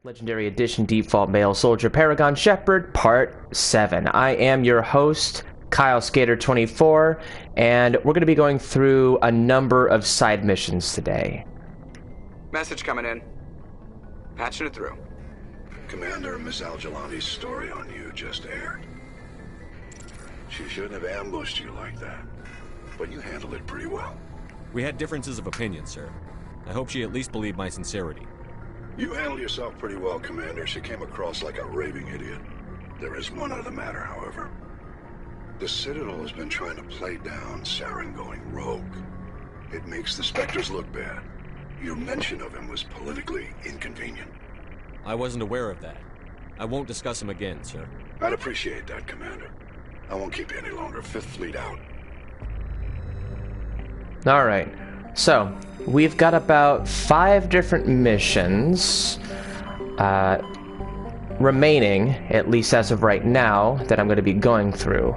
Legendary Edition Default Male Soldier Paragon Shepherd Part 7. I am your host, Kylesk8r24, and we're going to be going through a number of side missions today. Message coming in. Patching it through. Commander, Miss Al-Jalani's story on you just aired. She shouldn't have ambushed you like that, but you handled it pretty well. We had differences of opinion, sir. I hope she at least believed my sincerity. You handled yourself pretty well, Commander. She came across like a raving idiot. There is one other matter, however. The Citadel has been trying to play down Saren going rogue. It makes the Spectres look bad. Your mention of him was politically inconvenient. I wasn't aware of that. I won't discuss him again, sir. I'd appreciate that, Commander. I won't keep you any longer. Fifth Fleet out. Alright, so we've got about 5 different missions remaining, at least as of right now, that I'm going to be going through.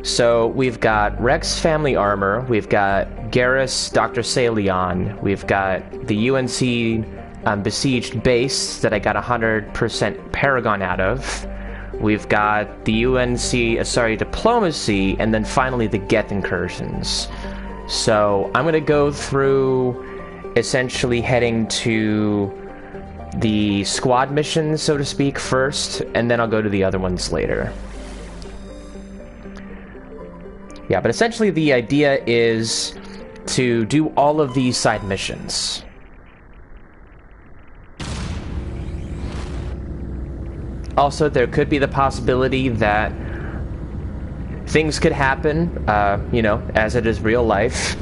So we've got Rex Family Armor, we've got Garrus Dr. Saleon, we've got the UNC Besieged Base that I got 100% Paragon out of, we've got the UNC Diplomacy, and then finally the Geth Incursions. So I'm going to go through essentially heading to the squad missions, so to speak, first, and then I'll go to the other ones later. Yeah, but essentially the idea is to do all of these side missions. Also, there could be the possibility that things could happen, you know, as it is real life.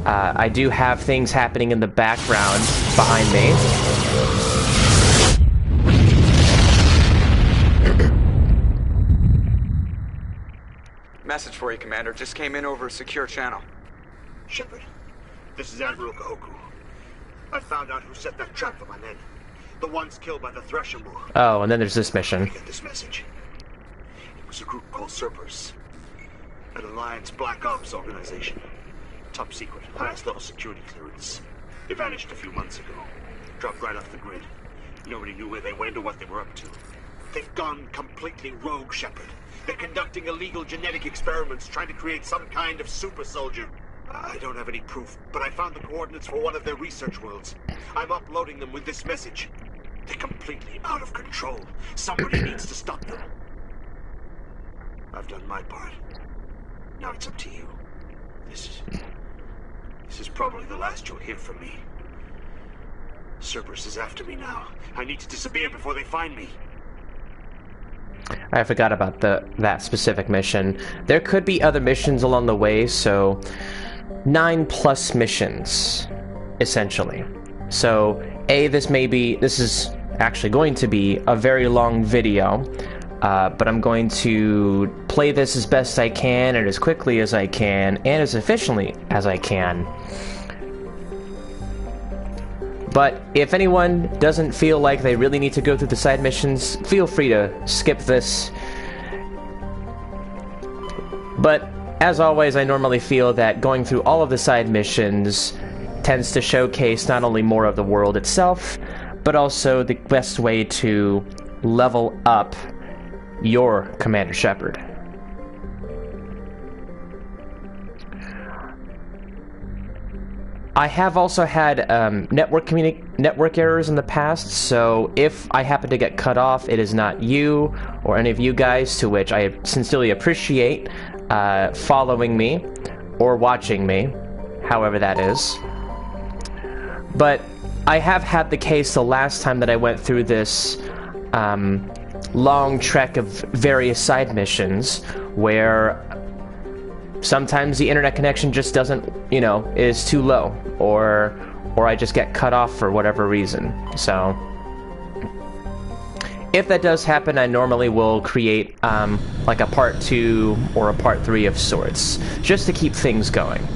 I do have things happening in the background behind me. Message for you, Commander. Just came in over a secure channel. Shepard, this is Admiral Kahoku. I found out who set that trap for my men. The ones killed by the Thresher Moor. Oh, and then there's this mission. I get this message. It was a group called Cerberus. An Alliance Black Ops organization. Top secret, highest level security clearance. They vanished a few months ago. Dropped right off the grid. Nobody knew where they went or what they were up to. They've gone completely rogue, Shepard. They're conducting illegal genetic experiments, trying to create some kind of super soldier. I don't have any proof, but I found the coordinates for one of their research worlds. I'm uploading them with this message. They're completely out of control. Somebody needs to stop them. I've done my part. Now it's up to you. This is probably the last you'll hear from me. Cerberus is after me now. I need to disappear before they find me. I forgot about that specific mission. There could be other missions along the way, so 9+ missions, essentially. So, this is actually going to be a very long video, but I'm going to play this as best I can, and as quickly as I can, and as efficiently as I can. But if anyone doesn't feel like they really need to go through the side missions, feel free to skip this. But as always, I normally feel that going through all of the side missions tends to showcase not only more of the world itself, but also the best way to level up your Commander Shepard. I have also had network errors in the past, so if I happen to get cut off, it is not you or any of you guys, to which I sincerely appreciate following me or watching me, however that is. But I have had the case the last time that I went through this long trek of various side missions where sometimes the internet connection just doesn't, you know, is too low, or I just get cut off for whatever reason. So if that does happen, I normally will create like a part 2 or a part 3 of sorts, just to keep things going.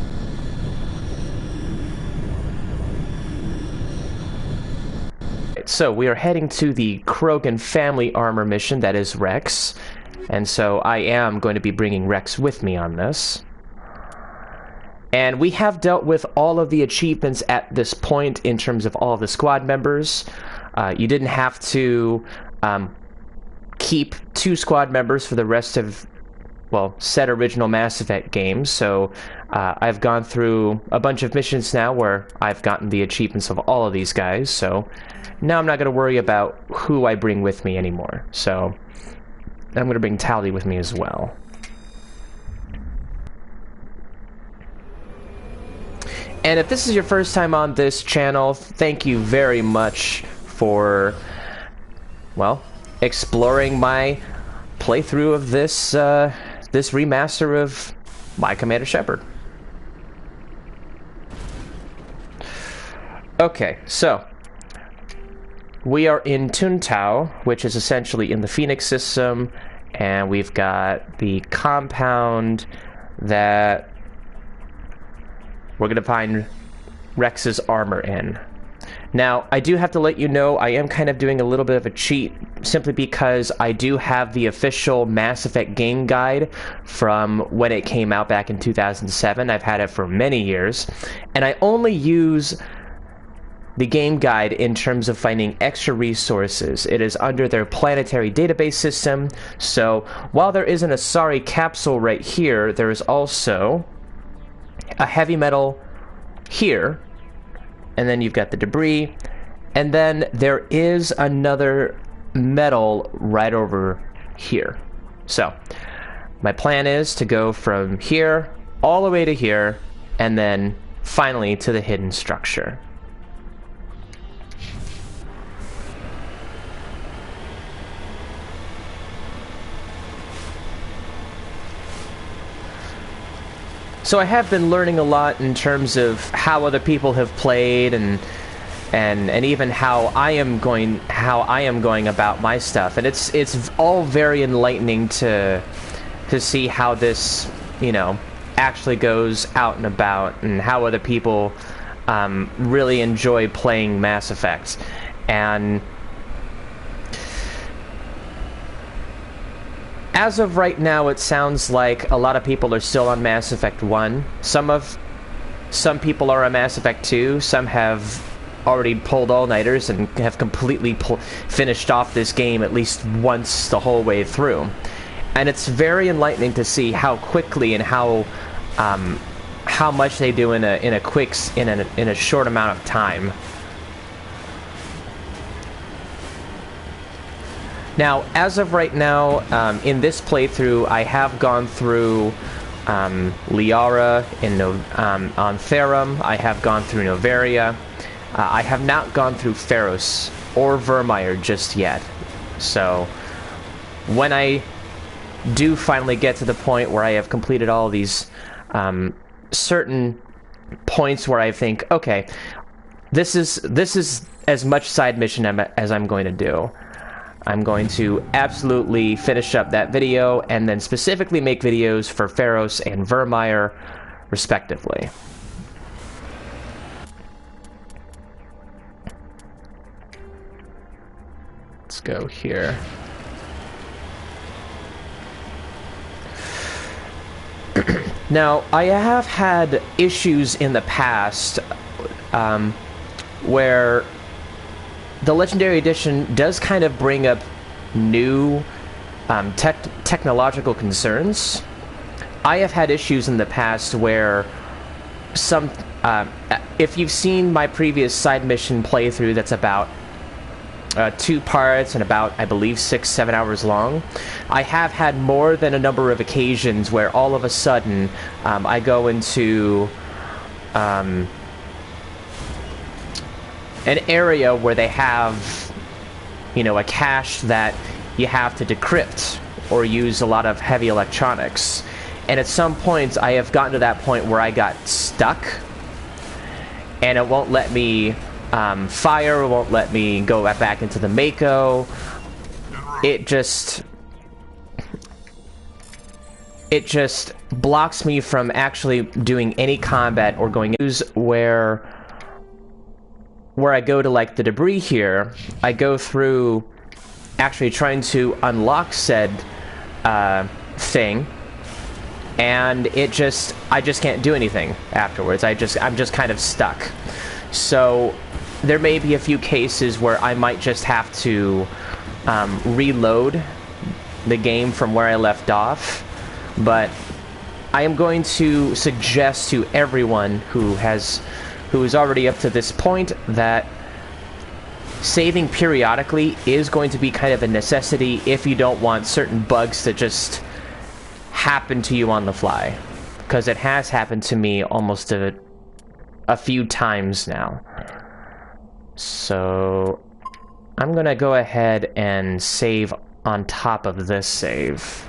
So we are heading to the Krogan Family Armor mission, that is Rex. And so I am going to be bringing Rex with me on this. And we have dealt with all of the achievements at this point in terms of all of the squad members. You didn't have to keep 2 squad members for the rest of, well, said original Mass Effect games, so I've gone through a bunch of missions now where I've gotten the achievements of all of these guys, so now I'm not going to worry about who I bring with me anymore. So I'm going to bring Tally with me as well. And if this is your first time on this channel, thank you very much for, well, exploring my playthrough of this this remaster of My Commander Shepard. Okay, so we are in Tuntao, which is essentially in the Phoenix system, and we've got the compound that we're going to find Rex's armor in. Now, I do have to let you know, I am kind of doing a little bit of a cheat, simply because I do have the official Mass Effect game guide from when it came out back in 2007. I've had it for many years, and I only use the game guide in terms of finding extra resources. It is under their planetary database system, so while there is an Asari capsule right here, there is also a heavy metal here, and then you've got the debris, and then there is another metal right over here. So my plan is to go from here all the way to here, and then finally to the hidden structure. So I have been learning a lot in terms of how other people have played, and even how I am going about my stuff, and it's all very enlightening to see how this, you know, actually goes out and about, and how other people really enjoy playing Mass Effect. And as of right now, it sounds like a lot of people are still on Mass Effect 1. Some people are on Mass Effect 2. Some have already pulled all-nighters and have completely finished off this game at least once the whole way through. And it's very enlightening to see how quickly and how much they do in a short amount of time. Now, as of right now, in this playthrough, I have gone through Liara on Therum. I have gone through Novaria. I have not gone through Pharos or Vermeer just yet. So, when I do finally get to the point where I have completed all these certain points where I think, okay, this is as much side mission as I'm going to do. I'm going to absolutely finish up that video, and then specifically make videos for Pharos and Vermeer, respectively. Let's go here. Now, I have had issues in the past where the Legendary Edition does kind of bring up new technological concerns. I have had issues in the past where if you've seen my previous side mission playthrough that's about 2 parts and about, I believe, 6-7 hours long, I have had more than a number of occasions where all of a sudden I go into an area where they have, you know, a cache that you have to decrypt or use a lot of heavy electronics. And at some points, I have gotten to that point where I got stuck, and it won't let me fire, it won't let me go back into the Mako. It just blocks me from actually doing any combat or going where I go to, like, the debris here. I go through actually trying to unlock said thing, and I just can't do anything afterwards. I'm just kind of stuck. So there may be a few cases where I might just have to reload the game from where I left off, but I am going to suggest to everyone who is already up to this point that saving periodically is going to be kind of a necessity if you don't want certain bugs to just happen to you on the fly, because it has happened to me almost a few times now. So I'm gonna go ahead and save on top of this save.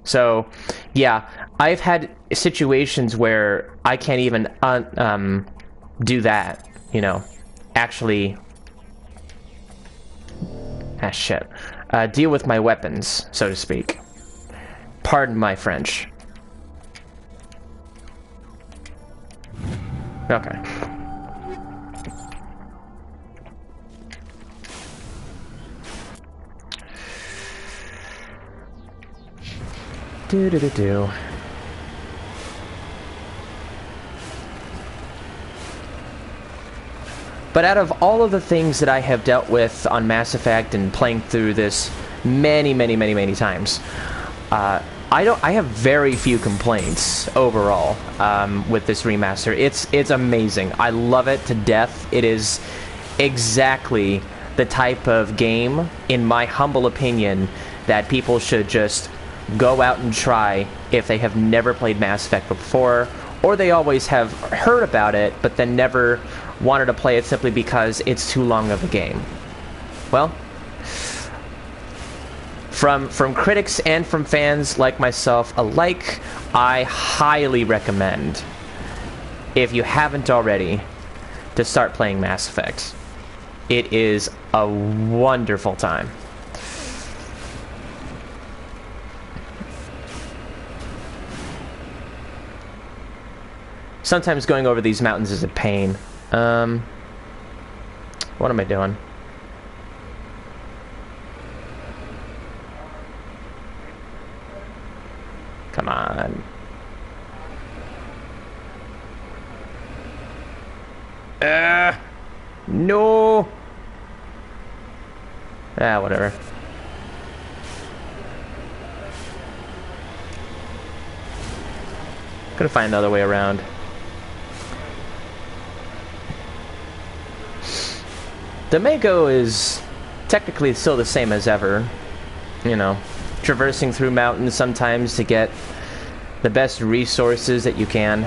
So yeah, I've had situations where I can't even do that, you know, actually deal with my weapons, so to speak. Pardon my French. Okay. Do. But out of all of the things that I have dealt with on Mass Effect and playing through this many times, I have very few complaints overall with this remaster. It's amazing. I love it to death. It is exactly the type of game, in my humble opinion, that people should just go out and try if they have never played Mass Effect before, or they always have heard about it but then never wanted to play it simply because it's too long of a game. Well, from critics and from fans like myself alike, I highly recommend, if you haven't already, to start playing Mass Effect. It is a wonderful time. Sometimes going over these mountains is a pain. What am I doing? Come on. No. Whatever. Gonna find another way around. The Mako is technically still the same as ever, you know, traversing through mountains sometimes to get the best resources that you can,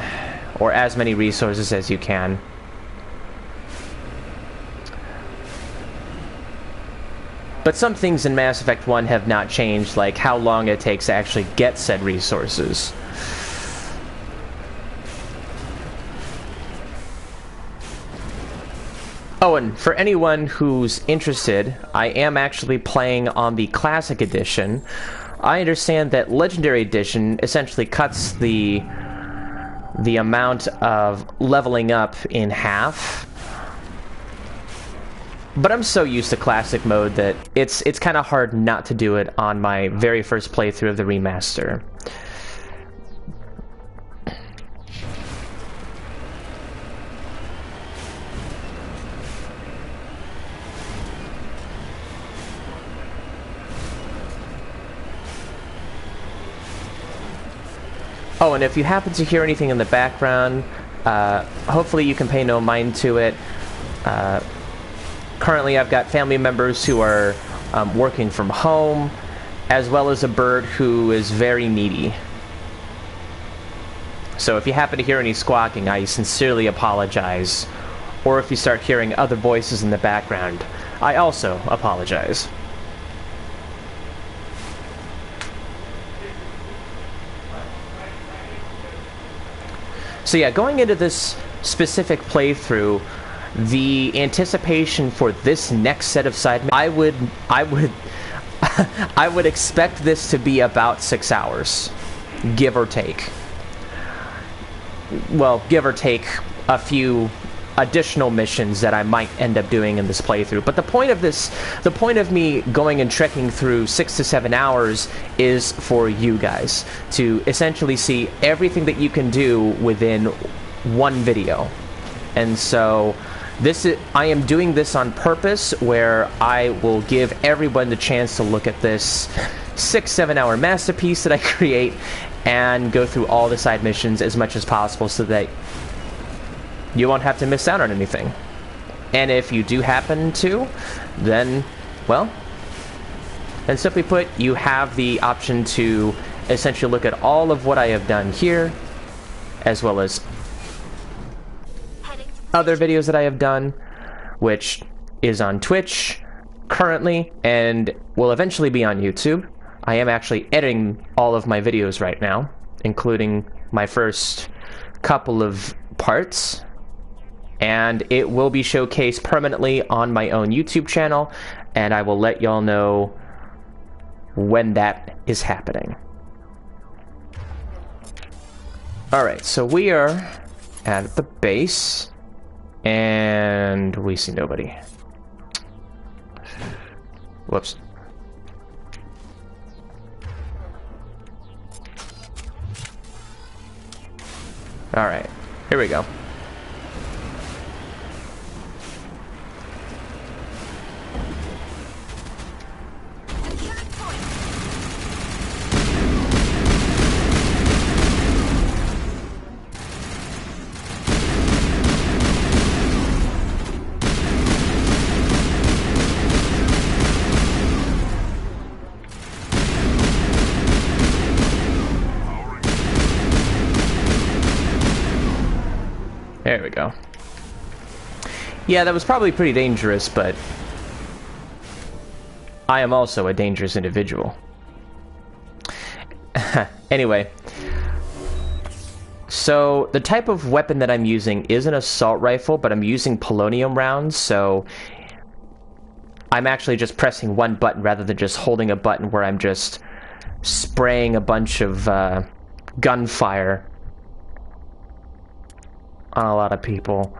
or as many resources as you can. But some things in Mass Effect 1 have not changed, like how long it takes to actually get said resources. Oh, and for anyone who's interested, I am actually playing on the Classic Edition. I understand that Legendary Edition essentially cuts the amount of leveling up in half. But I'm so used to Classic mode that it's kind of hard not to do it on my very first playthrough of the remaster. Oh, and if you happen to hear anything in the background, hopefully you can pay no mind to it. Currently I've got family members who are working from home, as well as a bird who is very needy. So if you happen to hear any squawking, I sincerely apologize. Or if you start hearing other voices in the background, I also apologize. So yeah, going into this specific playthrough, the anticipation for this next set of side, I would expect this to be about 6 hours, give or take. Well, give or take a few additional missions that I might end up doing in this playthrough. But the point of me going and trekking through 6 to 7 hours is for you guys to essentially see everything that you can do within one video. And so I am doing this on purpose, where I will give everyone the chance to look at this 6-7 hour masterpiece that I create and go through all the side missions as much as possible so that you won't have to miss out on anything. And if you do happen to, then, well, and simply put, you have the option to essentially look at all of what I have done here, as well as other videos that I have done, which is on Twitch currently and will eventually be on YouTube. I am actually editing all of my videos right now, including my first couple of parts, and it will be showcased permanently on my own YouTube channel, and I will let y'all know when that is happening. Alright, so we are at the base, and we see nobody. Whoops. Alright, here we go. There we go. Yeah, that was probably pretty dangerous, but I am also a dangerous individual. Anyway, so the type of weapon that I'm using is an assault rifle, but I'm using polonium rounds, so I'm actually just pressing one button rather than just holding a button where I'm just spraying a bunch of gunfire on a lot of people.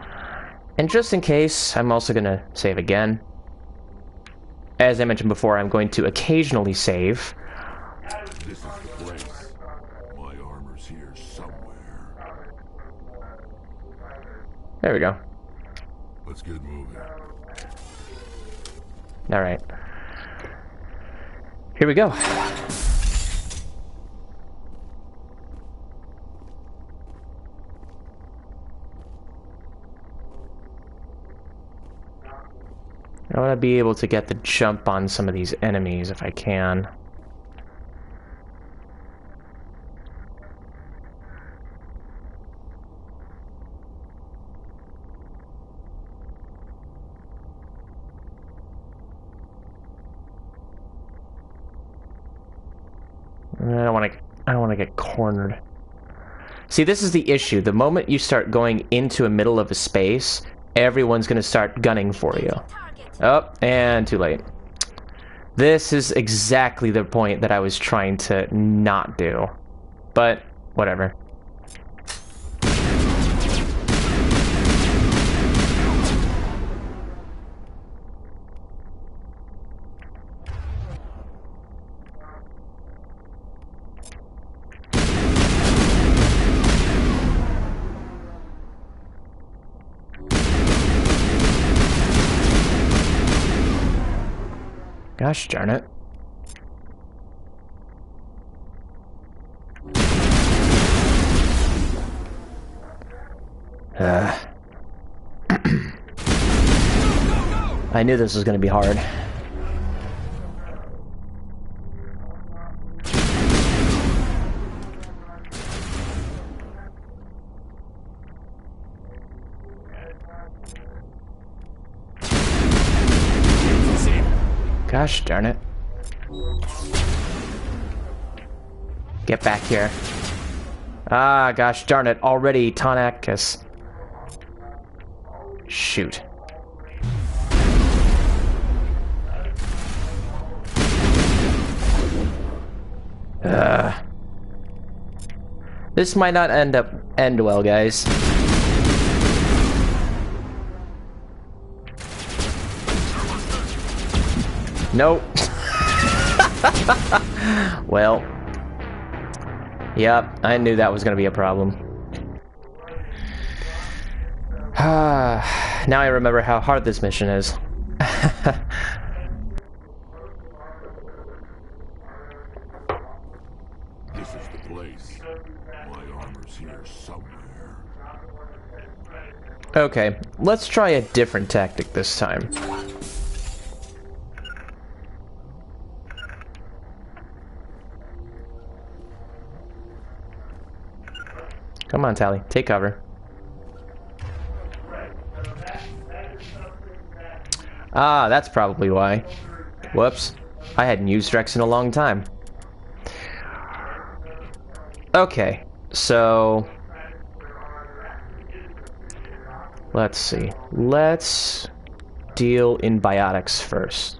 And just in case, I'm also gonna save again. As I mentioned before, I'm going to occasionally save. This is the place. My armor's here somewhere. There we go. Let's get moving. Alright. Here we go. I want to be able to get the jump on some of these enemies if I can. I don't want to get cornered. See, this is the issue. The moment you start going into the middle of a space, everyone's going to start gunning for you. Oh, and too late. This is exactly the point that I was trying to not do. But, whatever. Gosh darn it. I knew this was going to be hard. Gosh darn it. Get back here. Ah, gosh darn it. Already, Tanakis. Shoot. This might not end well, guys. Nope. Well. Yep, I knew that was going to be a problem. Now I remember how hard this mission is. This is the place. My armor's here somewhere. Okay, let's try a different tactic this time. Come on, Tally, take cover. Ah, that's probably why. Whoops. I hadn't used Rex in a long time. Okay, so... let's see. Let's deal in biotics first.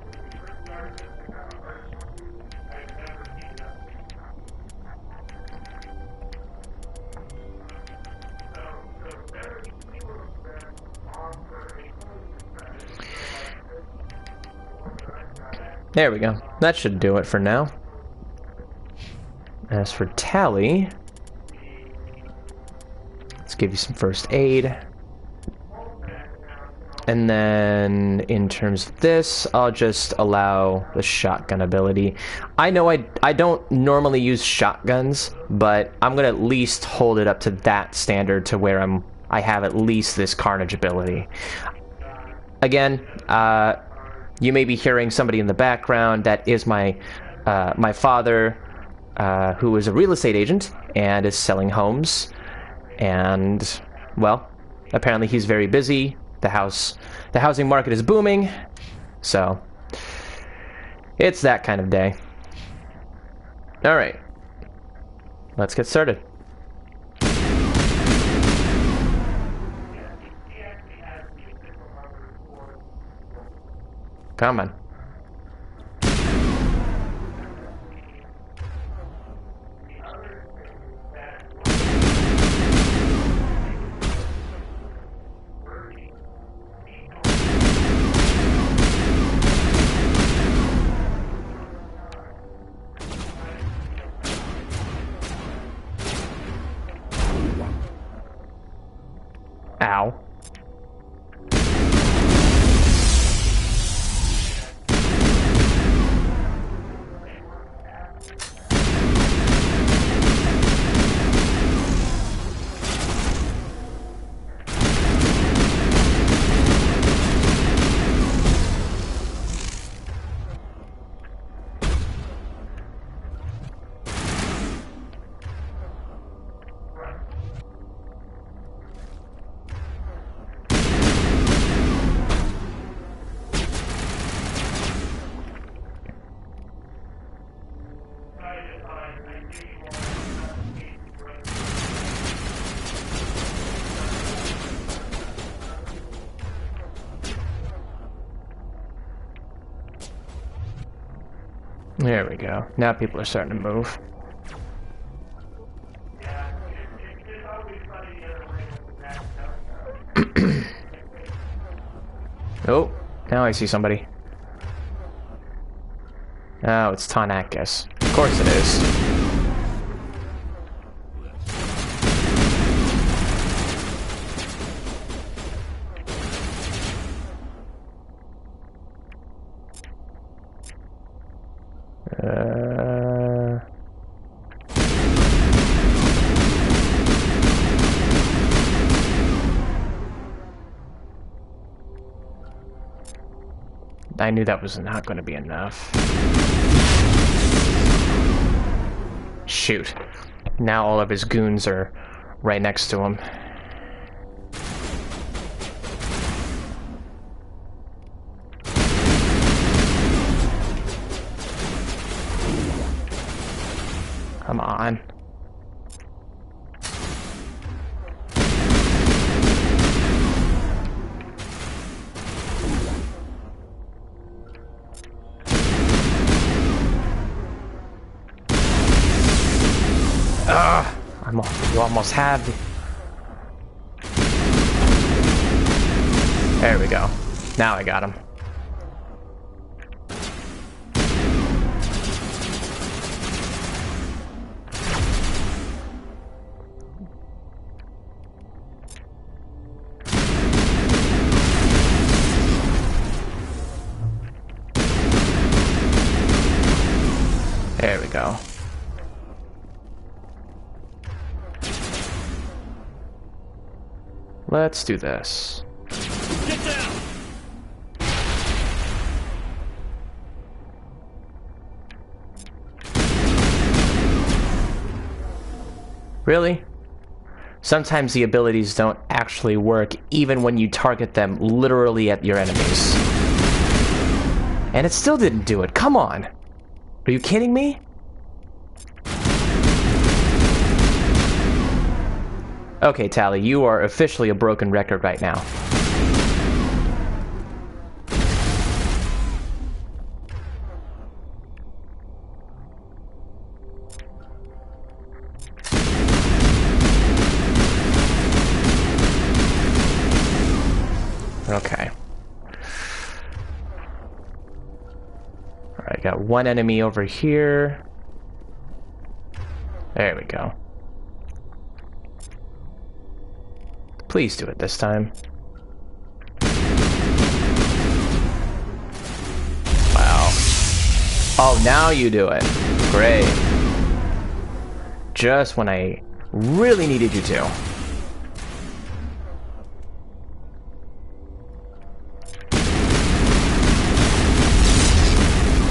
There we go. That should do it for now. As for Tally, let's give you some first aid. And then, in terms of this, I'll just allow the shotgun ability. I know I don't normally use shotguns, but I'm gonna at least hold it up to that standard to where I have at least this carnage ability. Again, you may be hearing somebody in the background. That is my father, who is a real estate agent and is selling homes. And, well, apparently he's very busy. The housing market is booming. So, it's that kind of day. Alright. Let's get started. Come on. Ow. There we go. Now people are starting to move. Oh, now I see somebody. Oh, it's Tanakis. Of course it is. I knew that was not going to be enough. Shoot. Now all of his goons are right next to him. Come on. You almost have the... There we go. Now I got him. Let's do this. Get down! Really? Sometimes the abilities don't actually work even when you target them literally at your enemies. And it still didn't do it. Come on. Are you kidding me? Okay, Tally, you are officially a broken record right now. Okay. Alright, got one enemy over here. There we go. Please do it this time. Wow. Oh, now you do it. Great. Just when I really needed you to.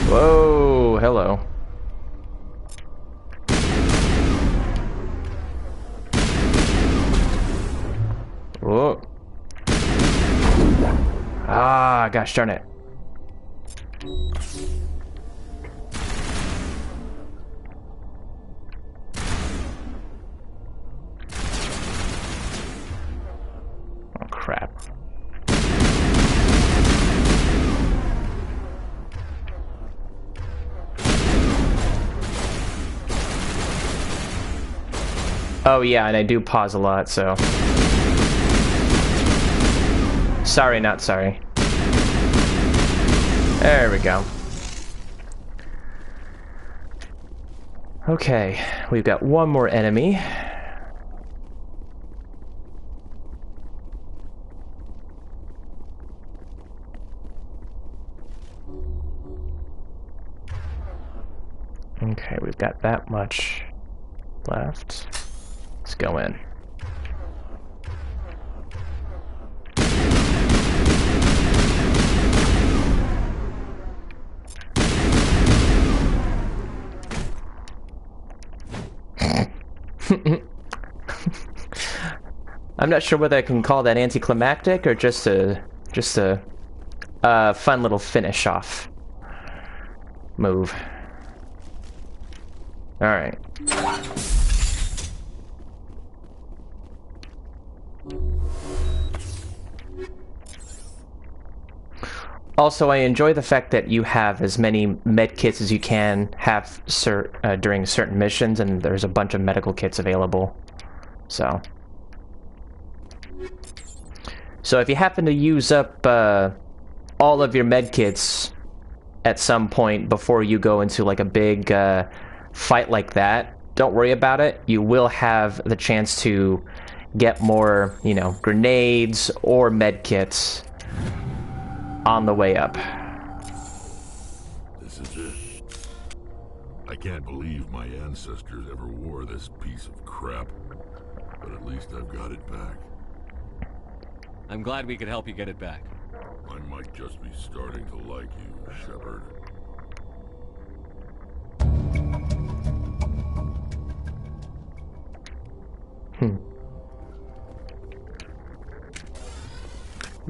Whoa, hello. Whoa. Ah, gosh darn it. Oh, crap. Oh yeah, and I do pause a lot, so... Sorry, not sorry. There we go. Okay, we've got one more enemy. Okay, we've got that much left. Let's go in. I'm not sure whether I can call that anticlimactic or just a fun little finish off move. All right. Also, I enjoy the fact that you have as many med kits as you can have during certain missions, and there's a bunch of medical kits available. So if you happen to use up all of your med kits at some point before you go into like a big fight like that, don't worry about it. You will have the chance to get more, you know, grenades or med kits on the way up. This is it. I can't believe my ancestors ever wore this piece of crap, but at least I've got it back. I'm glad we could help you get it back. I might just be starting to like you, Shepard.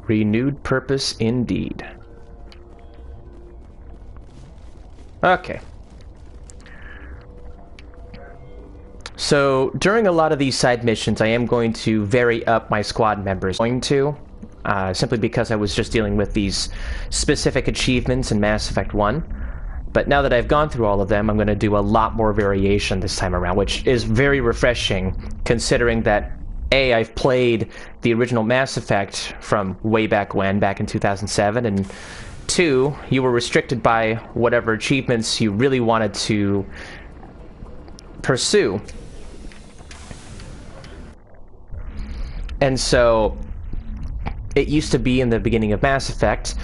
Renewed purpose indeed. Okay. So during a lot of these side missions, I am going to vary up my squad members. Simply because I was just dealing with these specific achievements in Mass Effect 1. But now that I've gone through all of them, I'm going to do a lot more variation this time around, which is very refreshing, considering that A, I've played the original Mass Effect from way back when, back in 2007, and 2, you were restricted by whatever achievements you really wanted to pursue. And so, it used to be in the beginning of Mass Effect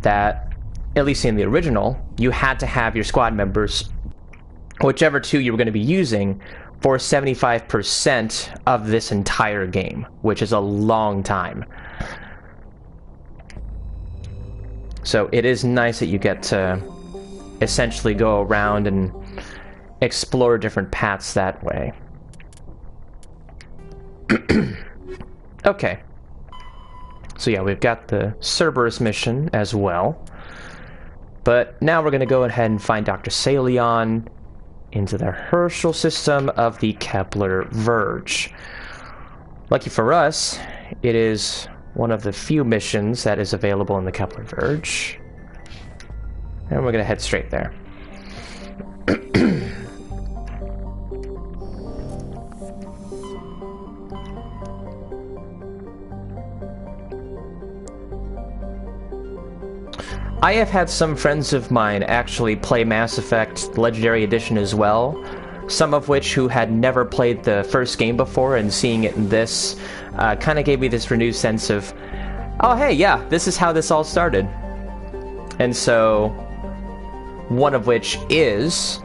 that, at least in the original, you had to have your squad members, whichever two you were going to be using, for 75% of this entire game, which is a long time. So it is nice that you get to essentially go around and explore different paths that way. Okay. So yeah, we've got the Cerberus mission as well. But now we're going to go ahead and find Dr. Salion into the Herschel system of the Kepler Verge. Lucky for us, it is one of the few missions that is available in the Kepler Verge. And we're going to head straight there. I have had some friends of mine actually play Mass Effect Legendary Edition as well, some of which who had never played the first game before, and seeing it in this kind of gave me this renewed sense of, oh hey, yeah, this is how this all started. And so, one of which is...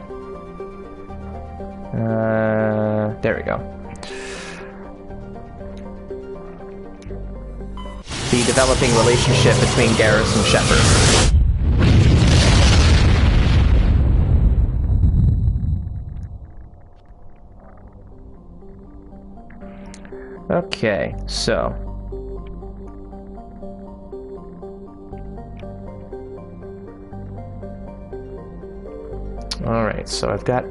there we go. The developing relationship between Garrus and Shepard. Okay, so... Alright, so I've got...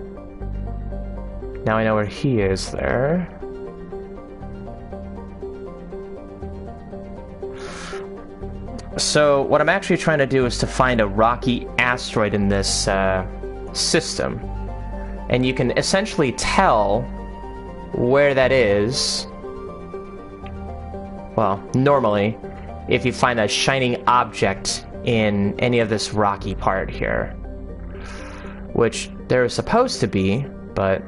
Now I know where he is there. So, what I'm actually trying to do is to find a rocky asteroid in this system. And you can essentially tell where that is. Well, normally, if you find a shining object in any of this rocky part here. Which there is supposed to be, but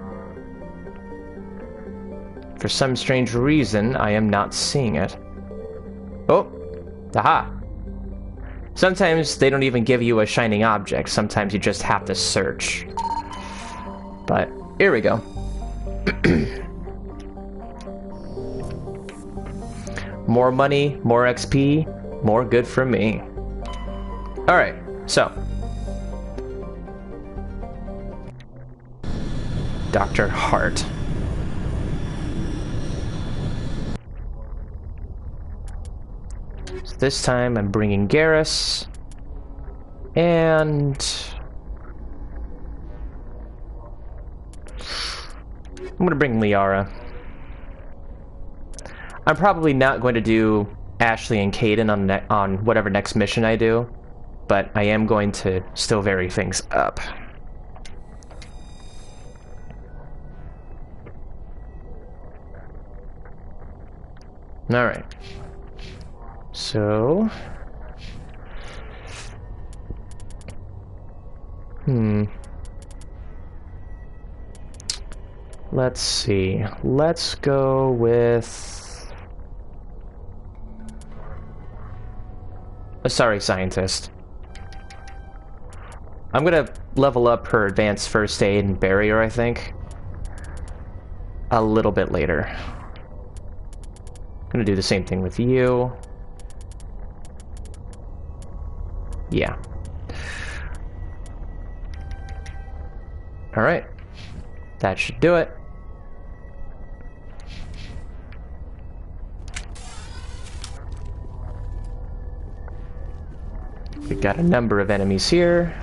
for some strange reason, I am not seeing it. Oh! Aha! Sometimes they don't even give you a shining object. Sometimes you just have to search. But, here we go. More money, more XP, more good for me. Alright, so. Dr. Hart. So this time I'm bringing Garrus. And... I'm gonna bring Liara. I'm probably not going to do Ashley and Caden on whatever next mission I do, but I am going to still vary things up. Alright. So... Let's see. Let's go with... a sorry scientist. I'm gonna level up her advanced first aid and barrier, I think, a little bit later. I'm gonna do the same thing with you. Yeah. Alright. That should do it. We've got a number of enemies here.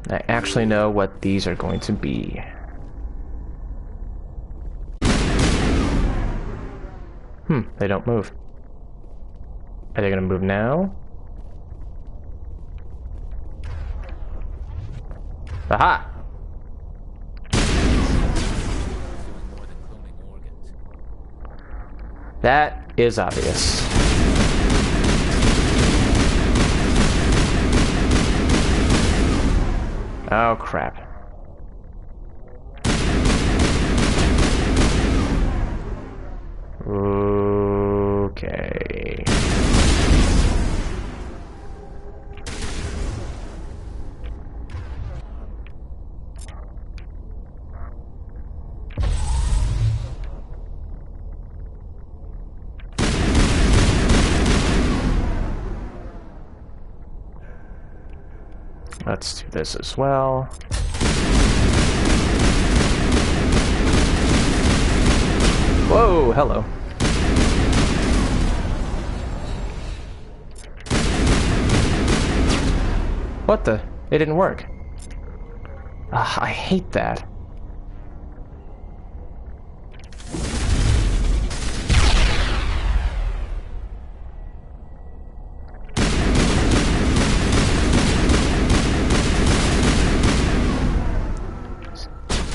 I actually know what these are going to be. They don't move. Are they gonna move now? Aha! That is obvious. Oh, crap. Okay. Let's do this as well. Whoa, hello. What the? It didn't work. I hate that.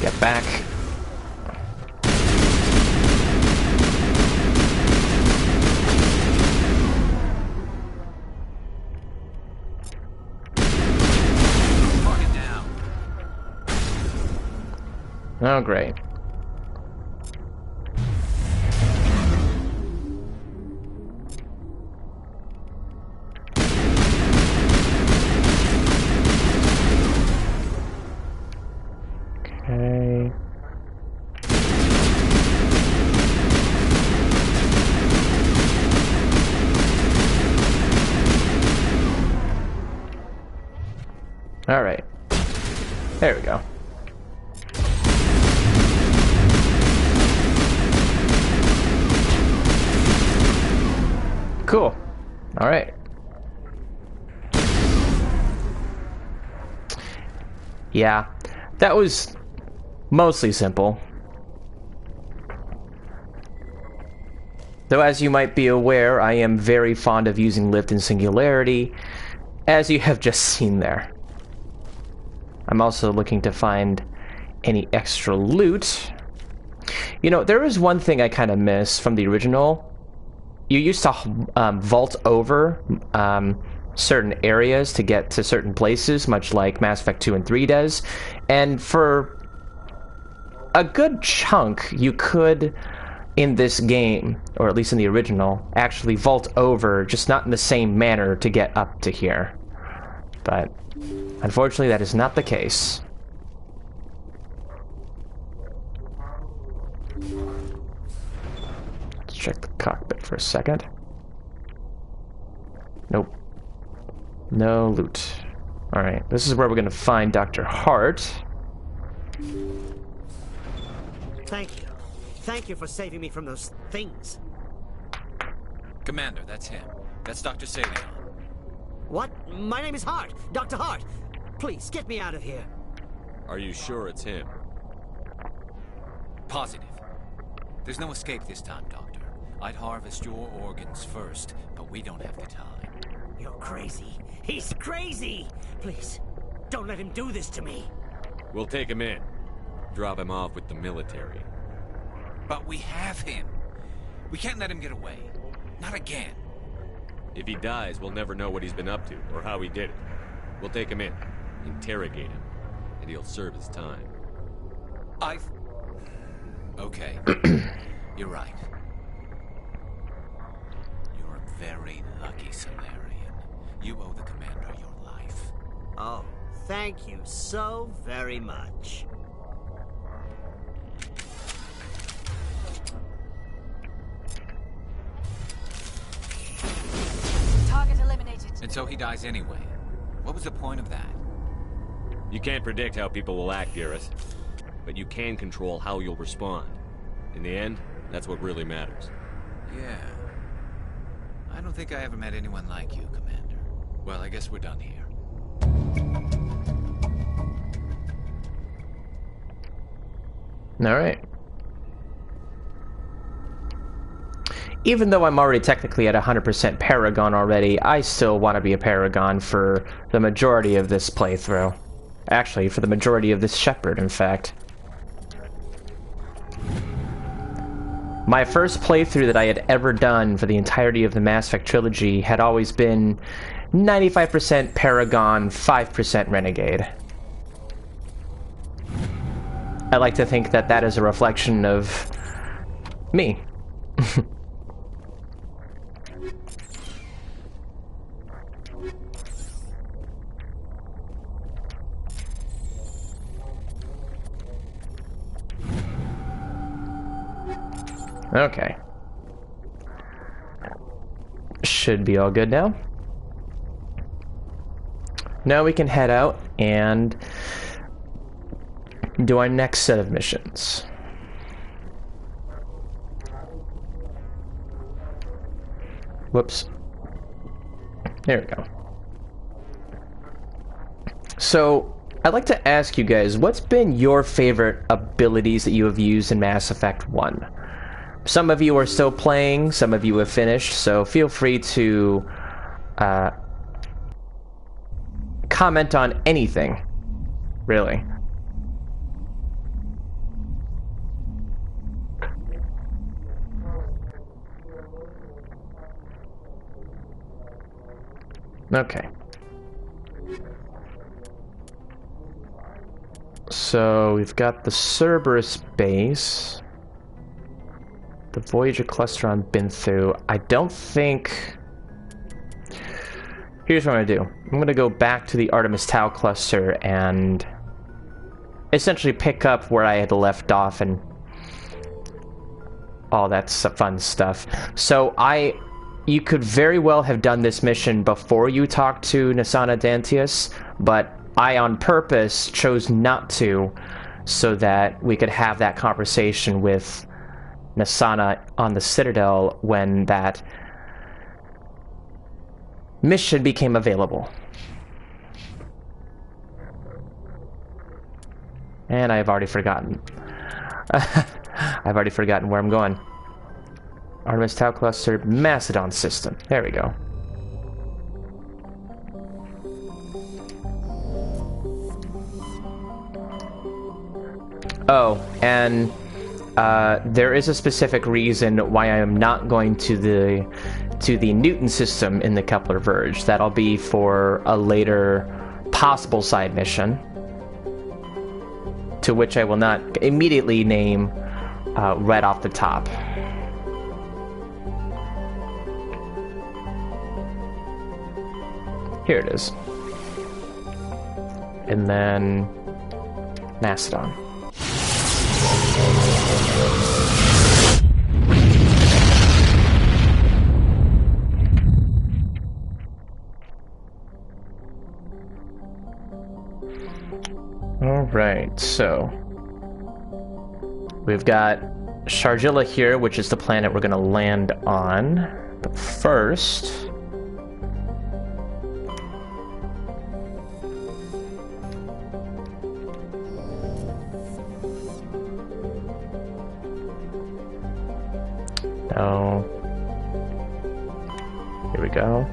Get back. Oh, great. Okay. All right. There we go. Cool. All right. Yeah, that was mostly simple. Though, as you might be aware, I am very fond of using lift and singularity, as you have just seen there. I'm also looking to find any extra loot. You know, there is one thing I kind of miss from the original. You used to vault over certain areas to get to certain places, much like Mass Effect 2 and 3 does. And for a good chunk, you could, in this game, or at least in the original, actually vault over, just not in the same manner to get up to here. But unfortunately, that is not the case. Check the cockpit for a second. Nope. No loot. Alright, this is where we're gonna find Dr. Hart. Thank you. Thank you for saving me from those things. Commander, that's him. That's Dr. Savion. What? My name is Hart. Dr. Hart. Please, get me out of here. Are you sure it's him? Positive. There's no escape this time, Doctor. I'd harvest your organs first, but we don't have the time. You're crazy. He's crazy! Please, don't let him do this to me. We'll take him in. Drop him off with the military. But we have him. We can't let him get away. Not again. If he dies, we'll never know what he's been up to, or how he did it. We'll take him in, interrogate him, and he'll serve his time. Okay. You're right. You're a very lucky Solarian. You owe the Commander your life. Oh, thank you so very much. Target eliminated. And so he dies anyway. What was the point of that? You can't predict how people will act, Garrus. But you can control how you'll respond. In the end, that's what really matters. Yeah. I don't think I ever met anyone like you, Commander. Well, I guess we're done here. Alright. Even though I'm already technically at 100% Paragon already, I still want to be a Paragon for the majority of this playthrough. Actually, for the majority of this Shepherd, in fact. My first playthrough that I had ever done for the entirety of the Mass Effect trilogy had always been 95% Paragon, 5% Renegade. I like to think that that is a reflection of me. Okay. Should be all good now. Now we can head out and do our next set of missions. Whoops. There we go. So, I'd like to ask you guys, what's been your favorite abilities that you have used in Mass Effect 1? Some of you are still playing, some of you have finished, so feel free to comment on anything, really. Okay. So we've got the Cerberus base, the Voyager cluster I've been through. I don't think... Here's what I'm gonna do. I'm gonna go back to the Artemis Tau cluster and essentially pick up where I had left off and all that fun stuff. So you could very well have done this mission before you talked to Nasana Dantius, but I on purpose chose not to so that we could have that conversation with Nasana on the Citadel when that mission became available. And I've already forgotten. I've already forgotten where I'm going. Artemis Tau Cluster, Macedon system. There we go. Oh, and there is a specific reason why I am not going to the Newton system in the Kepler Verge. That'll be for a later possible side mission, to which I will not immediately name right off the top. Here it is. And then Macedon. Alright, so we've got Shargilla here, which is the planet we're gonna land on. But first, here we go.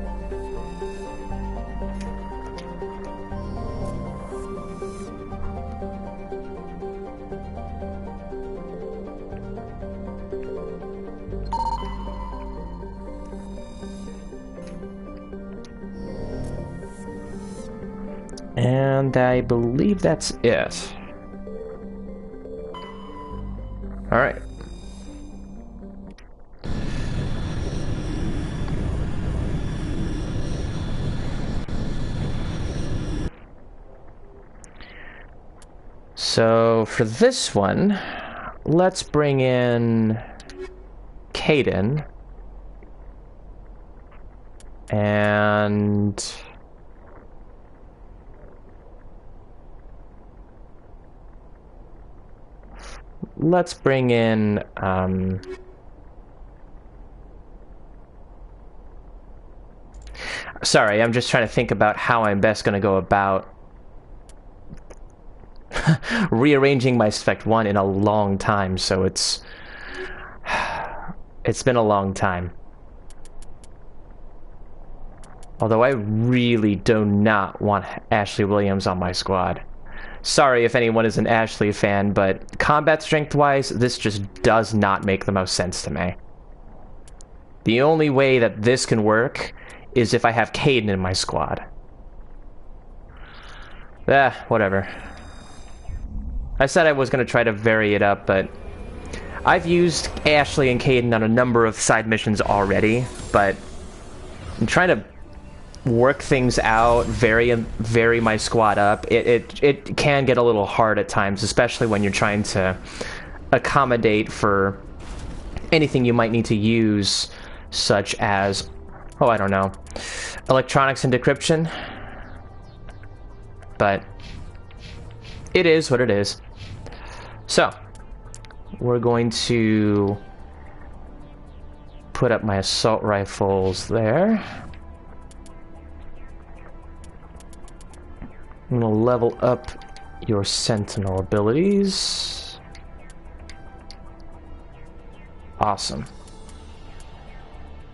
And I believe that's it. All right. So for this one, let's bring in Kaidan and let's bring in sorry, I'm just trying to think about how I'm best going to go about rearranging my Spec 1 in a long time, so it's been a long time. Although I really do not want Ashley Williams on my squad. Sorry if anyone is an Ashley fan, but combat strength-wise, this just does not make the most sense to me. The only way that this can work is if I have Kaidan in my squad. Whatever. I said I was going to try to vary it up, but I've used Ashley and Kaidan on a number of side missions already, but I'm trying to work things out, vary my squad up. It can get a little hard at times, especially when you're trying to accommodate for anything you might need to use, such as, oh, I don't know, electronics and decryption. but it is what it is. So, we're going to put up my assault rifles there. I'm gonna level up your sentinel abilities. Awesome.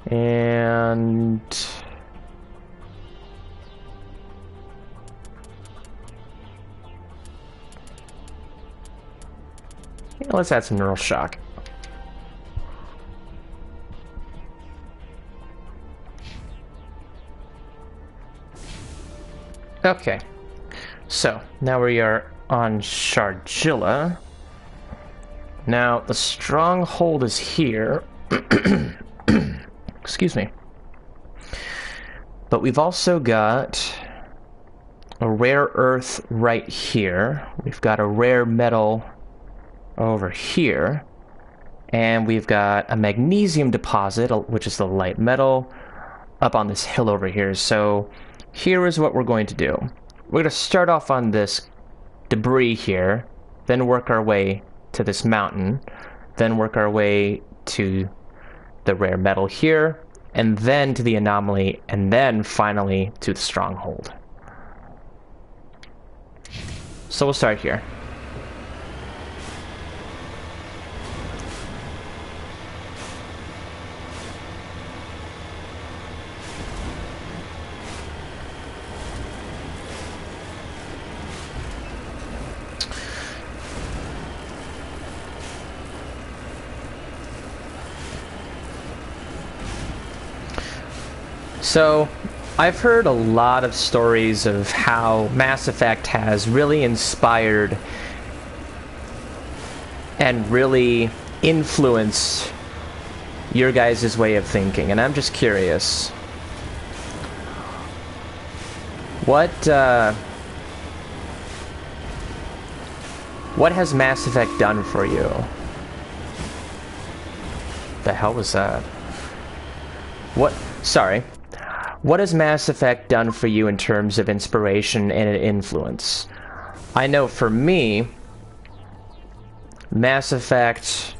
And yeah, let's add some neural shock. Okay, so now we are on Sharjilla. Now the stronghold is here. Excuse me. But we've also got a rare earth right here. We've got a rare metal over here. And we've got a magnesium deposit, which is the light metal, up on this hill over here. So here is what we're going to do. We're going to start off on this debris here, then work our way to this mountain, then work our way to the rare metal here, and then to the anomaly, and then finally to the stronghold. So we'll start here. So, I've heard a lot of stories of how Mass Effect has really inspired and really influenced your guys' way of thinking, and I'm just curious. What has Mass Effect done for you? The hell was that? Sorry. What has Mass Effect done for you in terms of inspiration and influence? I know for me, Mass Effect,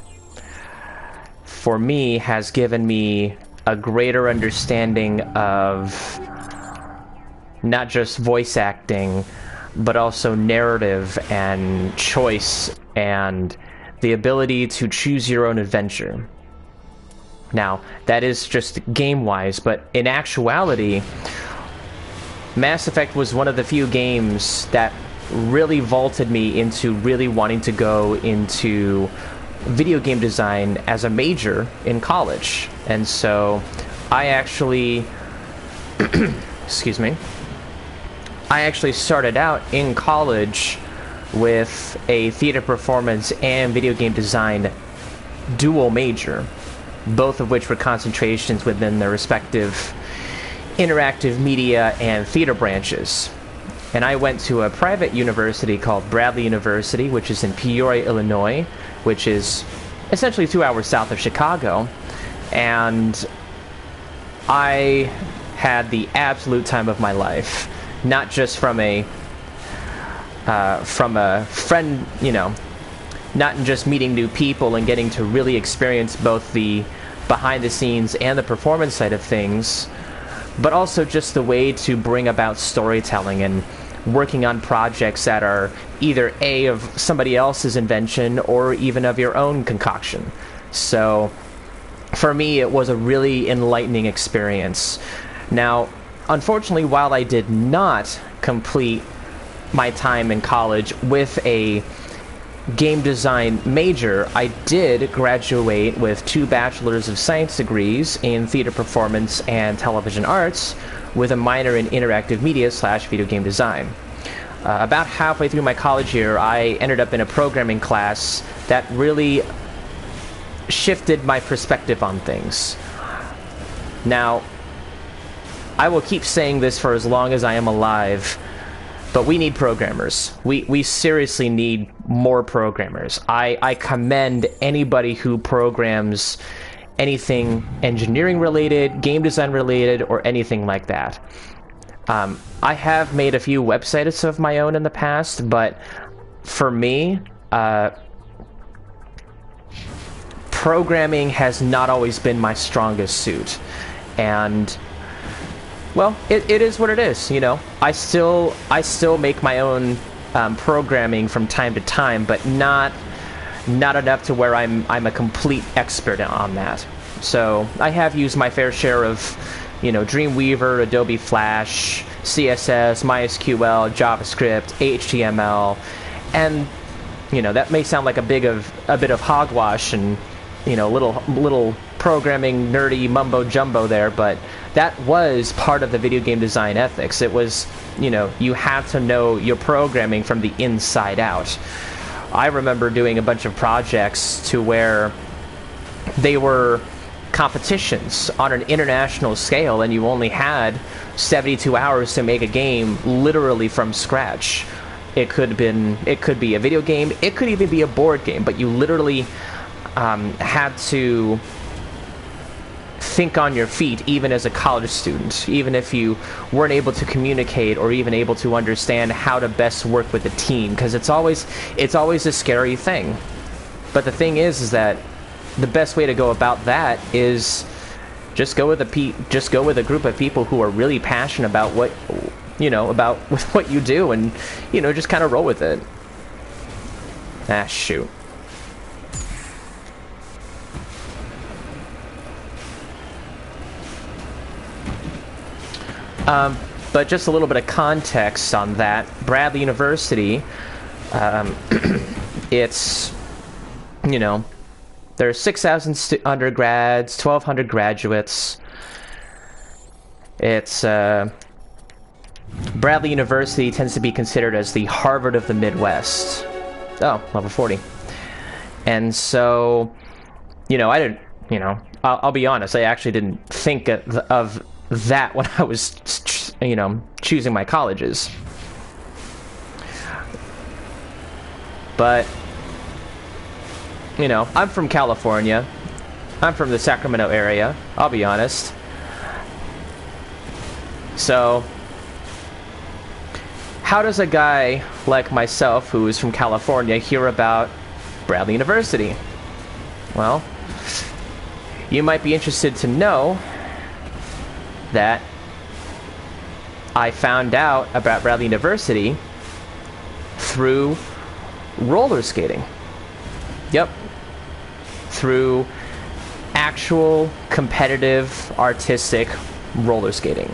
for me, has given me a greater understanding of not just voice acting, but also narrative and choice and the ability to choose your own adventure. Now, that is just game-wise, but in actuality, Mass Effect was one of the few games that really vaulted me into really wanting to go into video game design as a major in college. And so, I actually... excuse me. I actually started out in college with a theater performance and video game design dual major, both of which were concentrations within their respective interactive media and theater branches. And I went to a private university called Bradley University, which is in Peoria, Illinois, which is essentially 2 hours south of Chicago. And I had the absolute time of my life, not just from a friend, you know, not in just meeting new people and getting to really experience both the behind the scenes and the performance side of things, but also just the way to bring about storytelling and working on projects that are either of somebody else's invention or even of your own concoction. So for me, it was a really enlightening experience. Now, unfortunately, while I did not complete my time in college with a game design major, I did graduate with 2 Bachelors of Science degrees in theater performance and television arts with a minor in interactive media / video game design. About halfway through my college year, I ended up in a programming class that really shifted my perspective on things. Now, I will keep saying this for as long as I am alive, but we need programmers. We seriously need more programmers. I commend anybody who programs anything engineering related, game design related, or anything like that. I have made a few websites of my own in the past, but for me, programming has not always been my strongest suit. And, well, it is what it is, you know. I still make my own programming from time to time, but not enough to where I'm a complete expert on that. So I have used my fair share of, you know, Dreamweaver, Adobe Flash, CSS, MySQL, JavaScript, HTML, and, you know, that may sound like a bit of hogwash and, you know, little programming nerdy mumbo jumbo there, but that was part of the video game design ethics. It was, you know, you have to know your programming from the inside out. I remember doing a bunch of projects to where they were competitions on an international scale, and you only had 72 hours to make a game literally from scratch. It could be a video game, it could even be a board game, but you literally had to think on your feet, even as a college student, even if you weren't able to communicate or even able to understand how to best work with a team, because it's always a scary thing. But the thing is that the best way to go about that is just go with a group of people who are really passionate about what, you know, about what you do, and, you know, just kind of roll with it. Ah, shoot. But just a little bit of context on that. Bradley University, it's, you know, there are 6,000 undergrads, 1,200 graduates. It's, Bradley University tends to be considered as the Harvard of the Midwest. Oh, level 40. And so, you know, I didn't, you know, I'll be honest, I actually didn't think of that when I was, you know, choosing my colleges. But, you know, I'm from California. I'm from the Sacramento area, I'll be honest. So, how does a guy like myself, who is from California, hear about Bradley University? Well, you might be interested to know that I found out about Bradley University through roller skating. Yep. Through actual competitive artistic roller skating.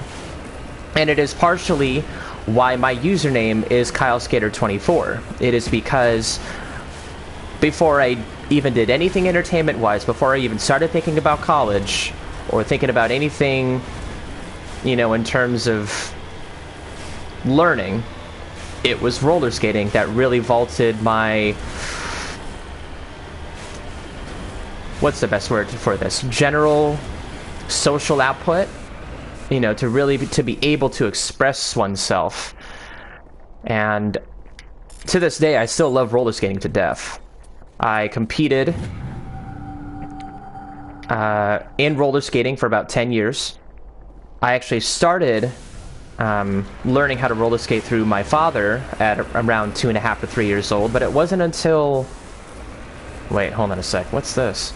And it is partially why my username is Kylesk8r24. It is because before I even did anything entertainment-wise, before I even started thinking about college or thinking about anything, you know, in terms of learning, it was roller skating that really vaulted my, what's the best word for this, general social output, you know, to be able to express oneself. And to this day, I still love roller skating to death. I competed in roller skating for about 10 years. I actually started learning how to roller skate through my father at around 2.5 to 3 years old, but it wasn't until... Wait, hold on a sec. What's this?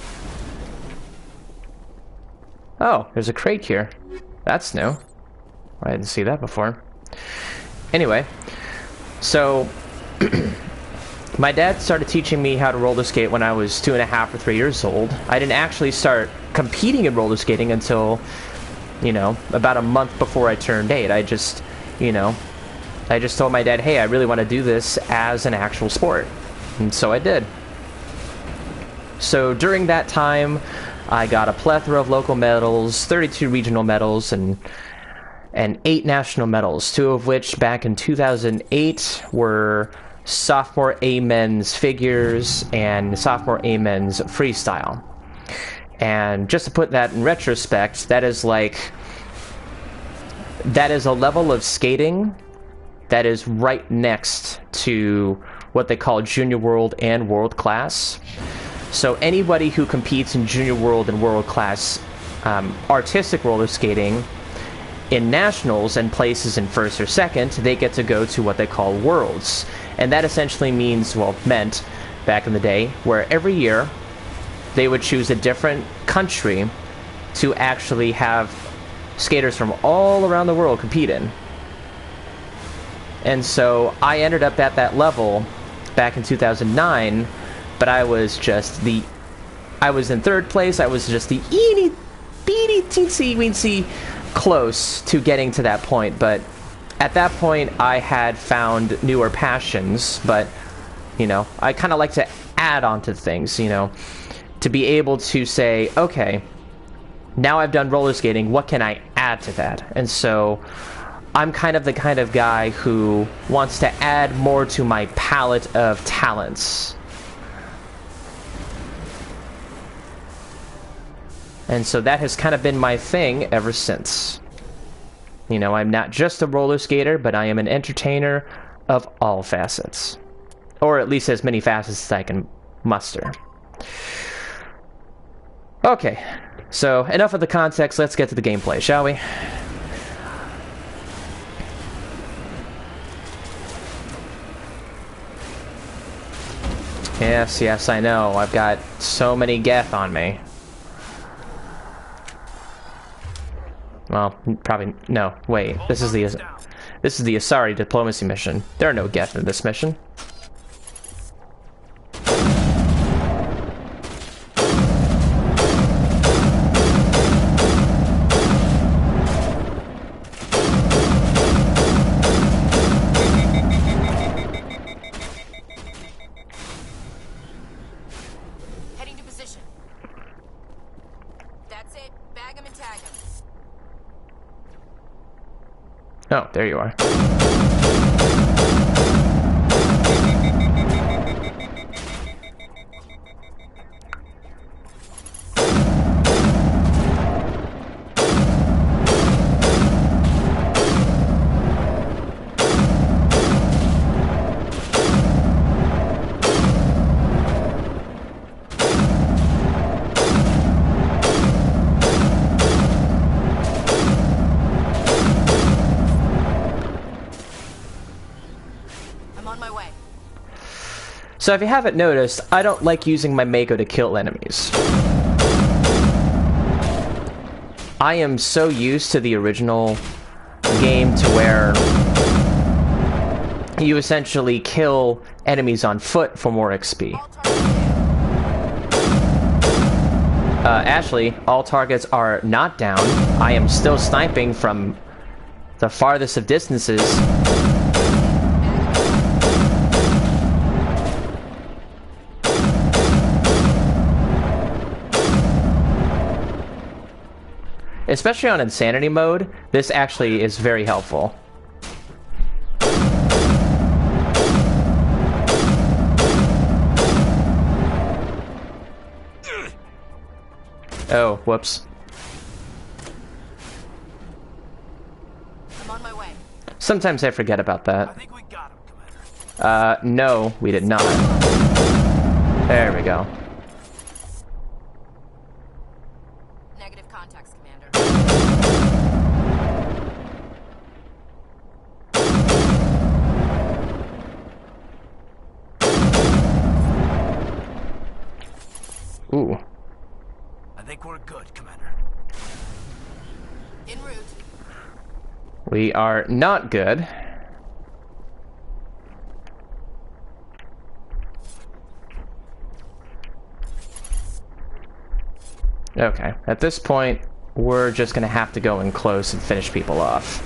Oh, there's a crate here. That's new. I didn't see that before. Anyway, so my dad started teaching me how to roller skate when I was 2.5 or 3 years old. I didn't actually start competing in roller skating until, you know, about a month before I turned 8. I just told my dad, hey, I really want to do this as an actual sport. And so I did. So during that time, I got a plethora of local medals, 32 regional medals, and 8 national medals, 2 of which back in 2008 were sophomore A men's figures and sophomore A men's freestyle. And just to put that in retrospect, that is a level of skating that is right next to what they call junior world and world class. So anybody who competes in junior world and world class artistic roller skating in Nationals and places in first or second, they get to go to what they call Worlds. And that essentially means, well, meant back in the day, where every year they would choose a different country to actually have skaters from all around the world compete in. And so I ended up at that level back in 2009, but I was in third place. I was just the eeny, beeny, teensy, weensy close to getting to that point. But at that point, I had found newer passions, but, you know, I kind of like to add on to things, you know, to be able to say, okay, now I've done roller skating, what can I add to that? And so I'm kind of the kind of guy who wants to add more to my palette of talents. And so that has kind of been my thing ever since. You know, I'm not just a roller skater, but I am an entertainer of all facets. Or at least as many facets as I can muster. Okay, so enough of the context, let's get to the gameplay, shall we? Yes, I know. I've got so many geth on me. Well, probably no. Wait, this is the Asari diplomacy mission. There are no geth in this mission. Oh, there you are. So if you haven't noticed, I don't like using my Mako to kill enemies. I am so used to the original game to where you essentially kill enemies on foot for more XP. Actually, all targets are not down. I am still sniping from the farthest of distances. Especially on Insanity mode, this actually is very helpful. Oh, whoops. I'm on my way. Sometimes I forget about that. I think we got him, Commander. No, we did not. There we go. Negative contacts, Commander. Ooh. I think we're good, Commander. En route. We are not good. Okay, at this point, we're just gonna have to go in close and finish people off.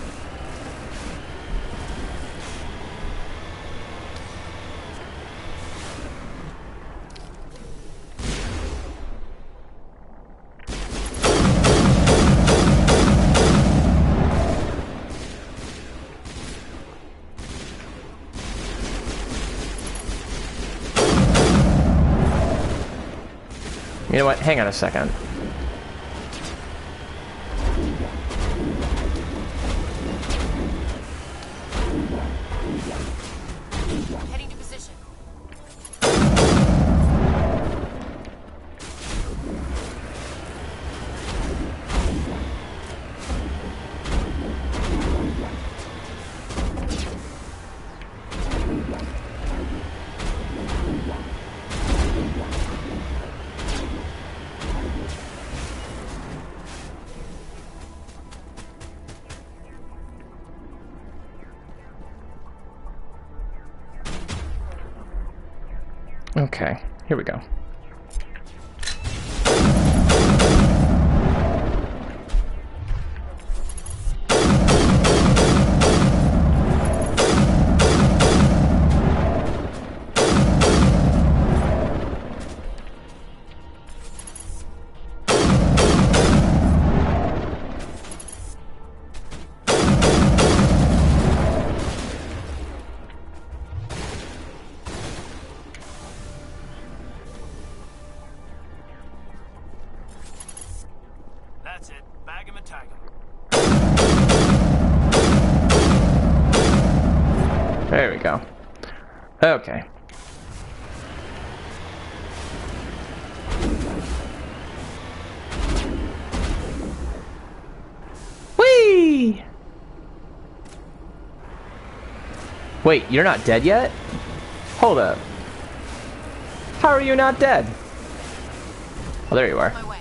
You know what? Hang on a second. Heading to position. Okay, here we go. That's it. Bag him and tag him. There we go. Okay. Whee! Wait, you're not dead yet? Hold up. How are you not dead? Oh, there you are. My way.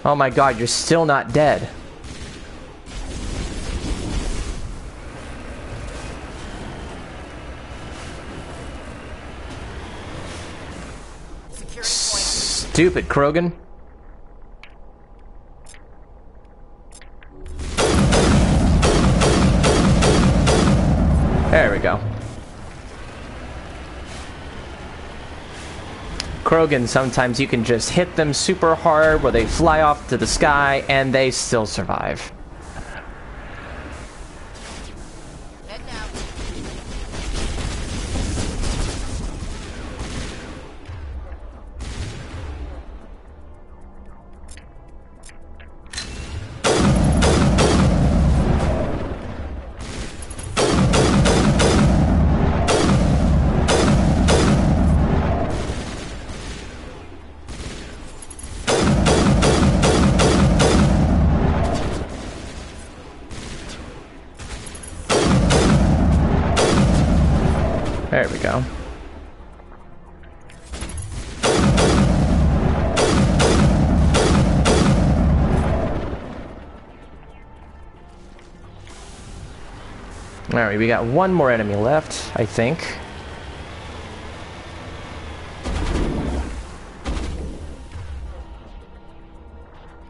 Oh my god, you're still not dead. Security point. Stupid Krogan. There we go. Krogan, sometimes you can just hit them super hard where they fly off to the sky and they still survive. Heading out. There we go. Alright, we got one more enemy left, I think.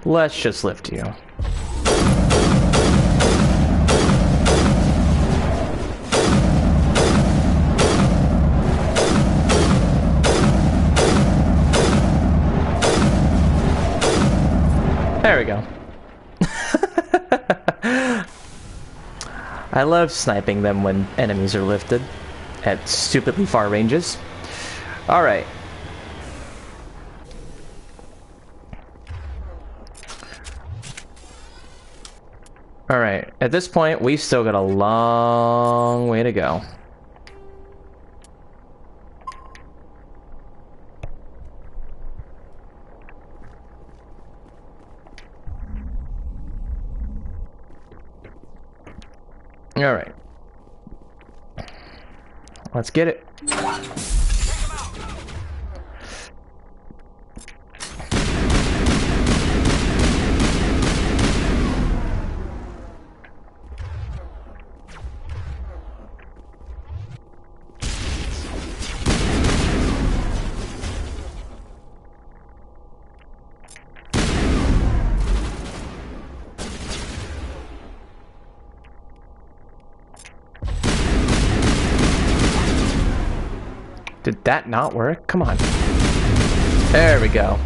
Let's just lift you. There we go. I love sniping them when enemies are lifted at stupidly far ranges. Alright. Alright, at this point, we've still got a long way to go. Alright. Let's get it. Did that not work? Come on. There we go.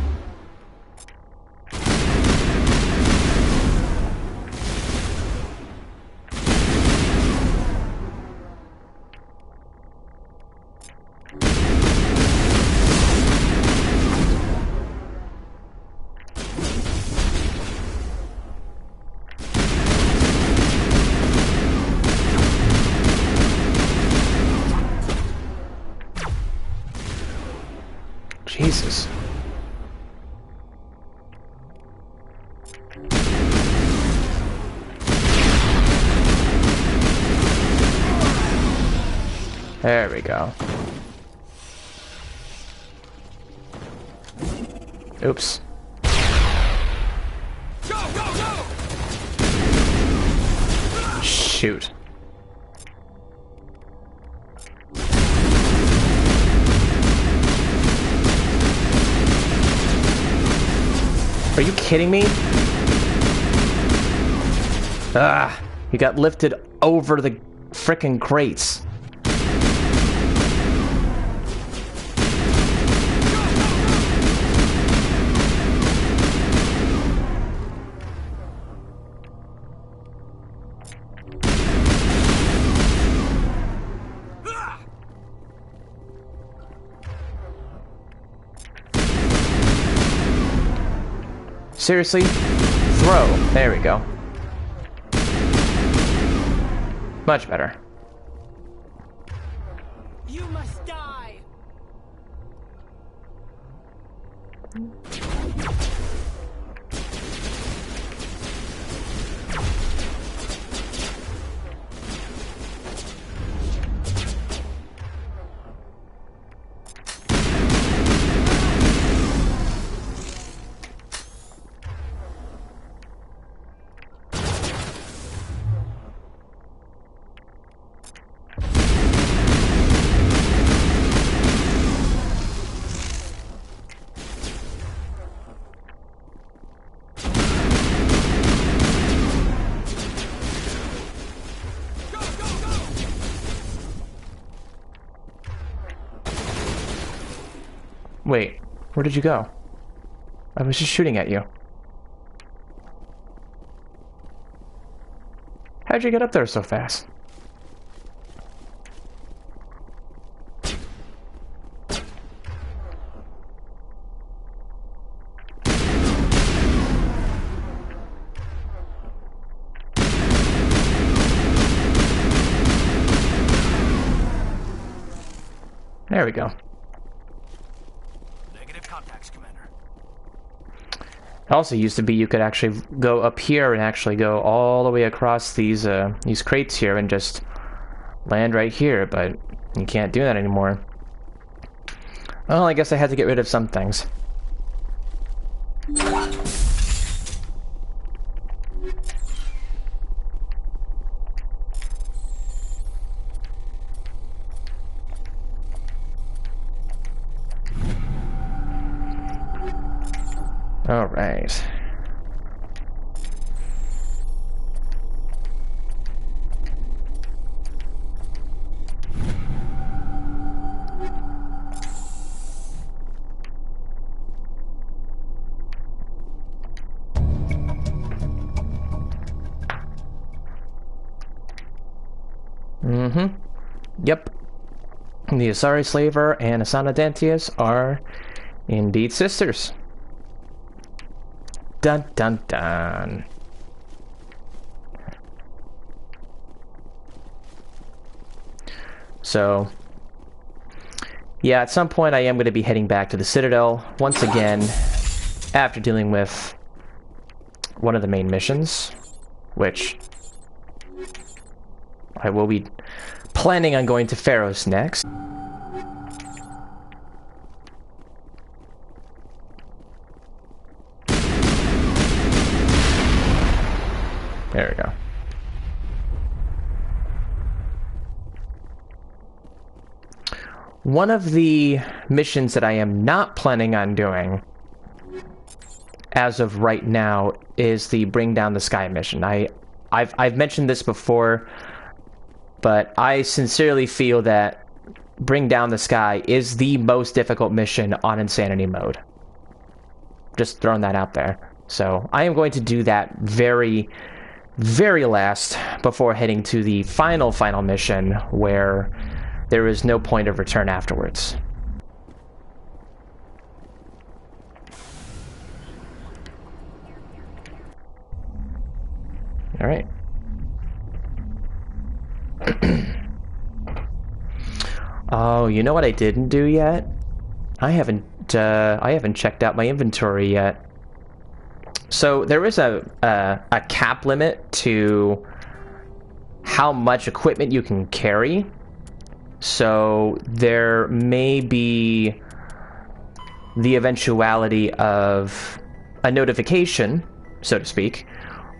Jesus. There we go. Oops. Go, go, go! Shoot. Are you kidding me? Ah, he got lifted over the frickin' crates. Seriously? Throw. There we go. Much better. You must die. Wait, where did you go? I was just shooting at you. How'd you get up there so fast? There we go. Also used to be you could actually go up here and actually go all the way across these crates here and just land right here, but you can't do that anymore. Well, I guess I had to get rid of some things. All right. Yep. The Asari Slaver and Asana Dantius are indeed sisters. Dun dun dun. So, yeah, at some point I am going to be heading back to the Citadel once again after dealing with one of the main missions, which I will be planning on going to Pharos next. There we go. One of the missions that I am not planning on doing as of right now is the Bring Down the Sky mission. I've mentioned this before, but I sincerely feel that Bring Down the Sky is the most difficult mission on Insanity mode. Just throwing that out there. So I am going to do that very last before heading to the final mission where there is no point of return afterwards. All right. Oh, you know what I didn't do yet? I haven't checked out my inventory yet. So there is a cap limit to how much equipment you can carry. So there may be the eventuality of a notification, so to speak,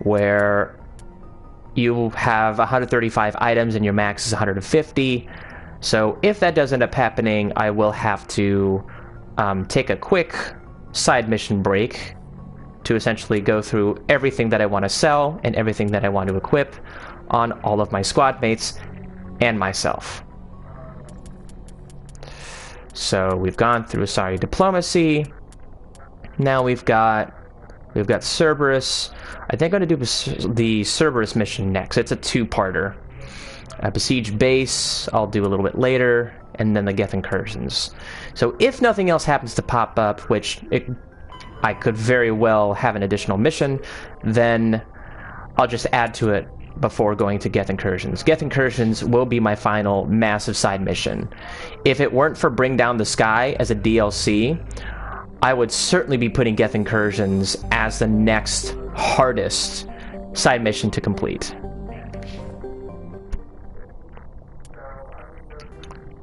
where you have 135 items and your max is 150. So if that does end up happening, I will have to take a quick side mission break to essentially go through everything that I want to sell and everything that I want to equip on all of my squad mates and myself. So we've gone through Asari diplomacy. Now we've got Cerberus. I think I'm going to do the Cerberus mission next. It's a two-parter. Besiege base, I'll do a little bit later, and then the Geth incursions. So if nothing else happens to pop up, which I could very well have an additional mission, then I'll just add to it before going to Geth incursions. Geth incursions will be my final massive side mission. If it weren't for Bring Down the Sky as a DLC, I would certainly be putting Geth incursions as the next hardest side mission to complete.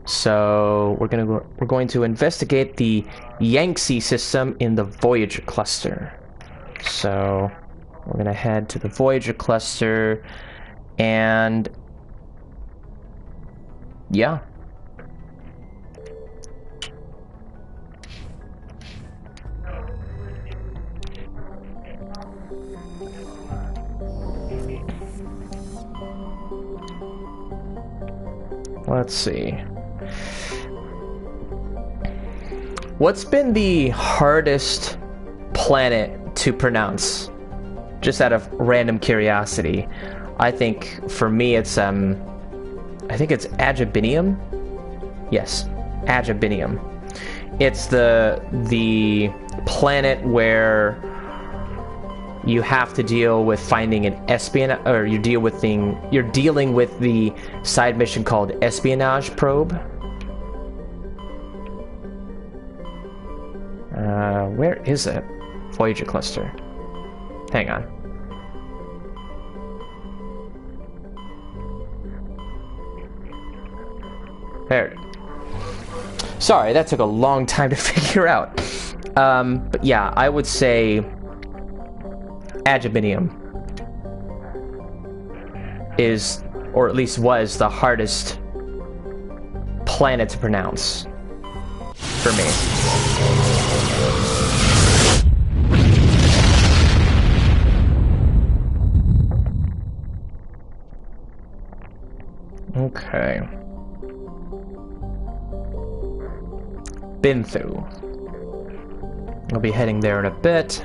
So we're going to investigate the Yangtze system in the Voyager cluster. So we're going to head to the Voyager cluster, and yeah. Let's see. What's been the hardest planet to pronounce? Just out of random curiosity. I think for me it's I think it's Agabinium. Yes, Agabinium. It's the planet where you have to deal with finding an espionage, or you're dealing with the side mission called Espionage Probe. Where is it? Voyager cluster. Hang on. There. Sorry, that took a long time to figure out. But yeah, I would say Agabinium is, or at least was, the hardest planet to pronounce for me. Okay. Binthu. I'll be heading there in a bit.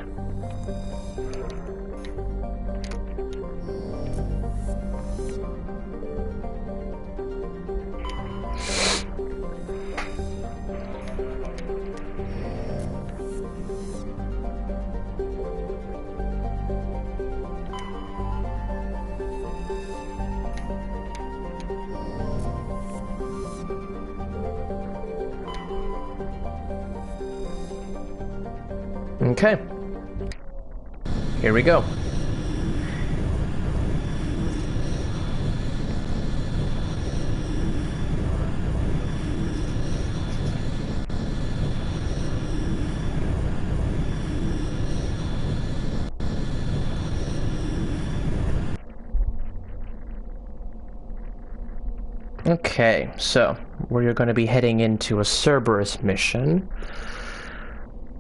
Okay. Here we go. Okay, so we're going to be heading into a Cerberus mission.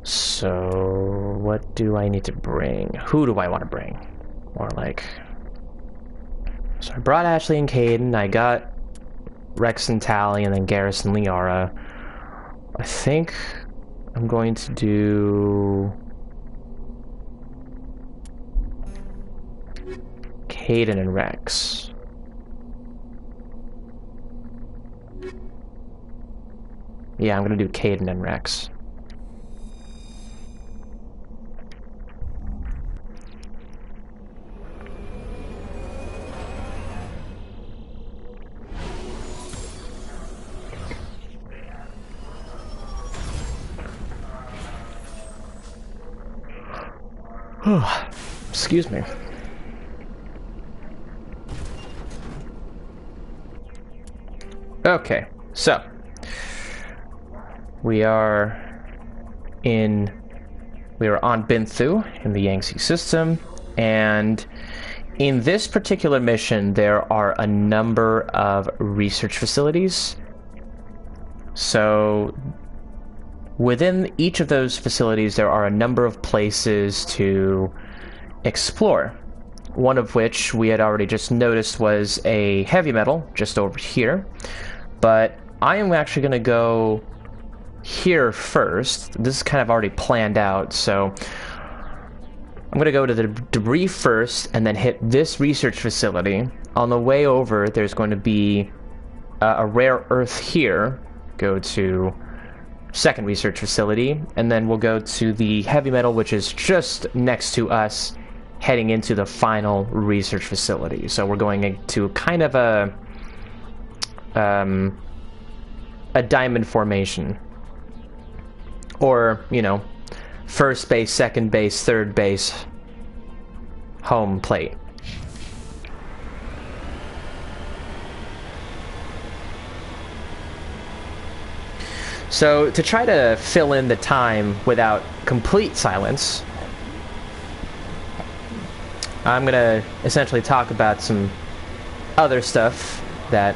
So, what do I need to bring? Who do I want to bring? Or like... So I brought Ashley and Caden, I got Rex and Tally, and then Garrus and Liara. I think I'm going to do... Caden and Rex. Yeah, I'm gonna do Caden and Rex. Excuse me. Okay, so we are on Binthu in the Yangtze system, and in this particular mission there are a number of research facilities. So within each of those facilities there are a number of places to explore. One of which we had already just noticed was a heavy metal just over here, but I am actually going to go here first. This is kind of already planned out, so I'm going to go to the debris first and then hit this research facility. On the way over, there's going to be a rare earth here. Go to second research facility, and then we'll go to the heavy metal, which is just next to us, heading into the final research facility. So we're going into kind of a diamond formation. Or, you know, first base, second base, third base, home plate. So, to try to fill in the time without complete silence, I'm gonna essentially talk about some other stuff that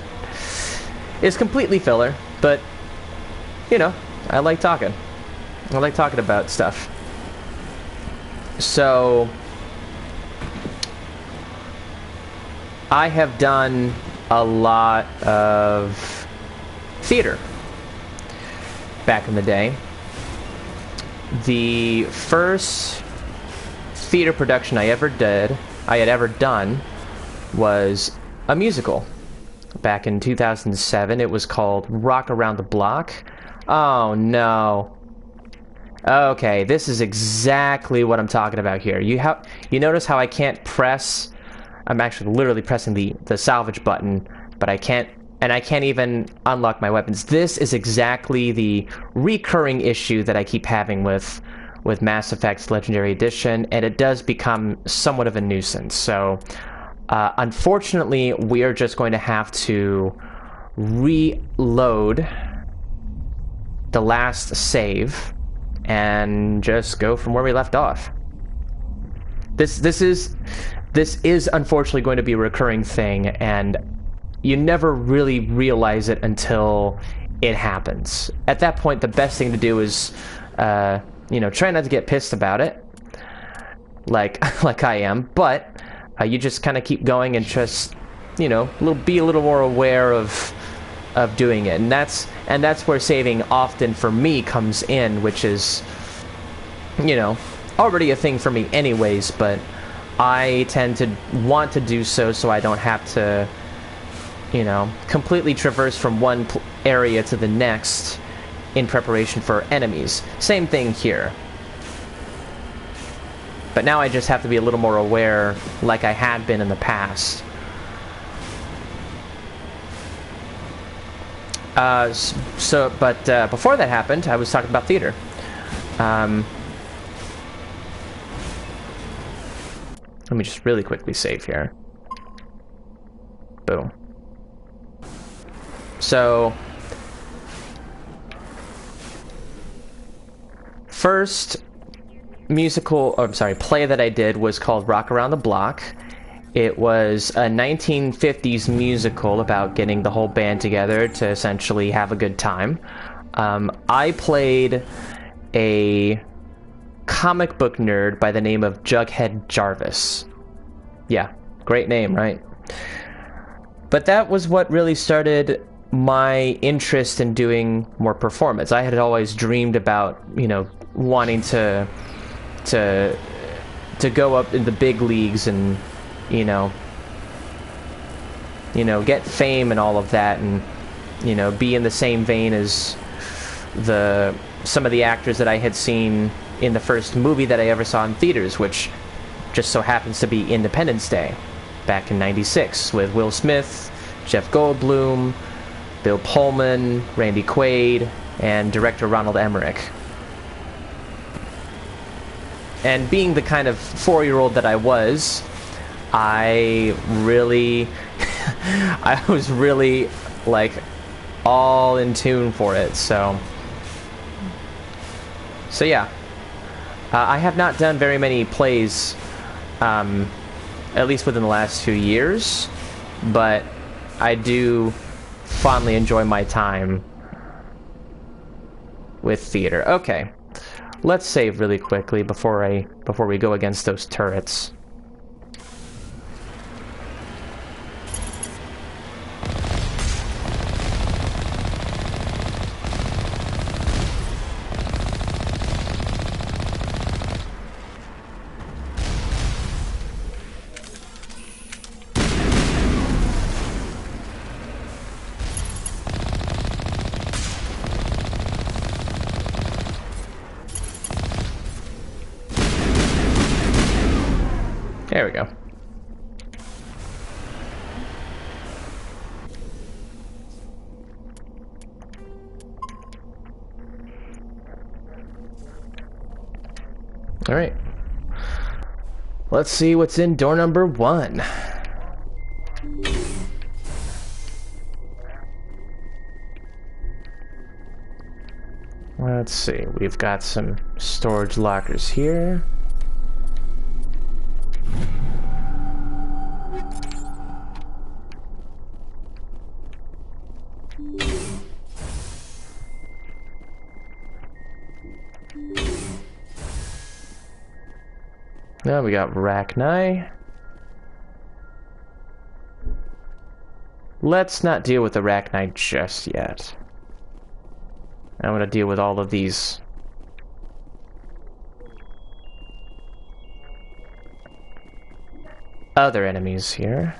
is completely filler, but, you know, I like talking. I like talking about stuff. So, I have done a lot of theater back in the day. The first theater production I had ever done was a musical. Back in 2007, it was called Rock Around the Block. Oh no. Okay, this is exactly what I'm talking about here. You notice how I can't press. I'm actually literally pressing the salvage button, but I can't even unlock my weapons. This is exactly the recurring issue that I keep having with Mass Effect Legendary Edition, and it does become somewhat of a nuisance. So, unfortunately, we are just going to have to reload the last save and just go from where we left off. This is unfortunately going to be a recurring thing, and you never really realize it until it happens. At that point, the best thing to do is, try not to get pissed about it, like I am, but you just kind of keep going and just, be a little more aware of doing it, and that's where saving often for me comes in, which is, already a thing for me anyways, but I tend to want to do so I don't have to, completely traverse from one area to the next in preparation for enemies. Same thing here. But now I just have to be a little more aware, like I had been in the past. But before that happened, I was talking about theater. Let me just really quickly save here. Boom. So, first play that I did was called Rock Around the Block. It was a 1950s musical about getting the whole band together to essentially have a good time. I played a comic book nerd by the name of Jughead Jarvis. Yeah, great name, right? But that was what really started my interest in doing more performance. I had always dreamed about, wanting to go up in the big leagues and, get fame and all of that, and, be in the same vein as some of the actors that I had seen in the first movie that I ever saw in theaters, which just so happens to be Independence Day, back in '96, with Will Smith, Jeff Goldblum, Bill Pullman, Randy Quaid, and director Ronald Emmerich. And being the kind of 4-year-old that I was, I was really, all in tune for it, so So yeah, I have not done very many plays, at least within the last few years, but I do fondly enjoy my time with theater. Okay, let's save really quickly before we go against those turrets. There we go. All right. Let's see what's in door number 1. Let's see. We've got some storage lockers here. Now we got Rachni. Let's not deal with the Rachni just yet. I want to deal with all of these other enemies here.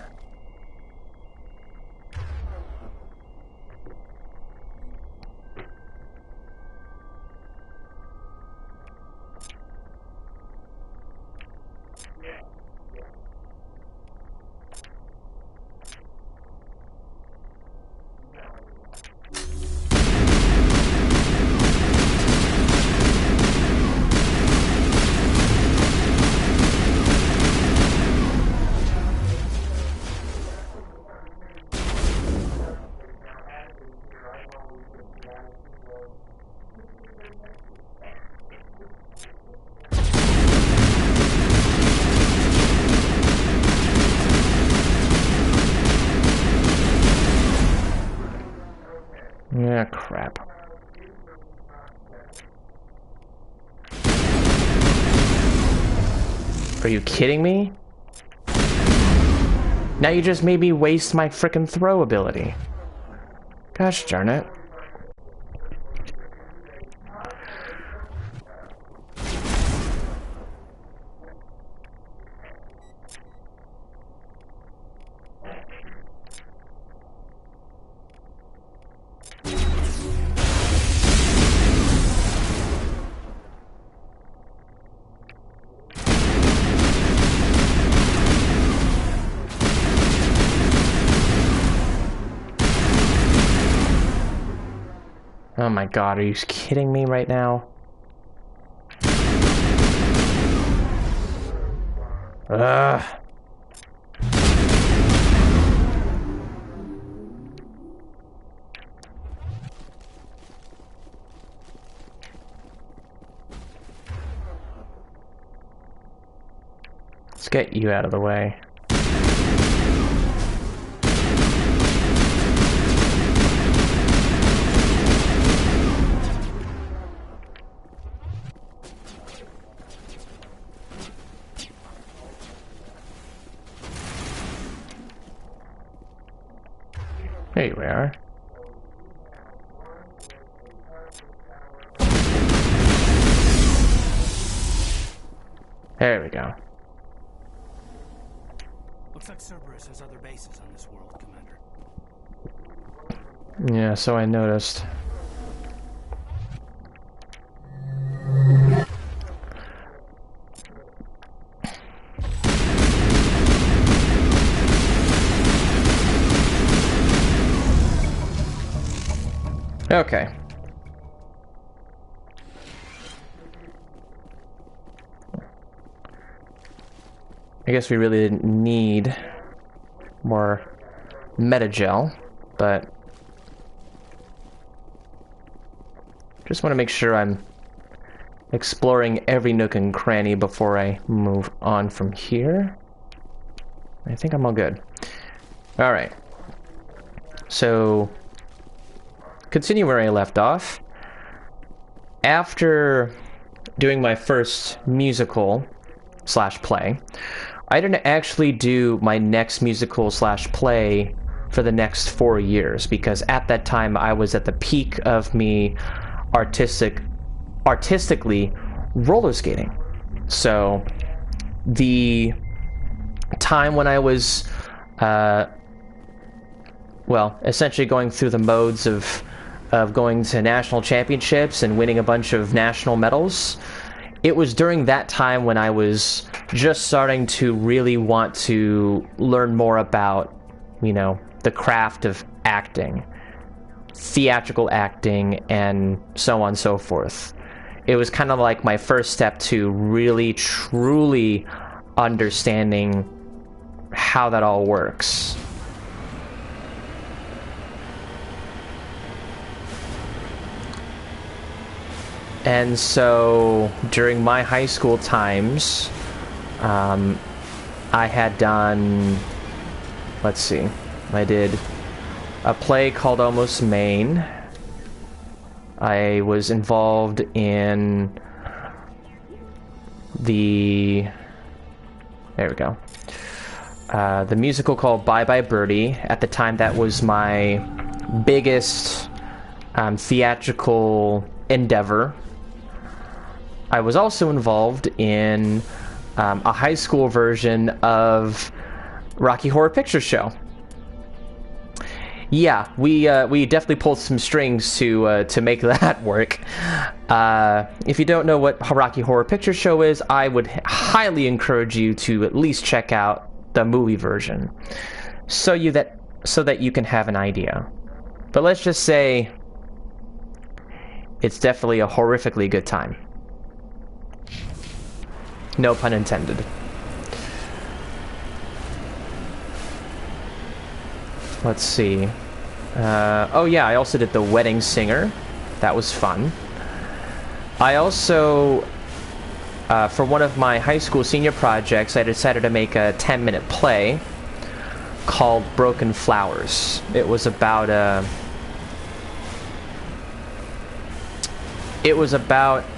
Yeah, crap. Are you kidding me? Now you just made me waste my frickin' throw ability. Gosh darn it. Oh my god, are you kidding me right now? Ugh. Let's get you out of the way. There you are. There we go. Looks like Cerberus has other bases on this world, Commander. Yeah, so I noticed. Okay. I guess we really didn't need more metagel, but just want to make sure I'm exploring every nook and cranny before I move on from here. I think I'm all good. Alright. So, continue where I left off. After doing my first musical / play, I didn't actually do my next musical / play for the next 4 years, because at that time I was at the peak of me artistically roller skating. So the time when I was well, essentially going through the modes of going to national championships and winning a bunch of national medals, it was during that time when I was just starting to really want to learn more about, you know, the craft of acting, theatrical acting, and so on and so forth. It was kind of like my first step to really, truly understanding how that all works. And so, during my high school times, I had done, let's see, I did a play called Almost Maine. I was involved in the musical called Bye Bye Birdie. At the time, that was my biggest theatrical endeavor. I was also involved in a high school version of Rocky Horror Picture Show. Yeah, we definitely pulled some strings to make that work. If you don't know what Rocky Horror Picture Show is, I would highly encourage you to at least check out the movie version, so that you can have an idea. But let's just say it's definitely a horrifically good time. No pun intended. Let's see. Oh yeah, I also did The Wedding Singer. That was fun. I also, for one of my high school senior projects, I decided to make a 10-minute play called Broken Flowers. It was about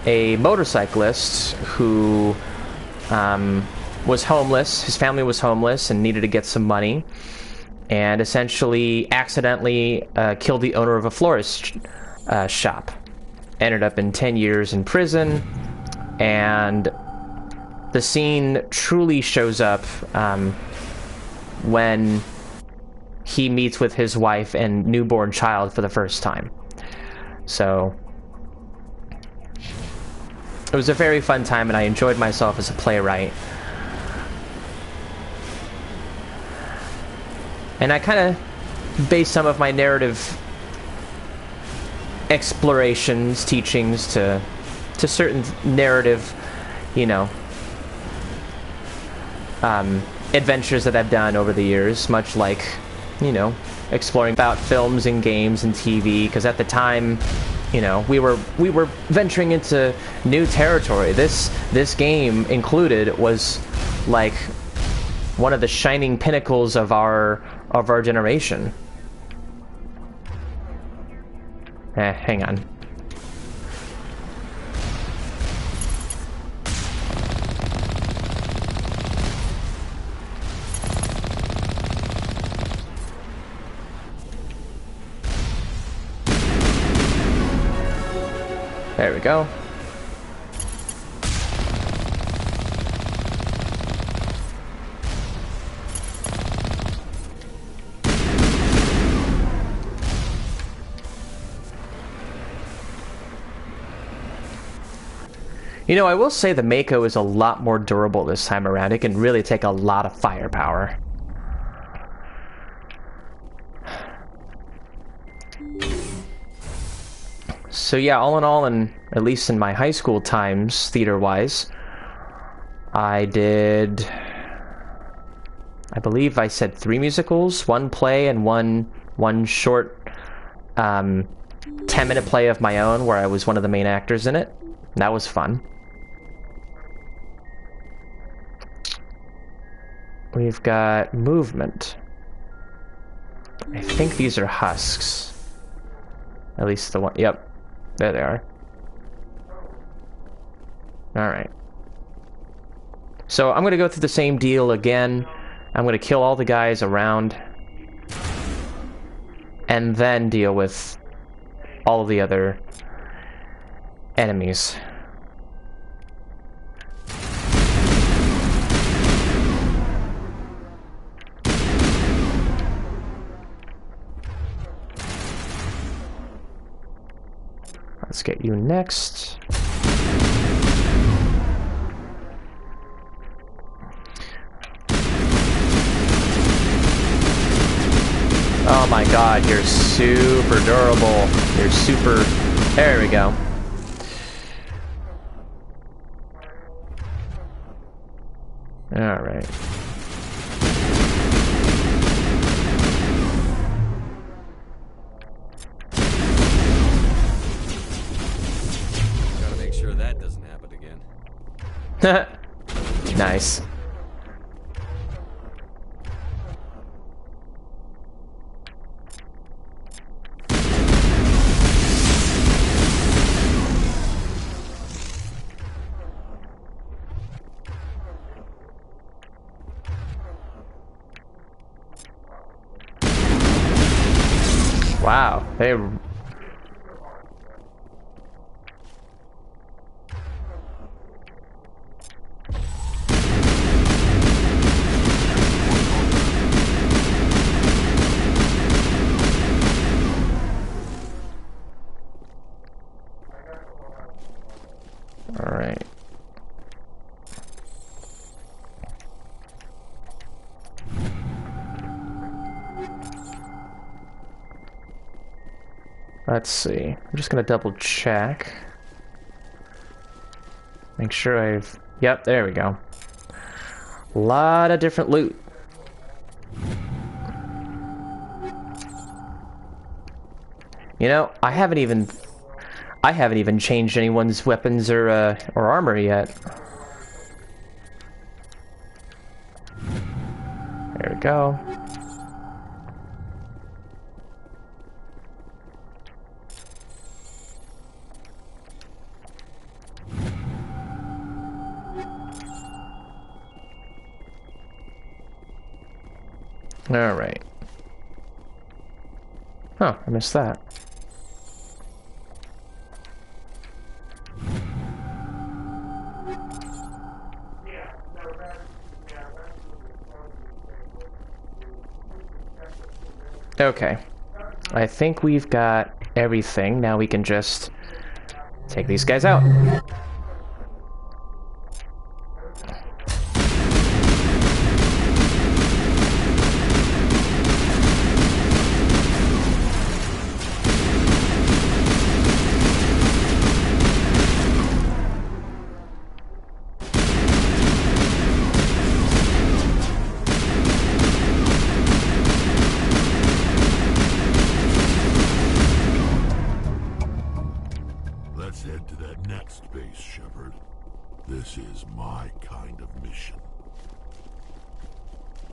a motorcyclist who was homeless. His family was homeless and needed to get some money, and essentially accidentally killed the owner of a florist shop. Ended up in 10 years in prison, and the scene truly shows up when he meets with his wife and newborn child for the first time. So it was a very fun time, and I enjoyed myself as a playwright. And I kind of based some of my narrative explorations, teachings to certain narrative, you know, adventures that I've done over the years, much like, you know, exploring about films and games and TV, because at the time, you know, we were venturing into new territory. This game included was like one of the shining pinnacles of our generation. Hang on. There we go. You know, I will say the Mako is a lot more durable this time around. It can really take a lot of firepower. So yeah, all in all, and at least in my high school times, theater-wise, I did, I believe I said 3 musicals, 1 play, and one short 10-minute play of my own where I was one of the main actors in it. That was fun. We've got movement. I think these are husks. At least the one. Yep. There they are. Alright. So I'm going to go through the same deal again. I'm going to kill all the guys around. And then deal with all of the other enemies. Let's get you next. Oh my god, you're super durable. You're super... There we go. Alright. Gotta make sure that doesn't happen again. Nice. Wow, they... All right. Let's see. I'm just gonna double check. Make sure I've... Yep, there we go. A lot of different loot. You know, I haven't even changed anyone's weapons or armor yet. There we go. All right. Huh, I missed that. Okay. I think we've got everything. Now we can just take these guys out.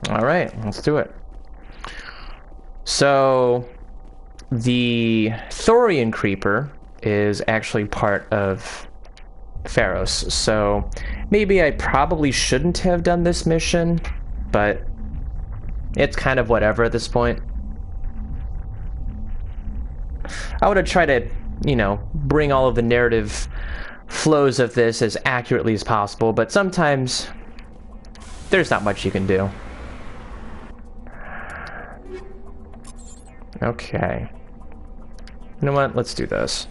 Alright, let's do it. So, the Thorian Creeper is actually part of Pharos, so maybe I probably shouldn't have done this mission, but it's kind of whatever at this point. I would have tried to, you know, bring all of the narrative flows of this as accurately as possible, but sometimes there's not much you can do. Okay. You know what? Let's do this.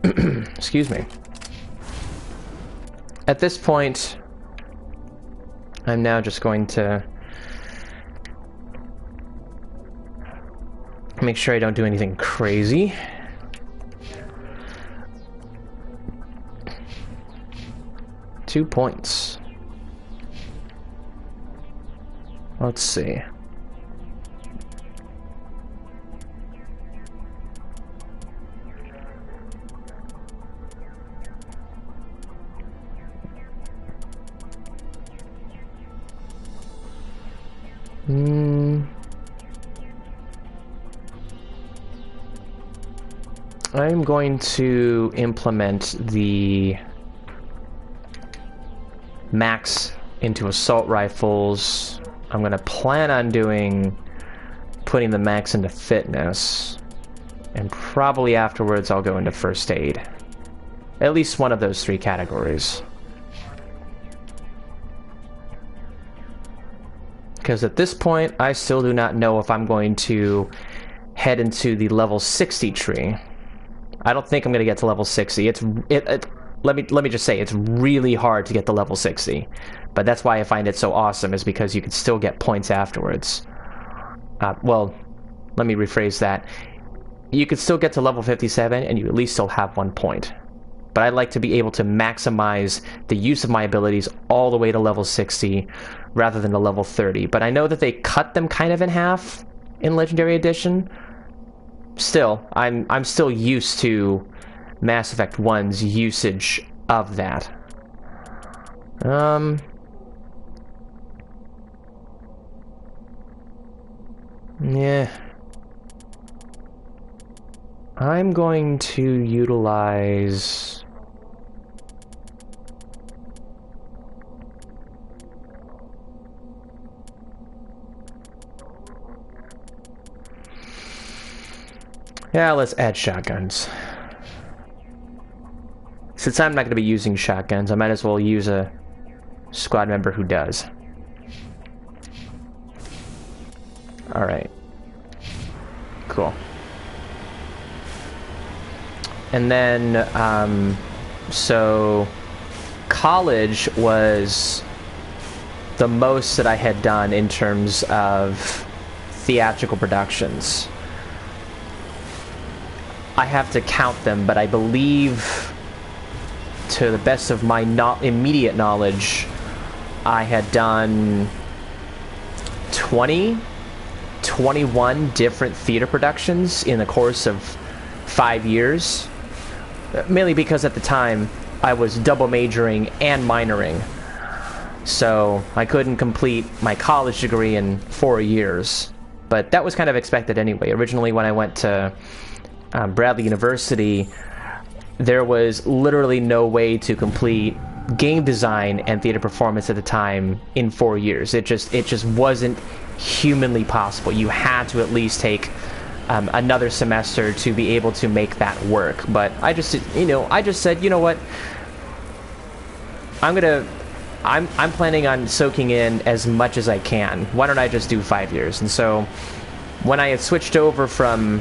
Excuse me. At this point, I'm now just going to make sure I don't do anything crazy. Two points. Let's see. I'm going to implement the max into assault rifles. I'm going to plan on putting the max into fitness. And probably afterwards I'll go into first aid. At least one of those 3 categories. Because at this point, I still do not know if I'm going to head into the level 60 tree. I don't think I'm going to get to level 60. Let me just say, it's really hard to get to level 60. But that's why I find it so awesome, is because you can still get points afterwards. Well, let me rephrase that. You could still get to level 57, and you at least still have 1 point. But I'd like to be able to maximize the use of my abilities all the way to level 60, rather than to level 30. But I know that they cut them kind of in half in Legendary Edition. Still, I'm still used to Mass Effect 1's usage of that. Yeah. I'm going to utilize... Yeah, let's add shotguns. Since I'm not going to be using shotguns, I might as well use a squad member who does. Alright. Cool. And then, so... college was the most that I had done in terms of theatrical productions. I have to count them, but I believe, to the best of my immediate knowledge, I had done 21 different theater productions in the course of 5 years. Mainly because at the time, I was double majoring and minoring. So I couldn't complete my college degree in 4 years. But that was kind of expected anyway. Originally, when I went to Bradley University, there was literally no way to complete game design and theater performance at the time in 4 years. It just wasn't humanly possible. You had to at least take another semester to be able to make that work. But I just said, you know what? I'm planning on soaking in as much as I can. Why don't I just do 5 years? And so when I had switched over from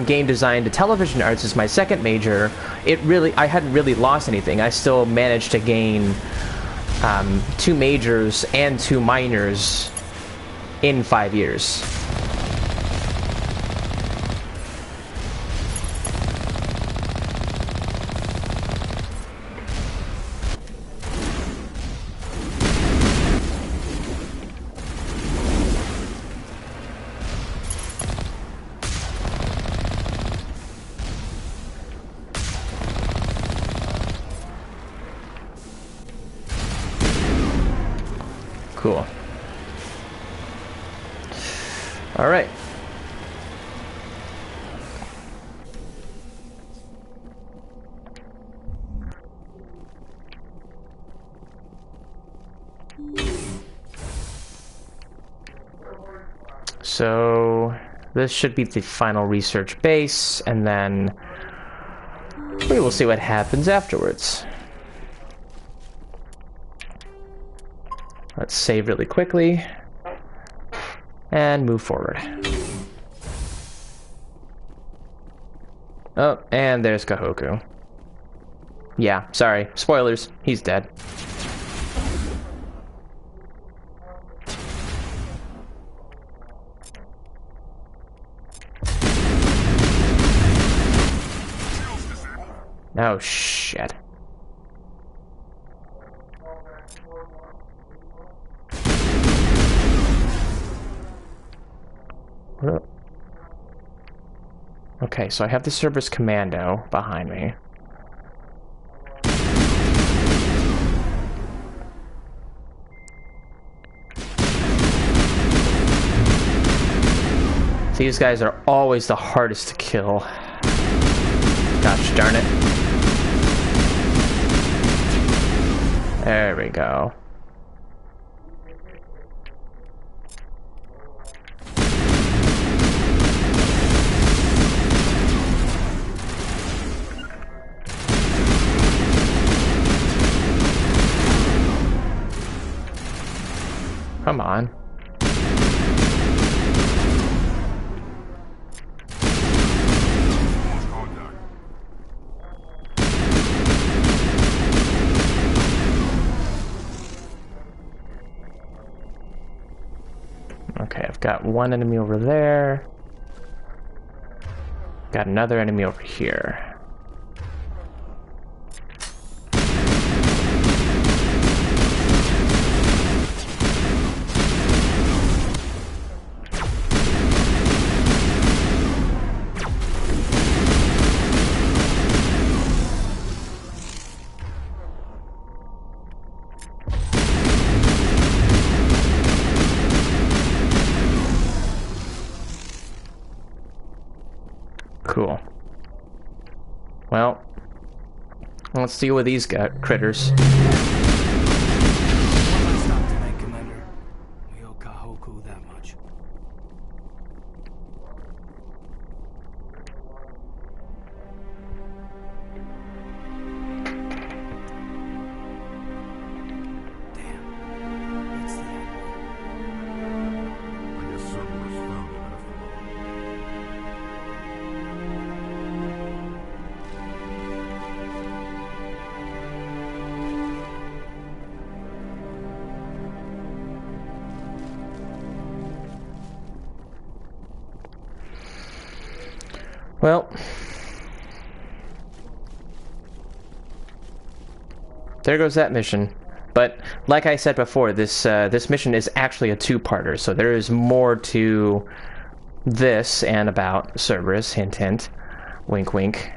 game design to television arts as my second major, I hadn't really lost anything. I still managed to gain 2 majors and 2 minors in 5 years. Cool. All right. So this should be the final research base, and then we will see what happens afterwards. Let's save really quickly and move forward. Oh, and there's Kahoku. Yeah, sorry. Spoilers. He's dead. Oh, shit. Okay, so I have the Cerberus Commando behind me. These guys are always the hardest to kill. Gosh darn it. There we go. Come on. Okay, I've got one enemy over there. Got another enemy over here. Cool. Well, let's deal with these critters. One last stop tonight, Commander. We owe Kahoku that much. Damn. It's the Admiral. I guess Cerberus found it after all. Well, there goes that mission. But like I said before, this mission is actually a two-parter, so there is more to this and about Cerberus. Hint, hint. Wink, wink.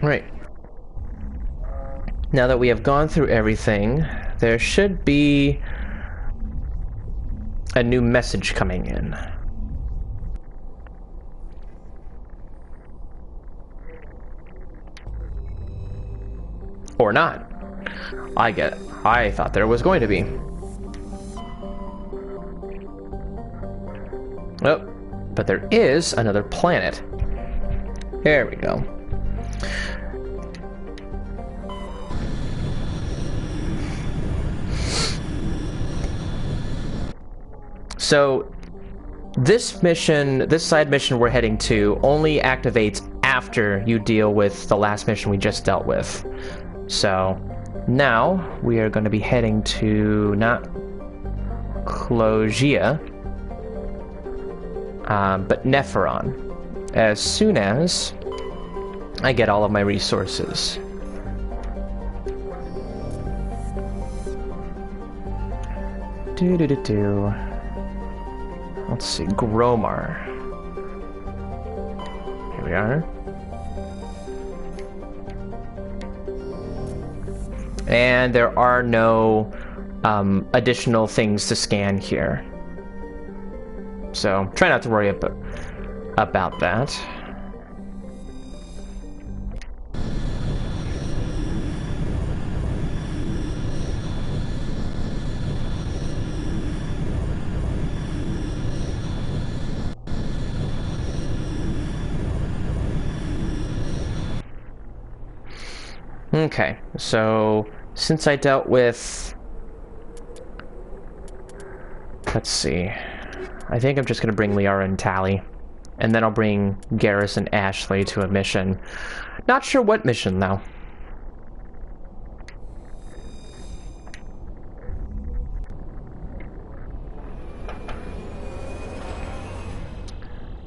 Right. Now that we have gone through everything, there should be a new message coming in. Or not. I thought there was going to be. Oh, but there is another planet. There we go. So, this mission, this side mission we're heading to, only activates after you deal with the last mission we just dealt with. So, now we are going to be heading to, not Clogia, but Nepheron, as soon as I get all of my resources. Let's see, Gromar. Here we are. And there are no additional things to scan here. So, try not to worry about that. Okay, so since I dealt with, let's see, I think I'm just going to bring Liara and Tally, and then I'll bring Garrus and Ashley to a mission. Not sure what mission, though.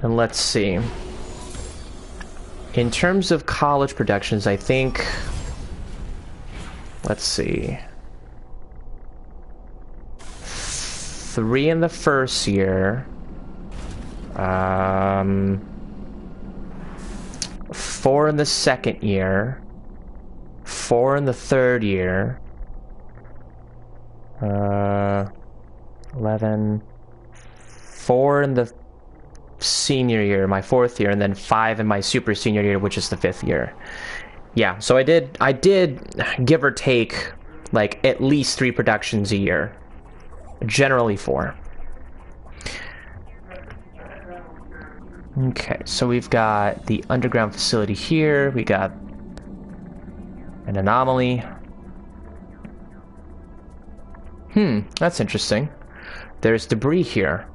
And let's see. In terms of college productions, I think... Let's see. 3 in the first year. 4 in the second year. 4 in the third year. 11. 4 in the senior year, my 4th year, and then 5 in my super senior year, which is the 5th year. Yeah, so I did give or take like at least 3 productions a year. Generally 4. Okay, so we've got the underground facility here. We got an anomaly. That's interesting. There's debris here.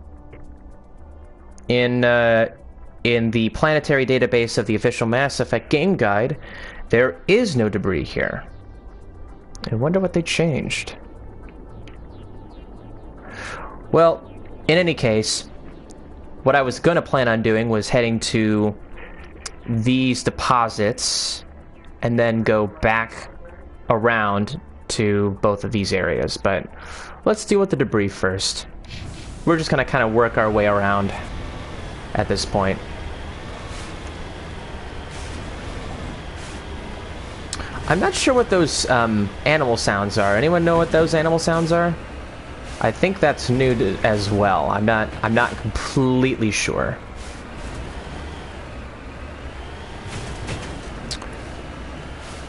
In the planetary database of the official Mass Effect game guide, there is no debris here. I wonder what they changed. Well, in any case, what I was going to plan on doing was heading to these deposits and then go back around to both of these areas, but let's deal with the debris first. We're just going to kind of work our way around at this point. I'm not sure what those animal sounds are. Anyone know what those animal sounds are? I think that's new as well. I'm not completely sure.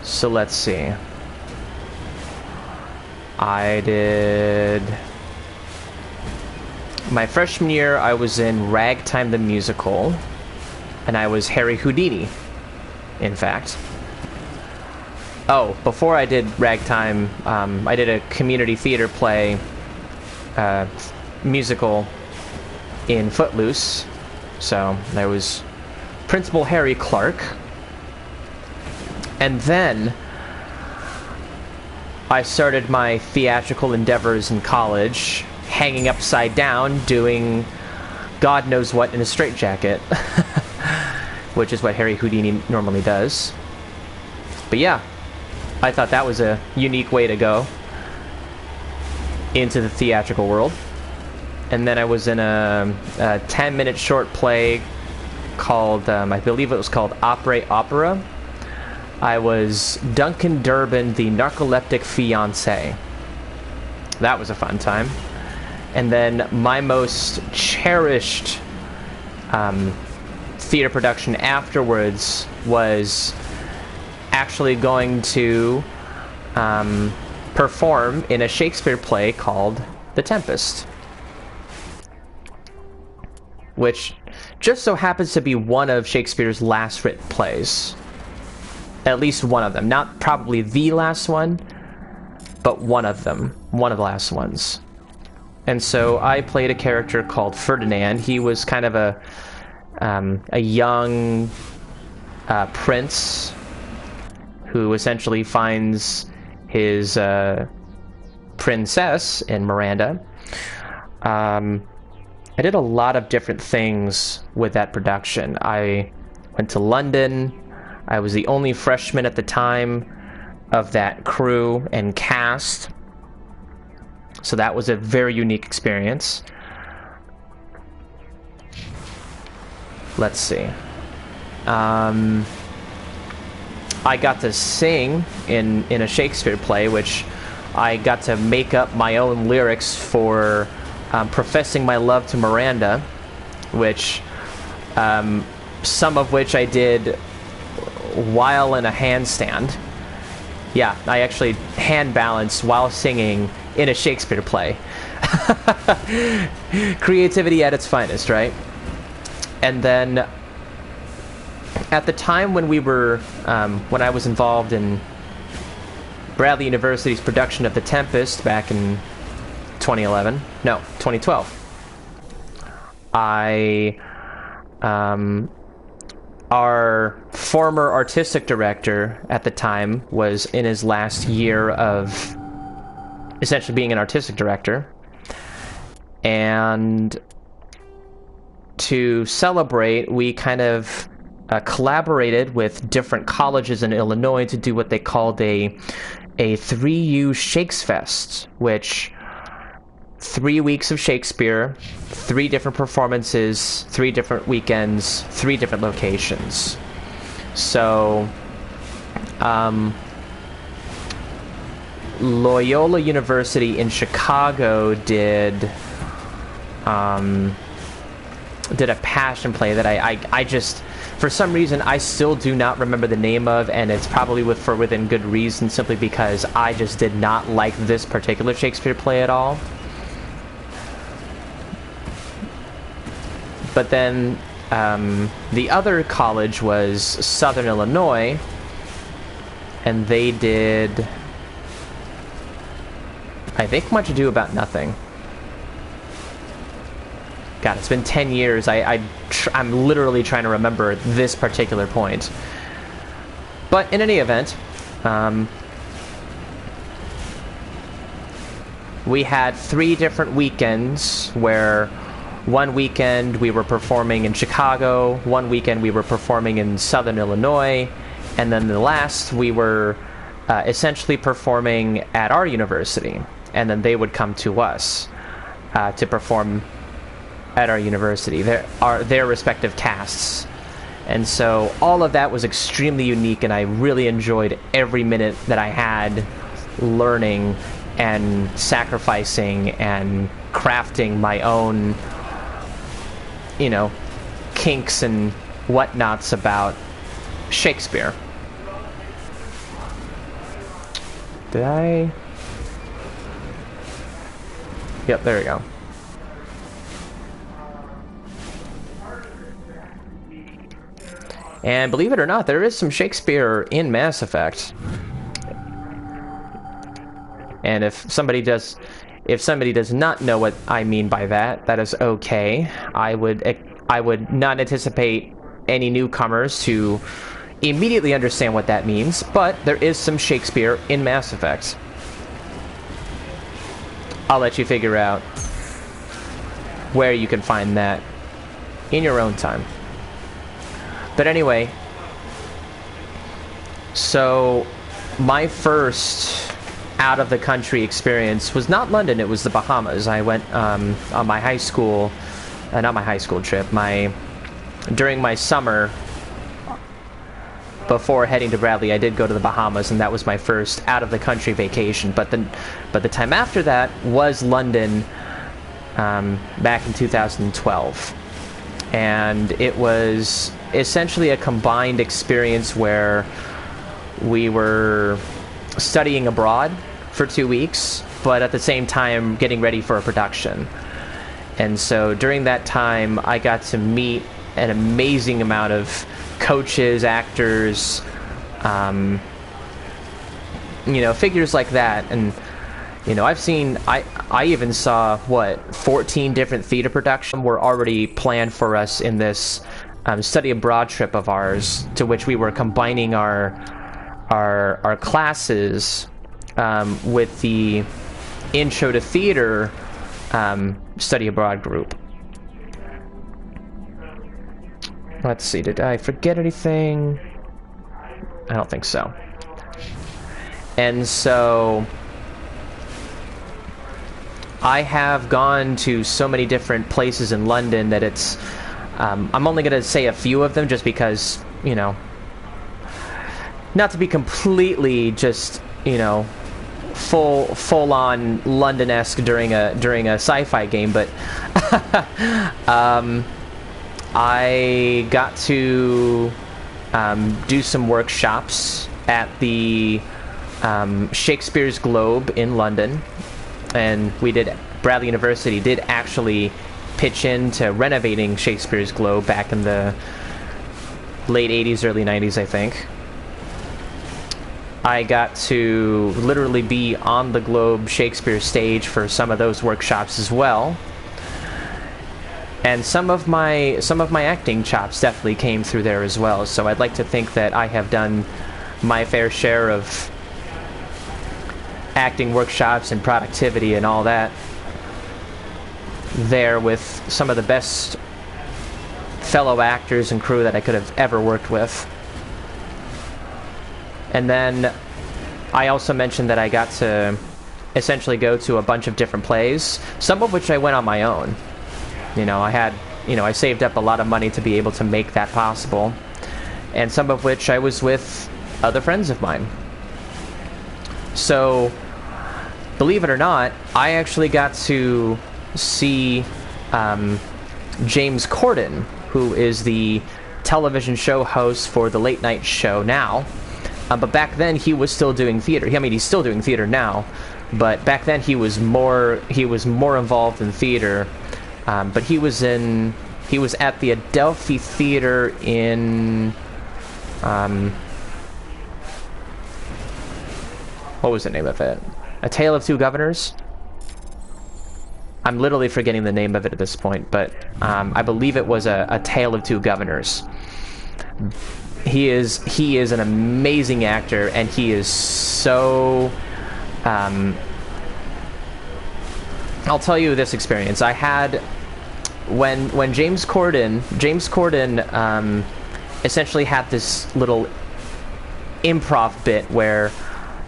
So let's see. I did... My freshman year, I was in Ragtime the Musical, and I was Harry Houdini, in fact. Oh, before I did Ragtime, I did a community theater play musical in Footloose, so I was Principal Harry Clark. And then I started my theatrical endeavors in college, hanging upside down, doing God knows what in a straitjacket, which is what Harry Houdini normally does. But yeah, I thought that was a unique way to go into the theatrical world. And then I was in a 10-minute short play called, I believe it was called Opera. I was Duncan Durbin, the narcoleptic fiancé. That was a fun time. And then my most cherished theater production afterwards was actually going to perform in a Shakespeare play called The Tempest, which just so happens to be one of Shakespeare's last written plays. At least one of them. Not probably the last one, but one of them. One of the last ones. And so I played a character called Ferdinand. He was kind of a young prince who essentially finds his princess in Miranda. I did a lot of different things with that production. I went to London. I was the only freshman at the time of that crew and cast. So that was a very unique experience. Let's see. I got to sing in a Shakespeare play, which I got to make up my own lyrics for Professing My Love to Miranda, which some of which I did while in a handstand. Yeah, I actually hand balanced while singing in a Shakespeare play. Creativity at its finest, right? And then at the time when we were, when I was involved in Bradley University's production of The Tempest back in 2012, our former artistic director at the time was in his last year of essentially being an artistic director, and to celebrate, we kind of collaborated with different colleges in Illinois to do what they called a 3U Shakesfest, which 3 weeks of Shakespeare, 3 different performances, 3 different weekends, 3 different locations. So, Loyola University in Chicago did a passion play that I just, for some reason, I still do not remember the name of, and it's probably within good reason, simply because I just did not like this particular Shakespeare play at all. But then the other college was Southern Illinois, and they did, I think, Much Ado About Nothing. God, it's been 10 years. I'm literally trying to remember this particular point. But in any event, we had 3 different weekends where one weekend we were performing in Chicago, one weekend we were performing in Southern Illinois, and then the last we were essentially performing at our university, and then they would come to us to perform at our university, their respective casts. And so all of that was extremely unique, and I really enjoyed every minute that I had learning and sacrificing and crafting my own, you know, kinks and whatnots about Shakespeare. Did I? Yep, there we go. And believe it or not, there is some Shakespeare in Mass Effect. And if somebody does not know what I mean by that, that is okay. I would not anticipate any newcomers to immediately understand what that means, but there is some Shakespeare in Mass Effect. I'll let you figure out where you can find that in your own time. But anyway, so my first out-of-the-country experience was not London, it was the Bahamas. I went on my high school, not my high school trip, during my summer, before heading to Bradley, I did go to the Bahamas, and that was my first out-of-the-country vacation. But the time after that was London, back in 2012. And it was essentially a combined experience where we were studying abroad for 2 weeks, but at the same time getting ready for a production. And so during that time, I got to meet an amazing amount of coaches, actors, figures like that. And I even saw 14 different theater productions were already planned for us in this study abroad trip of ours, to which we were combining our classes with the Intro to Theater study abroad group. Let's see, did I forget anything? I don't think so. And so I have gone to so many different places in London that it's I'm only going to say a few of them, just because, not to be completely just, full on London-esque during a sci-fi game, but I got to do some workshops at the Shakespeare's Globe in London, and Bradley University did actually pitch into renovating Shakespeare's Globe back in the late 80s, early 90s, I think. I got to literally be on the Globe Shakespeare stage for some of those workshops as well. And some of my acting chops definitely came through there as well. So I'd like to think that I have done my fair share of acting workshops and productivity and all that there with some of the best fellow actors and crew that I could have ever worked with. And then I also mentioned that I got to essentially go to a bunch of different plays, some of which I went on my own. You know, I saved up a lot of money to be able to make that possible, and some of which I was with other friends of mine. So, believe it or not, I actually got to see James Corden, who is the television show host for the late night show now. But back then he was still doing theater. I mean, he's still doing theater now, but back then he was more involved in theater. But he was at the Adelphi Theater in what was the name of it? A Tale of Two Governors? I'm literally forgetting the name of it at this point, but I believe it was a Tale of Two Governors. He is an amazing actor, and he is so... I'll tell you this experience. I had... When James Corden essentially had this little improv bit where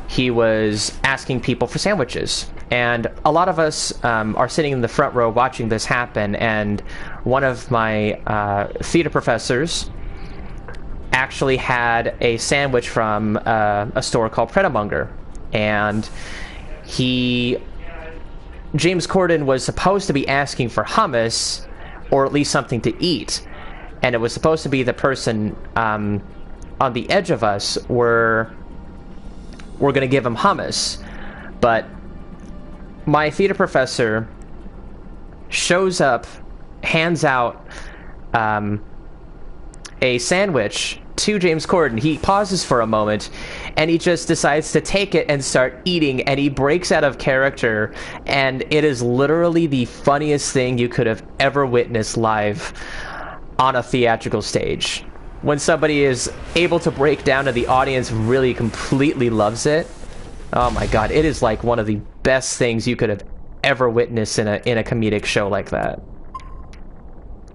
he was asking people for sandwiches. And a lot of us are sitting in the front row watching this happen, and one of my theater professors actually had a sandwich from a store called Predamonger. And James Corden was supposed to be asking for hummus, or at least something to eat. And it was supposed to be the person on the edge of us were going to give him hummus. But my theater professor shows up, hands out a sandwich to James Corden. He pauses for a moment, and he just decides to take it and start eating, and he breaks out of character, and it is literally the funniest thing you could have ever witnessed live on a theatrical stage. When somebody is able to break down and the audience really completely loves it, oh my god, it is like one of the best things you could have ever witnessed in a comedic show like that.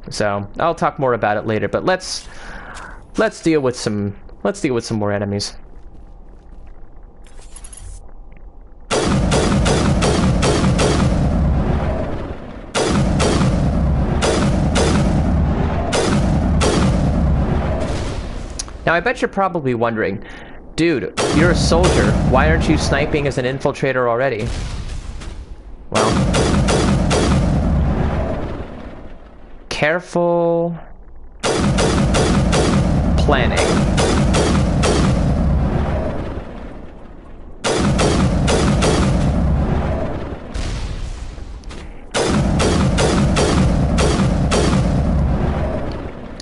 So I'll talk more about it later, but let's deal with some more enemies. Now I bet you're probably wondering, dude, you're a soldier, why aren't you sniping as an infiltrator already? Well, careful planning.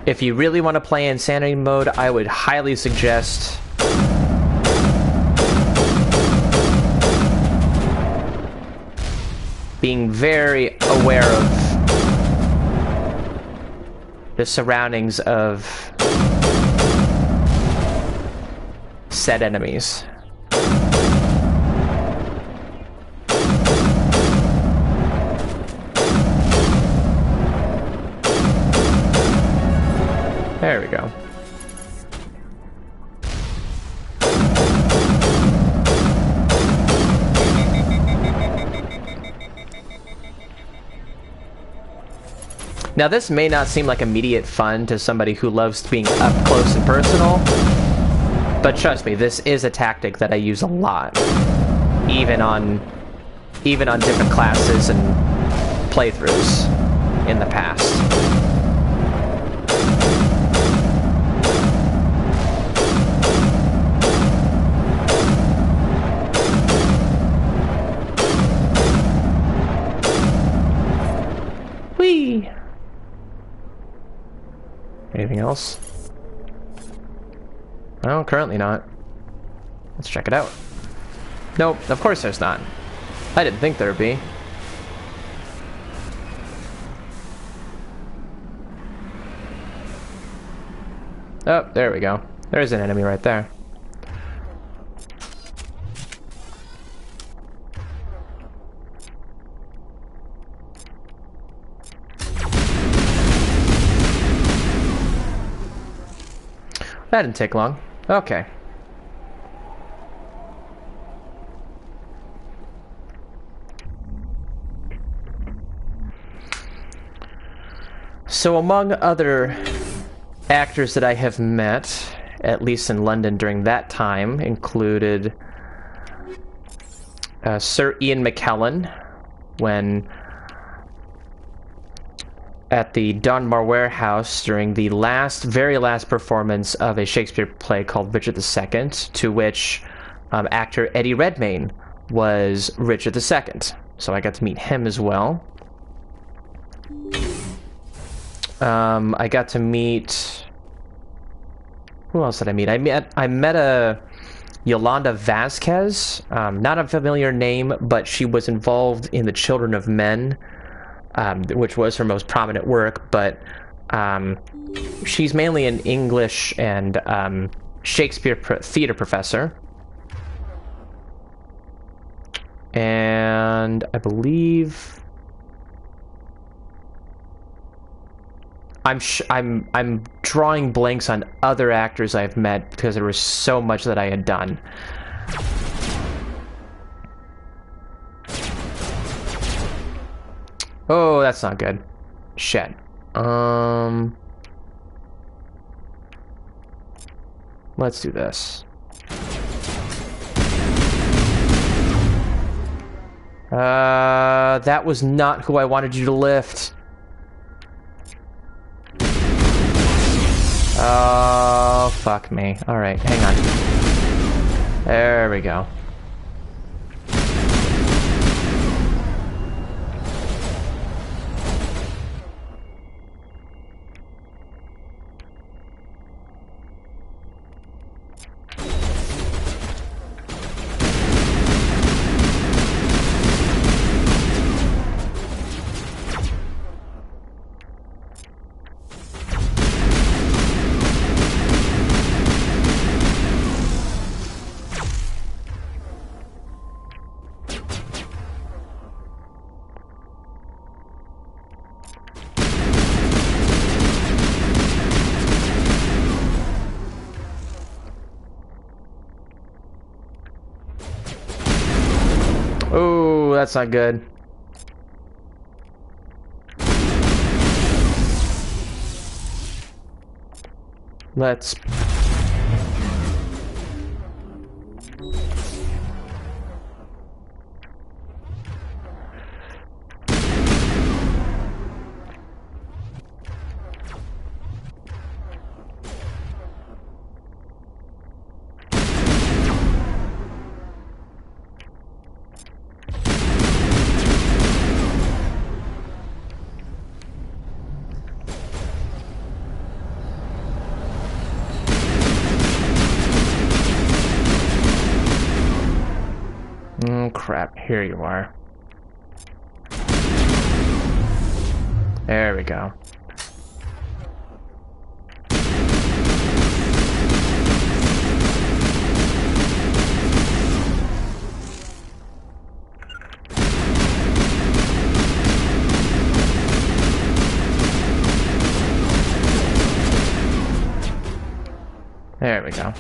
If you really want to play insanity mode, I would highly suggest being very aware of the surroundings of said enemies. There we go. Now this may not seem like immediate fun to somebody who loves being up close and personal, but trust me, this is a tactic that I use a lot, even on different classes and playthroughs in the past. Whee! Anything else? No, currently not. Let's check it out. Nope, of course there's not. I didn't think there'd be. Oh, there we go. There's an enemy right there. That didn't take long. Okay. So among other actors that I have met, at least in London during that time, included Sir Ian McKellen, when at the Donmar Warehouse during the very last performance of a Shakespeare play called Richard II, to which actor Eddie Redmayne was Richard II. So I got to meet him as well. I got to meet... Who else did I meet? I met a Yolanda Vasquez. Not a familiar name, but she was involved in The Children of Men, which was her most prominent work, but she's mainly an English and Shakespeare theater professor. And I believe I'm drawing blanks on other actors I've met because there was so much that I had done. Oh, that's not good. Shit. Let's do this. That was not who I wanted you to lift. Oh, fuck me. Alright, hang on. There we go. Oh, that's not good. Let's... crap, here you are. There we go. There we go.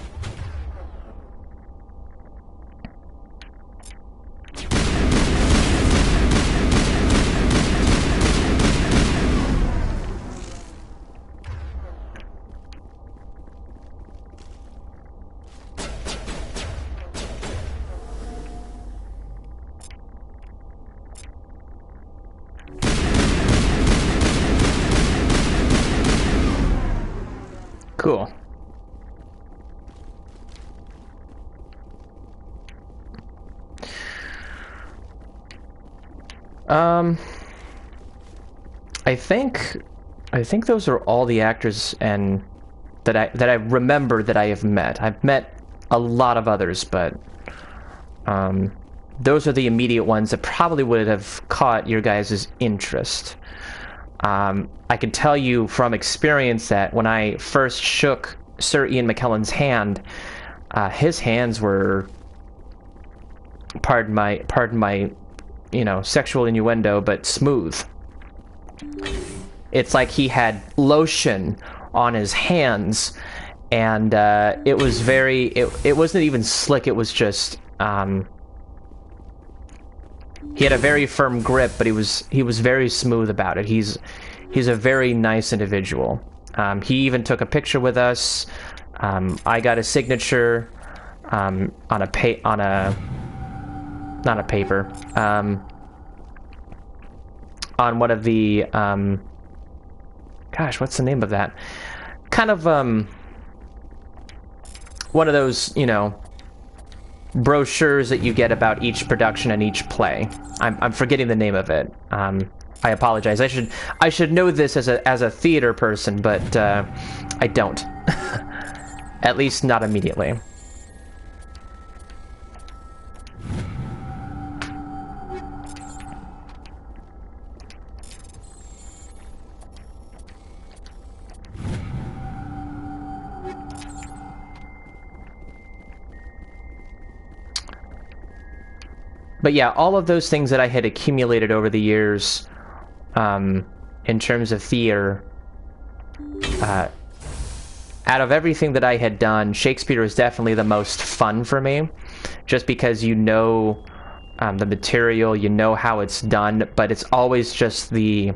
Cool. I think those are all the actors and that I remember that I have met. I've met a lot of others, but those are the immediate ones that probably would have caught your guys' interest. I can tell you from experience that when I first shook Sir Ian McKellen's hand, his hands were, pardon my, you know, sexual innuendo, but smooth. It's like he had lotion on his hands, and it was very, it wasn't even slick, it was just, he had a very firm grip, but he was very smooth about it. he's a very nice individual. He even took a picture with us. I got a signature on a on one of the gosh, what's the name of that? Kind of one of those, you know, brochures that you get about each production and each play. I'm forgetting the name of it. I apologize. I should know this as a theater person, but I don't. At least not immediately. But yeah, all of those things that I had accumulated over the years, in terms of theater, out of everything that I had done, Shakespeare is definitely the most fun for me, just because you know the material, you know how it's done, but it's always just the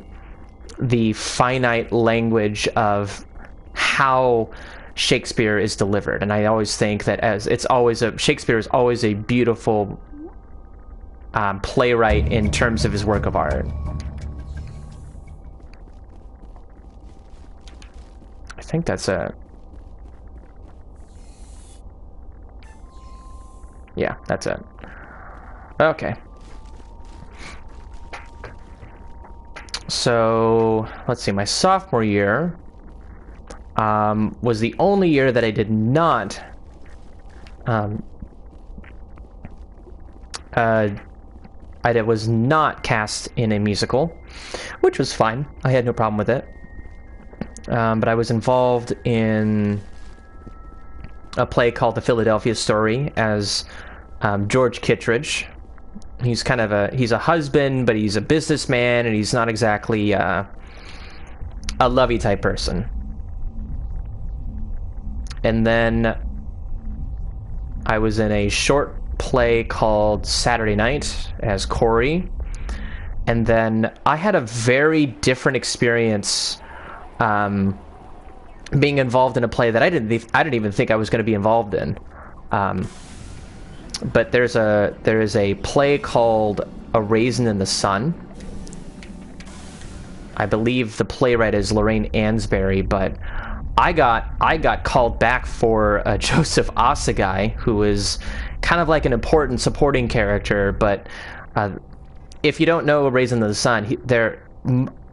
finite language of how Shakespeare is delivered. And I always think that Shakespeare is always a beautiful playwright in terms of his work of art. I think that's it. Yeah, that's it. Okay. So, let's see, my sophomore year was the only year that I did not I was not cast in a musical, which was fine. I had no problem with it. But I was involved in a play called The Philadelphia Story as George Kittredge. He's kind of he's a husband, but he's a businessman, and he's not exactly a lovey type person. And then I was in a short play called Saturday Night as Corey, and then I had a very different experience being involved in a play that I didn't even think I was going to be involved in. But there is a play called A Raisin in the Sun. I believe the playwright is Lorraine Ansberry, but I got called back for Joseph Osagai, who is kind of like an important supporting character. But if you don't know A Raisin in the Sun,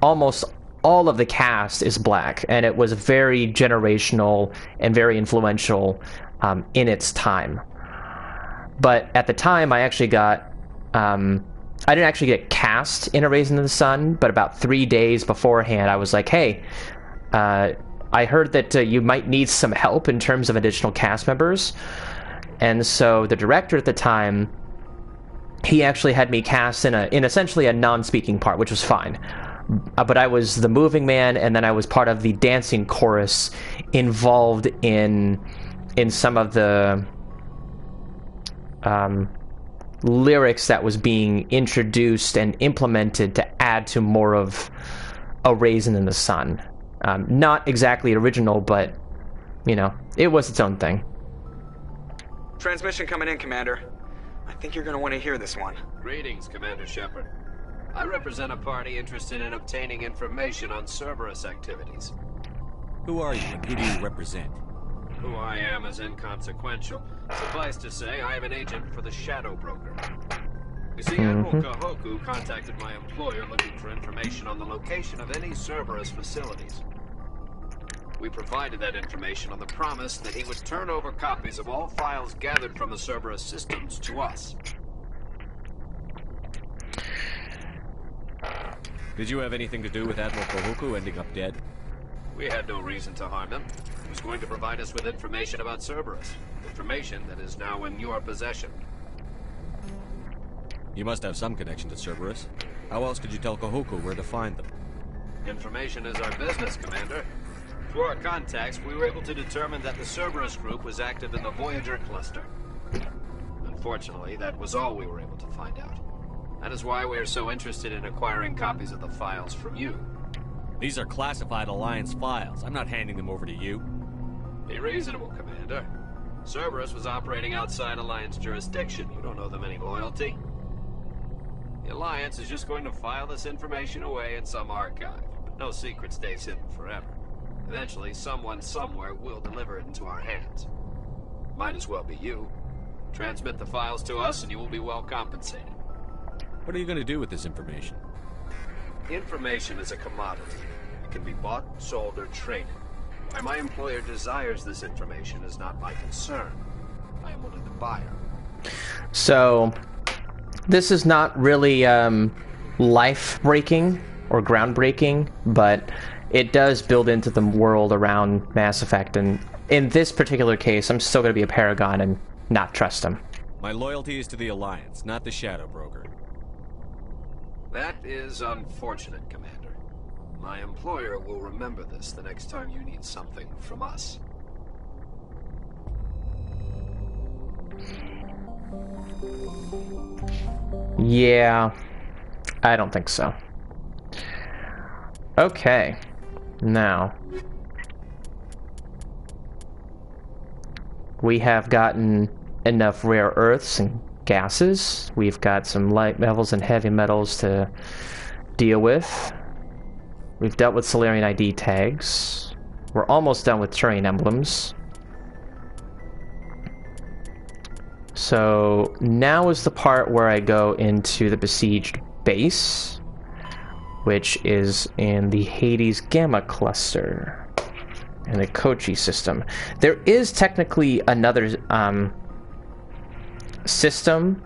almost all of the cast is black, and it was very generational and very influential in its time. But at the time, I actually got I didn't actually get cast in A Raisin in the Sun, but about 3 days beforehand, I was like, hey, I heard that you might need some help in terms of additional cast members. And so the director at the time, he actually had me cast in essentially a non-speaking part, which was fine. But I was the moving man, and then I was part of the dancing chorus involved in some of the lyrics that was being introduced and implemented to add to more of A Raisin in the Sun. Not exactly original, but, you know, it was its own thing. Transmission coming in, Commander. I think you're going to want to hear this one. Greetings, Commander Shepard. I represent a party interested in obtaining information on Cerberus activities. Who are you and who do you represent? Who I am is inconsequential. Suffice to say, I am an agent for the Shadow Broker. You see, Admiral Kahoku contacted my employer looking for information on the location of any Cerberus facilities. We provided that information on the promise that he would turn over copies of all files gathered from the Cerberus systems to us. Did you have anything to do with Admiral Kahoku ending up dead? We had no reason to harm him. He was going to provide us with information about Cerberus. Information that is now in your possession. You must have some connection to Cerberus. How else could you tell Kahoku where to find them? Information is our business, Commander. Through our contacts, we were able to determine that the Cerberus group was active in the Voyager cluster. Unfortunately, that was all we were able to find out. That is why we are so interested in acquiring copies of the files from you. These are classified Alliance files. I'm not handing them over to you. Be reasonable, Commander. Cerberus was operating outside Alliance jurisdiction. You don't owe them any loyalty. The Alliance is just going to file this information away in some archive. But no secret stays hidden forever. Eventually, someone somewhere will deliver it into our hands. Might as well be you. Transmit the files to us and you will be well compensated. What are you going to do with this information? Information is a commodity. It can be bought, sold, or traded. Why my employer desires this information is not my concern. I am only the buyer. So, this is not really life-breaking or groundbreaking, but it does build into the world around Mass Effect, and in this particular case, I'm still going to be a Paragon and not trust him. My loyalty is to the Alliance, not the Shadow Broker. That is unfortunate, Commander. My employer will remember this the next time you need something from us. Yeah, I don't think so. Okay, now we have gotten enough rare earths and gases. We've got some light metals and heavy metals to deal with. We've dealt with Solarian ID tags. We're almost done with terrain emblems. So now is the part where I go into the besieged base, which is in the Hades Gamma cluster in the Kochi system. There is technically another system.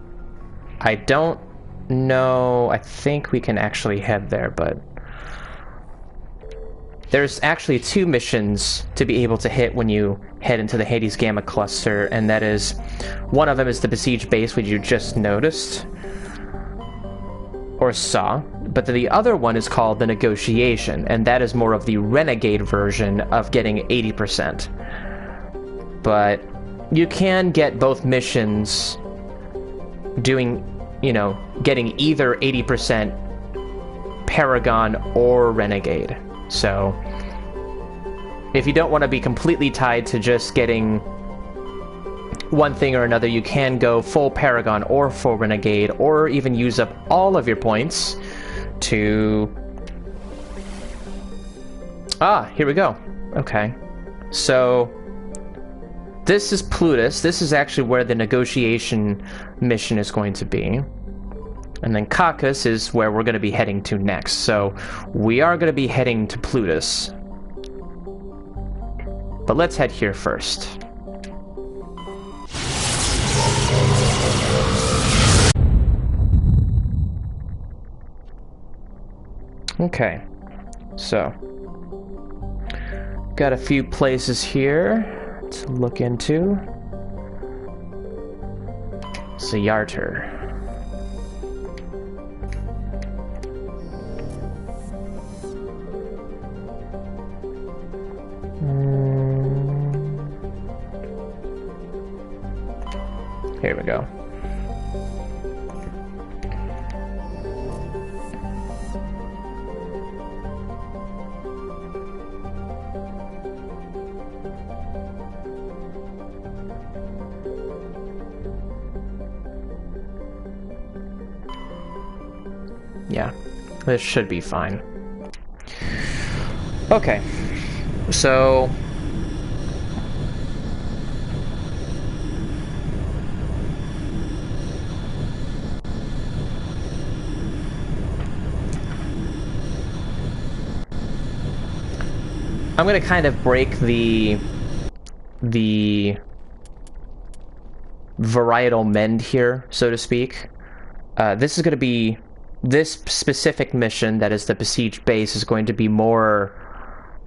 I don't know. I think we can actually head there, but there's actually 2 missions to be able to hit when you head into the Hades Gamma cluster, and that is, one of them is the besieged base, which you just noticed or saw, but the other one is called the Negotiation, and that is more of the Renegade version of getting 80%. But you can get both missions doing, getting either 80% Paragon or Renegade. So, if you don't want to be completely tied to just getting one thing or another, you can go full Paragon or full Renegade, or even use up all of your points to... Ah, here we go. Okay. So, this is Plutus. This is actually where the negotiation mission is going to be. And then Caucasus is where we're going to be heading to next. So, we are going to be heading to Plutus. But let's head here first. Okay, so got a few places here to look into. Sayarter. Here we go. Yeah, this should be fine. Okay, so I'm gonna kind of break the varietal mend here, so to speak. This is gonna be, this specific mission, that is the besieged base, is going to be more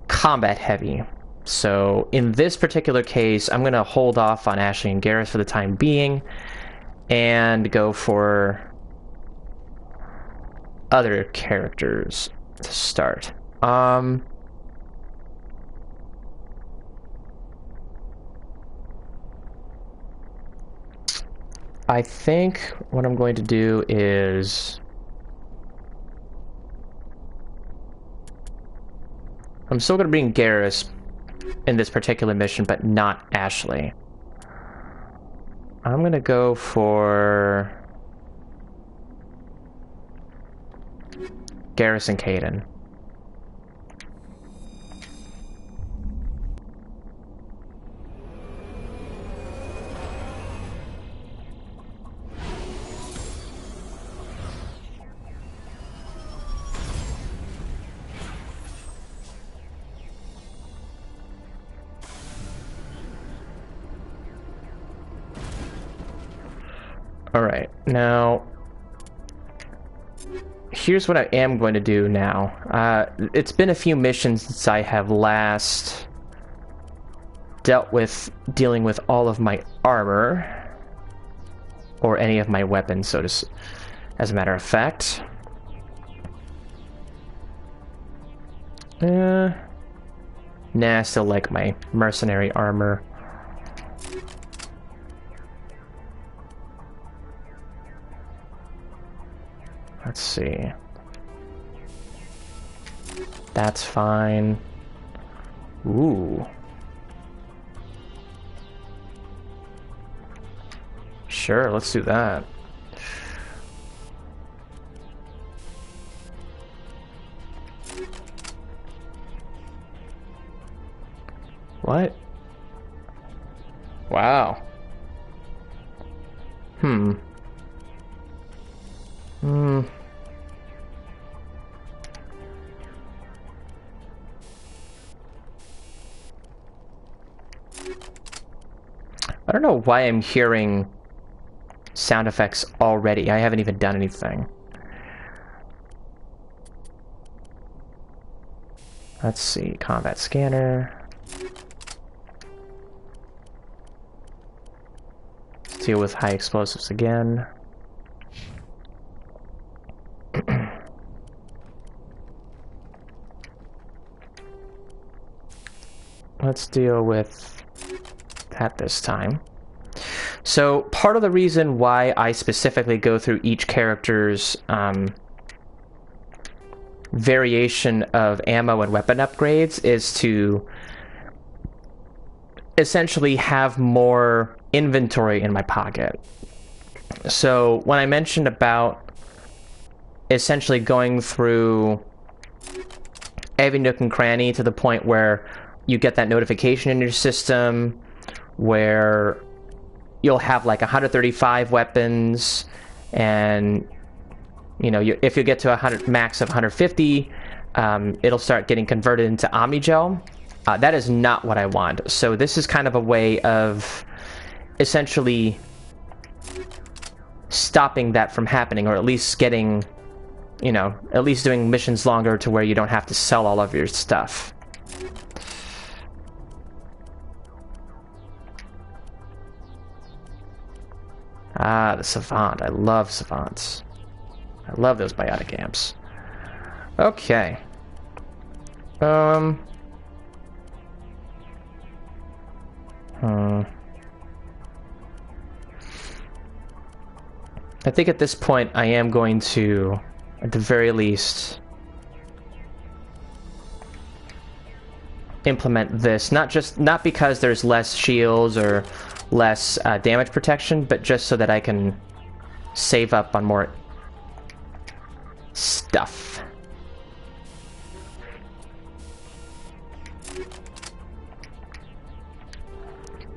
combat heavy. So in this particular case, I'm gonna hold off on Ashley and Gareth for the time being and go for other characters to start. I think what I'm going to do is I'm still going to bring Garrus in this particular mission, but not Ashley. I'm going to go for Garrus and Kaidan. Alright, now, here's what I am going to do now. It's been a few missions since I have last dealing with all of my armor, or any of my weapons, as a matter of fact. Nah, I still like my mercenary armor. Let's see. That's fine. Ooh. Sure, let's do that. What? Wow. I don't know why I'm hearing sound effects already. I haven't even done anything. Let's see, combat scanner. Let's deal with high explosives again. Let's deal with that this time. So part of the reason why I specifically go through each character's variation of ammo and weapon upgrades is to essentially have more inventory in my pocket. So when I mentioned about essentially going through every nook and cranny to the point where you get that notification in your system where you'll have like 135 weapons, and you know, if you get to a max of 150, it'll start getting converted into Omnigel. That is not what I want. So this is kind of a way of essentially stopping that from happening, or at least getting, you know, at least doing missions longer to where you don't have to sell all of your stuff. Ah, the Savant. I love Savants. I love those biotic amps. Okay. I think at this point I am going to, at the very least, implement this. Not because there's less shields or less damage protection, but just so that I can save up on more stuff.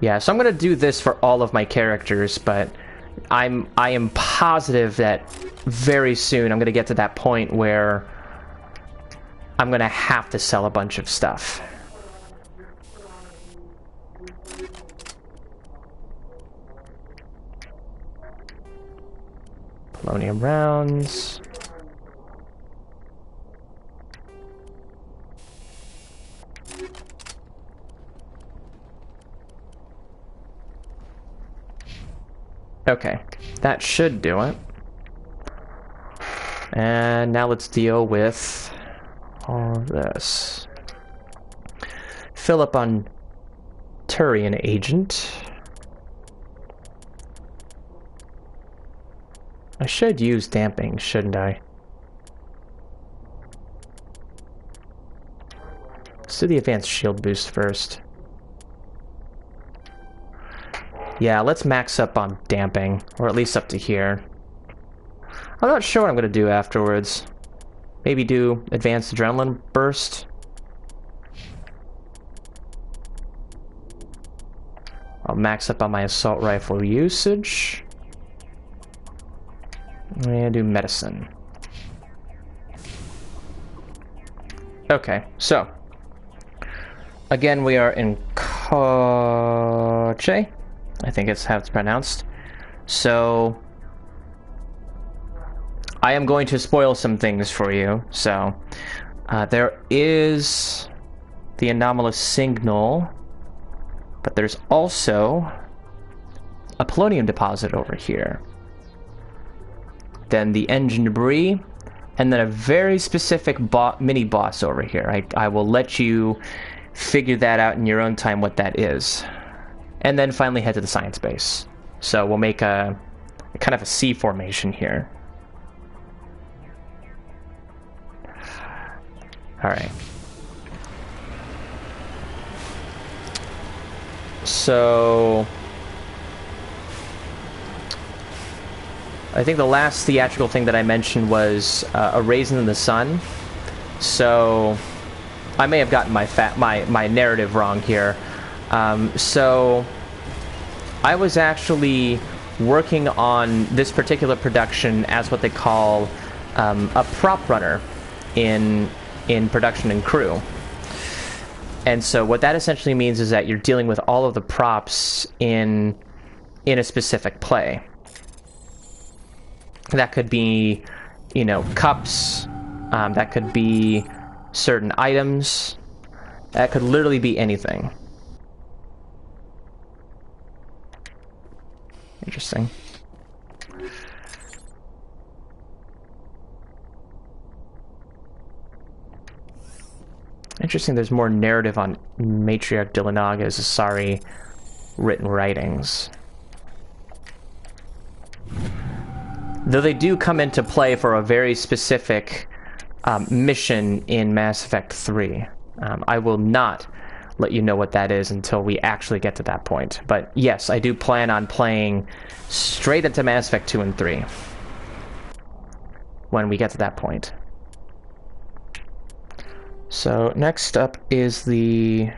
Yeah, so I'm gonna do this for all of my characters, but I am positive that very soon I'm gonna get to that point where I'm gonna have to sell a bunch of stuff. Polonium rounds. Okay, that should do it. And now let's deal with all of this. Fill up on Turian agent. I should use damping, shouldn't I? Let's do the advanced shield boost first. Yeah, let's max up on damping, or at least up to here. I'm not sure what I'm going to do afterwards. Maybe do advanced adrenaline burst. I'll max up on my assault rifle usage. And do medicine. Okay, so. Again, we are in Koche. I think it's how it's pronounced. So, I am going to spoil some things for you. So, there is the anomalous signal, but there's also a polonium deposit over here. Then the engine debris, and then a very specific mini-boss over here. I will let you figure that out in your own time what that is. And then finally head to the science base. So we'll make a kind of a C formation here. Alright. So I think the last theatrical thing that I mentioned was a Raisin in the Sun. So I may have gotten my narrative wrong here. So I was actually working on this particular production as what they call a prop runner in production and crew. And so what that essentially means is that you're dealing with all of the props in a specific play. That could be, you know, cups, that could be certain items, that could literally be anything. Interesting. Interesting, there's more narrative on Matriarch Dillinaga's Asari written writings. Though they do come into play for a very specific mission in Mass Effect 3. I will not let you know what that is until we actually get to that point. But yes, I do plan on playing straight into Mass Effect 2 and 3 when we get to that point. So next up is the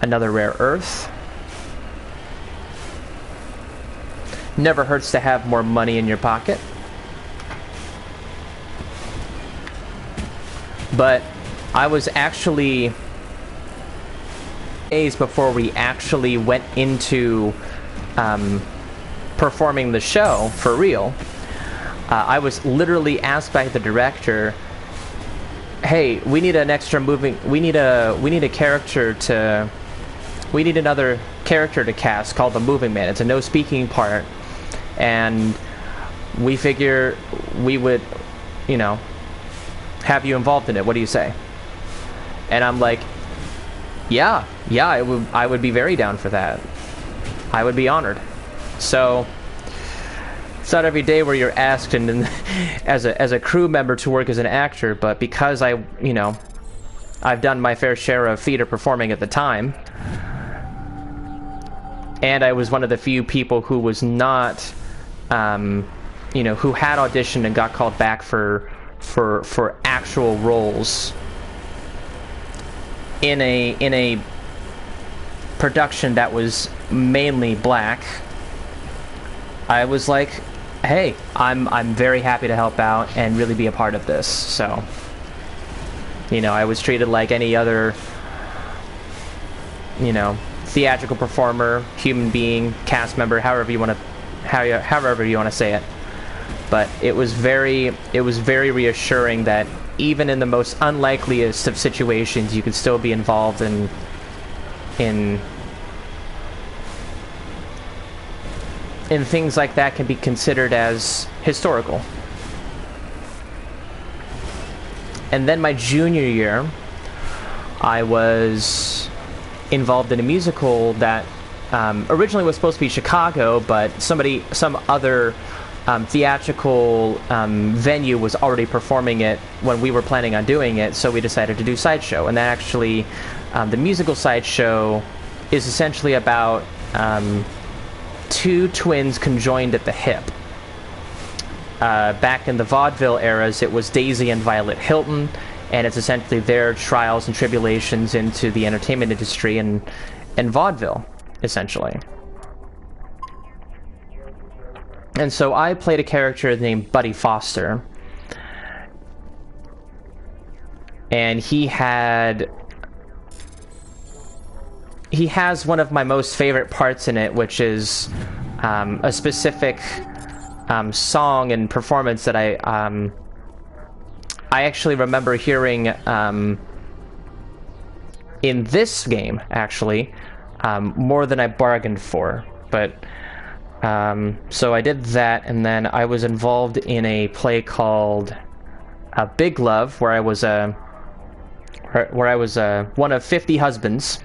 another rare earth. Never hurts to have more money in your pocket. But I was actually days before we actually went into performing the show for real. I was literally asked by the director, "Hey, we need an extra moving. We need a character to. We need another character to cast called the Moving Man. It's a no speaking part, and we figure we would, you know, have you involved in it. What do you say?" And I'm like, yeah, I would be very down for that. I would be honored. So it's not every day where you're asked and as a crew member to work as an actor, but because I've done my fair share of theater performing at the time, and I was one of the few people who was not, who had auditioned and got called back for actual roles in a production that was mainly black. I was like, hey, I'm very happy to help out and really be a part of this. So, I was treated like any other, theatrical performer, human being, cast member, however you want to say it. But it was very reassuring that even in the most unlikeliest of situations, you could still be involved in things like that can be considered as historical. And then my junior year, I was involved in a musical that originally was supposed to be Chicago, but some other theatrical venue was already performing it when we were planning on doing it, so we decided to do Sideshow. And that actually, the musical Sideshow is essentially about two twins conjoined at the hip. Back in the vaudeville eras, it was Daisy and Violet Hilton, and it's essentially their trials and tribulations into the entertainment industry and vaudeville, essentially. And so I played a character named Buddy Foster, and he has one of my most favorite parts in it, which is a specific song and performance that I actually remember hearing in this game, actually, more than I bargained for. But so I did that, and then I was involved in a play called Big Love, where I was one of 50 husbands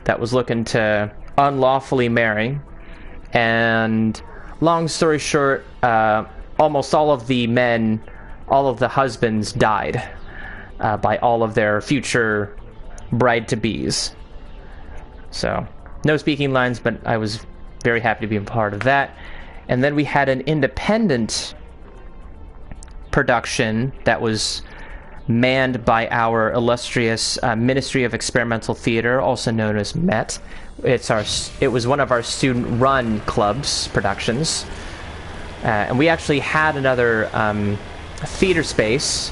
that was looking to unlawfully marry. And long story short, almost all of the husbands died by all of their future bride-to-bes. So no speaking lines, but I was very happy to be a part of that. And then we had an independent production that was manned by our illustrious Ministry of Experimental Theater, also known as MET. It was one of our student-run clubs productions. And we actually had another theater space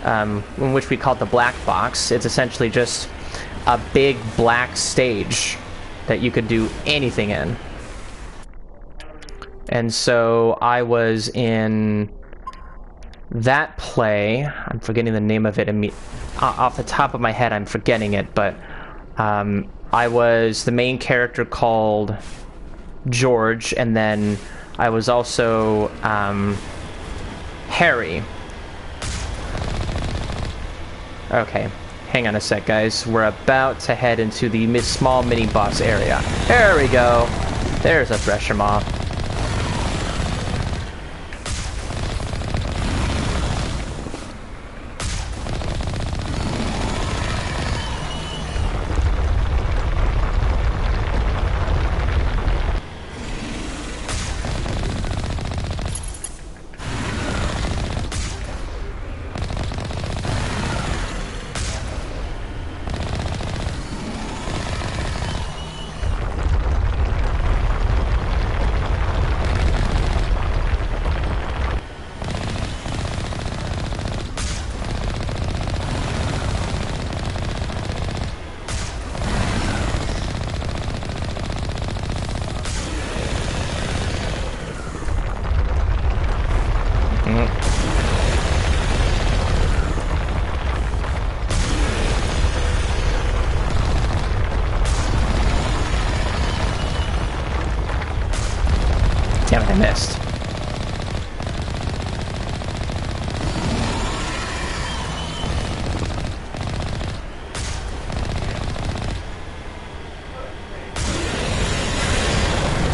in which we called the Black Box. It's essentially just a big black stage that you could do anything in. And so I was in that play. I'm forgetting the name of it. Off the top of my head, I'm forgetting it, but I was the main character called George, and then I was also Harry. Okay, hang on a sec, guys. We're about to head into the small mini-boss area. There we go. There's a Thresher Maw. Damn it, I missed.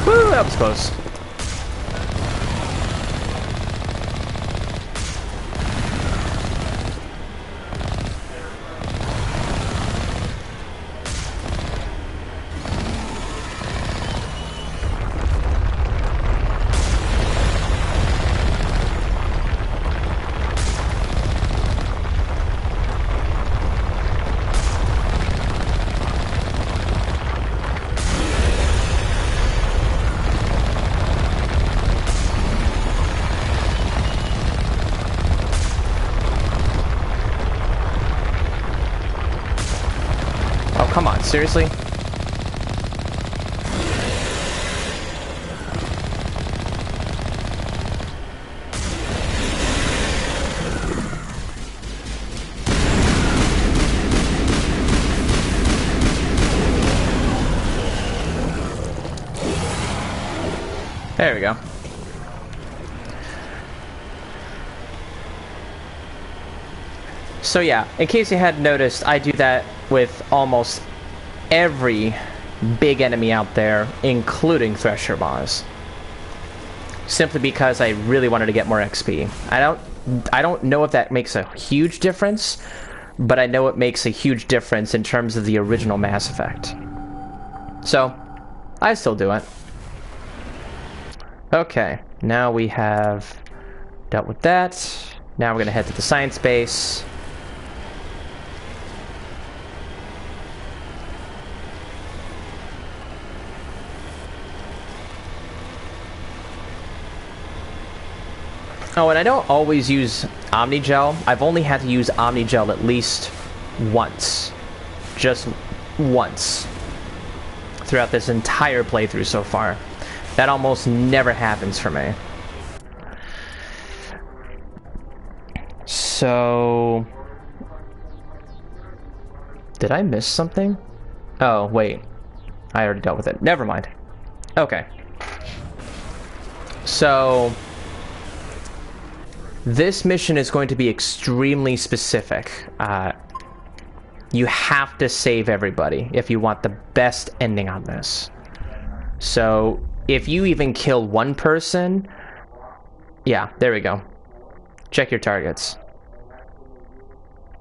Woo, that was close. Come on, seriously? There we go. So yeah, in case you hadn't noticed, I do that with almost every big enemy out there, including Thresher Maws. simply because I really wanted to get more XP. I don't know if that makes a huge difference, but I know it makes a huge difference in terms of the original Mass Effect. So, I still do it. Okay, now we have dealt with that. Now we're gonna head to the science base. Oh, and I don't always use Omnigel. I've only had to use Omnigel at least once. Just once. Throughout this entire playthrough so far. That almost never happens for me. So... did I miss something? Oh, wait. I already dealt with it. Never mind. Okay. So... this mission is going to be extremely specific. You have to save everybody if you want the best ending on this. So, if you even kill one person... yeah, there we go. Check your targets.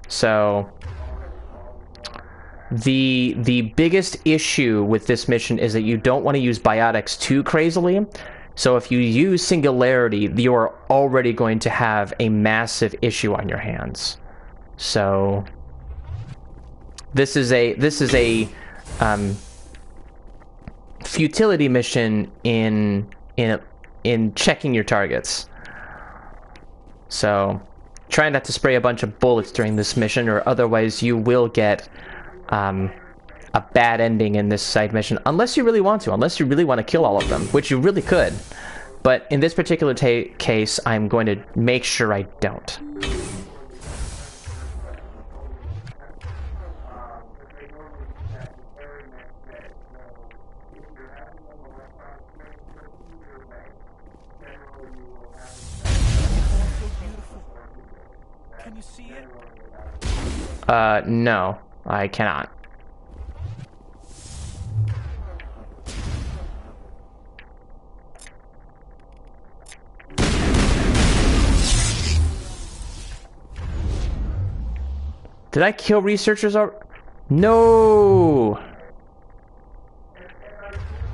So... the biggest issue with this mission is that you don't want to use biotics too crazily. So if you use Singularity, you are already going to have a massive issue on your hands. So this is a futility mission in checking your targets. So try not to spray a bunch of bullets during this mission, or otherwise you will get a bad ending in this side mission, unless you really want to, unless you really want to kill all of them, which you really could. But in this particular case, I'm going to make sure I don't. Can you see it? No, I cannot. Did I kill researchers already? No!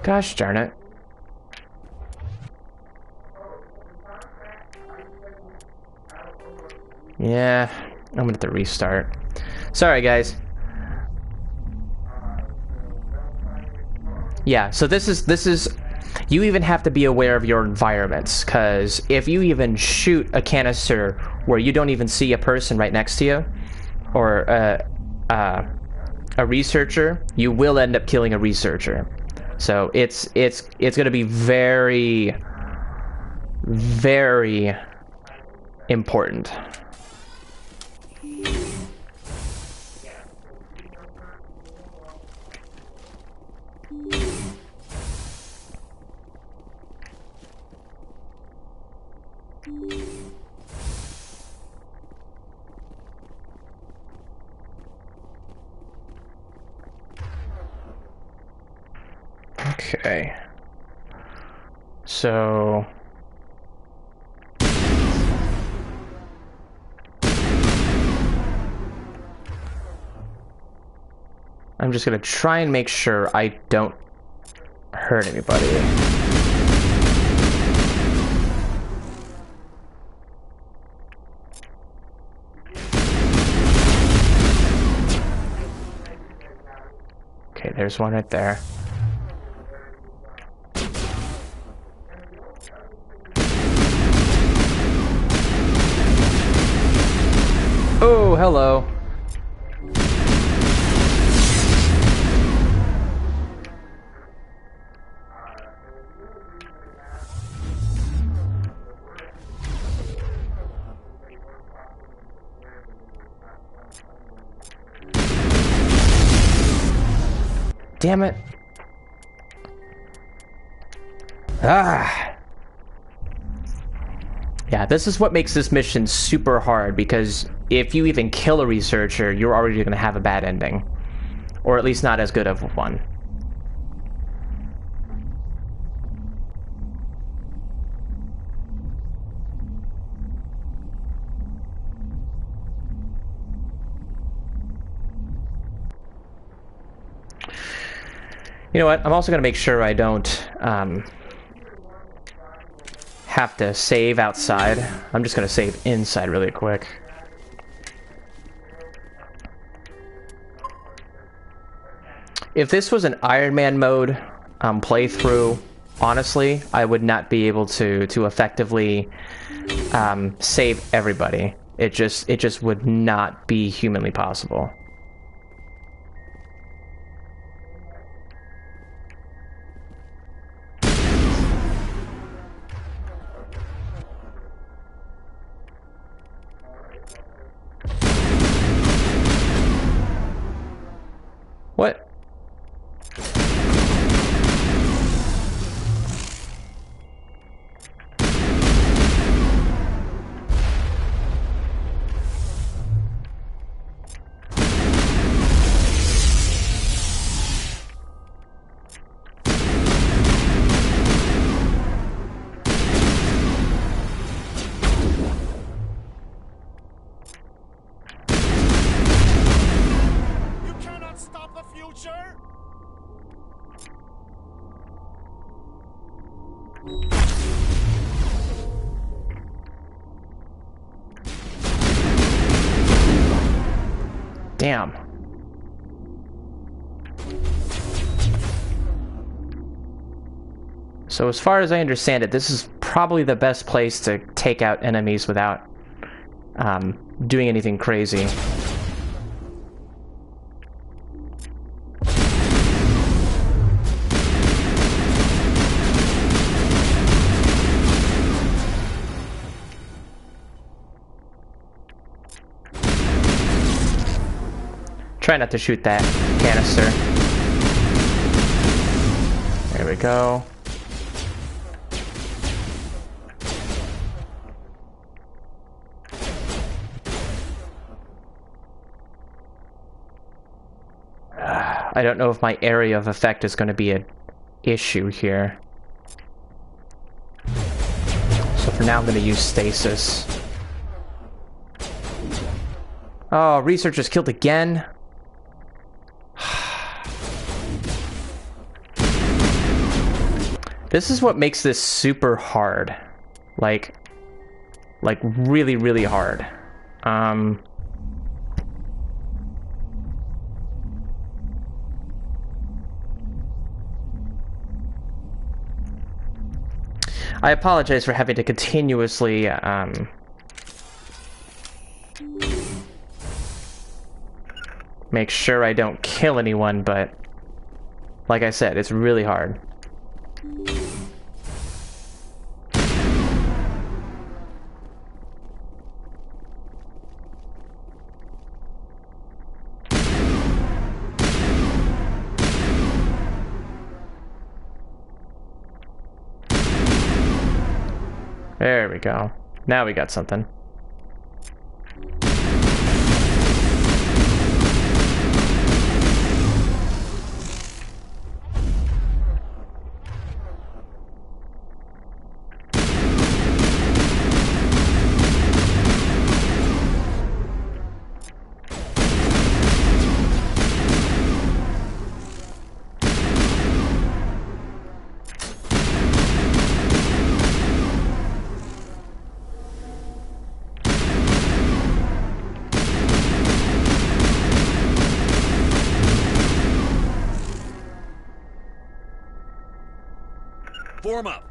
Gosh darn it. Yeah, I'm gonna have to restart. Sorry, guys. Yeah, so this is you even have to be aware of your environments, because if you even shoot a canister where you don't even see a person right next to you, or a researcher, you will end up killing a researcher. So it's going to be very, very important. Okay. So... I'm just gonna try and make sure I don't hurt anybody. Okay, there's one right there. Oh, hello. Damn it. Ah. Yeah, this is what makes this mission super hard, because if you even kill a researcher, you're already going to have a bad ending. Or at least not as good of one. You know what? I'm also gonna make sure I don't have to save outside. I'm just gonna save inside really quick. If this was an Iron Man mode playthrough, honestly, I would not be able to effectively save everybody. It just would not be humanly possible. What? Damn. So as far as I understand it, this is probably the best place to take out enemies without doing anything crazy. Try not to shoot that canister. There we go. I don't know if my area of effect is going to be an issue here. So for now I'm going to use stasis. Oh, researchers killed again? This is what makes this super hard. Like really, really hard. I apologize for having to continuously, make sure I don't kill anyone, but like I said, it's really hard. There we go. Now we got something. Form up.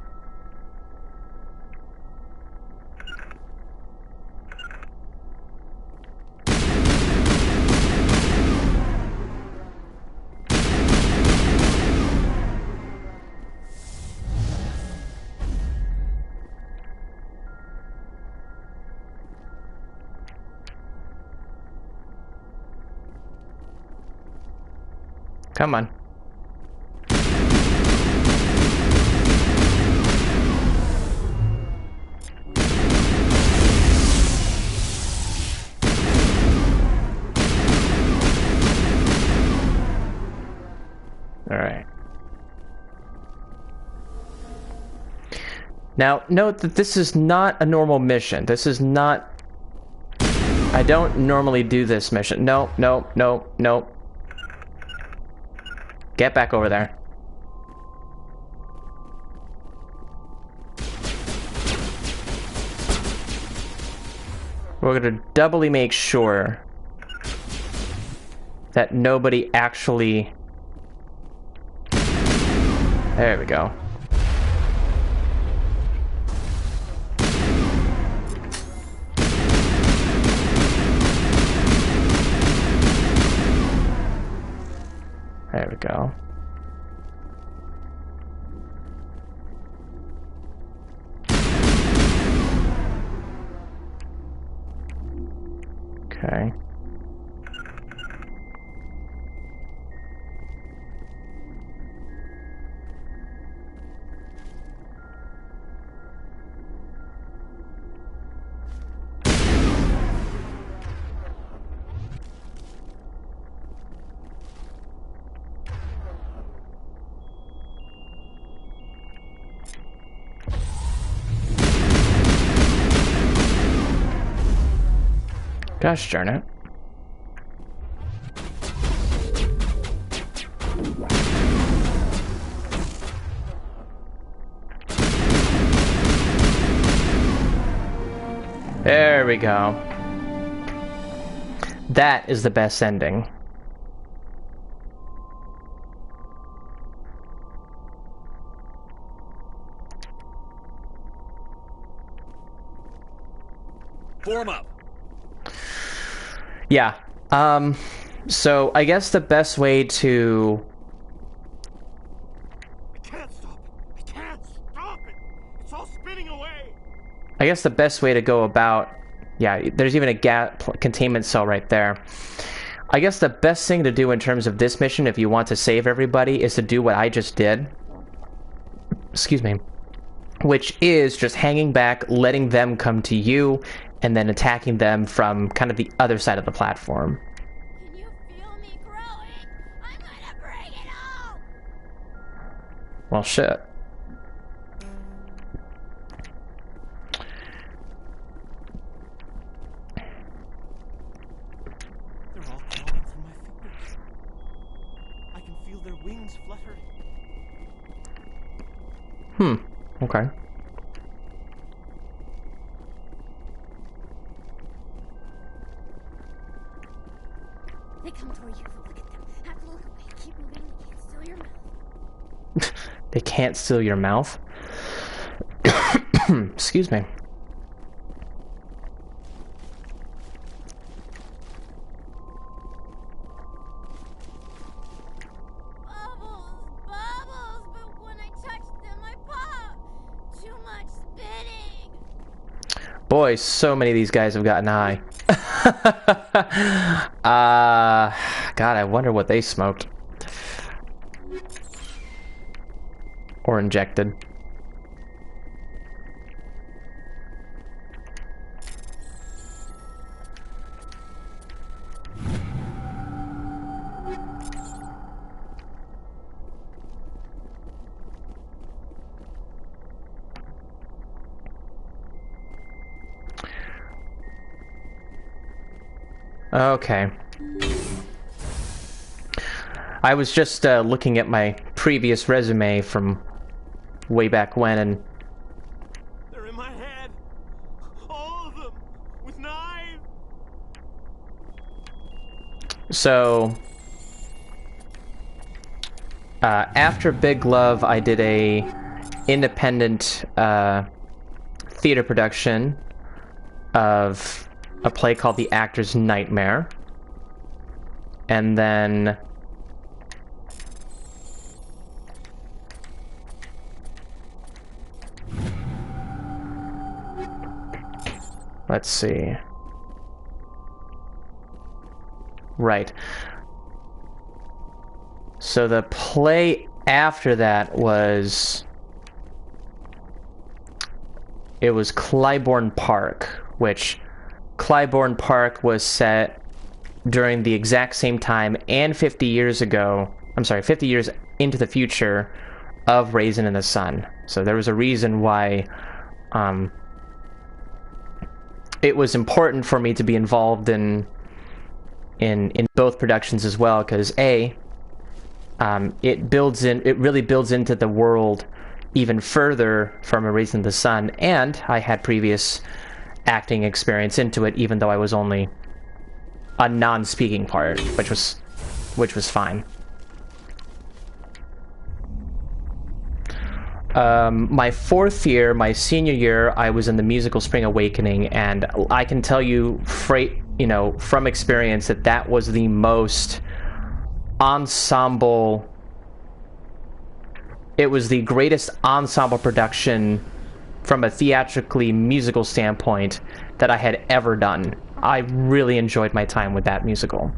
Come on. Alright. Now, note that this is not a normal mission. This is not... I don't normally do this mission. No, no, no, no. Get back over there. We're gonna doubly make sure that nobody actually... There we go. There we go. Okay. Gosh darn it. There we go. That is the best ending. Form up. Yeah. So I guess the best way to... I can't stop it. I can't stop it. It's all spinning away. I guess the best way to go about... Yeah, there's even a containment cell right there. I guess the best thing to do in terms of this mission, if you want to save everybody, is to do what I just did. Excuse me. Which is just hanging back, letting them come to you, and then attacking them from kind of the other side of the platform. Can you feel me growing? I'm gonna bring it all! Well, shit. They're all crawling through my fingers. I can feel their wings fluttering. Okay. They come toward you. Look at them. Have to look away. Keep moving. They can't steal your mouth. They can't steal your mouth? Excuse me. Bubbles, but when I touch them, I pop. Too much spitting. Boy, so many of these guys have gotten high. God, I wonder what they smoked. Or injected. Okay. I was just looking at my previous resume from way back when, and They're in my head. All of them. With knives. so after Big Love, I did a independent theater production of a play called The Actor's Nightmare. And then let's see. Right. So the play after that was... It was Clybourne Park, which Clybourne Park was set during the exact same time and 50 years ago, I'm sorry, 50 years into the future of Raisin in the Sun. So there was a reason why it was important for me to be involved in both productions as well, because it really builds into the world even further from A Raisin in the Sun, and I had previous acting experience into it, even though I was only a non-speaking part, which was fine. My fourth year, my senior year, I was in the musical Spring Awakening, and I can tell you, from experience, that was the most ensemble. It was the greatest ensemble production from a theatrically musical standpoint that I had ever done. I really enjoyed my time with that musical.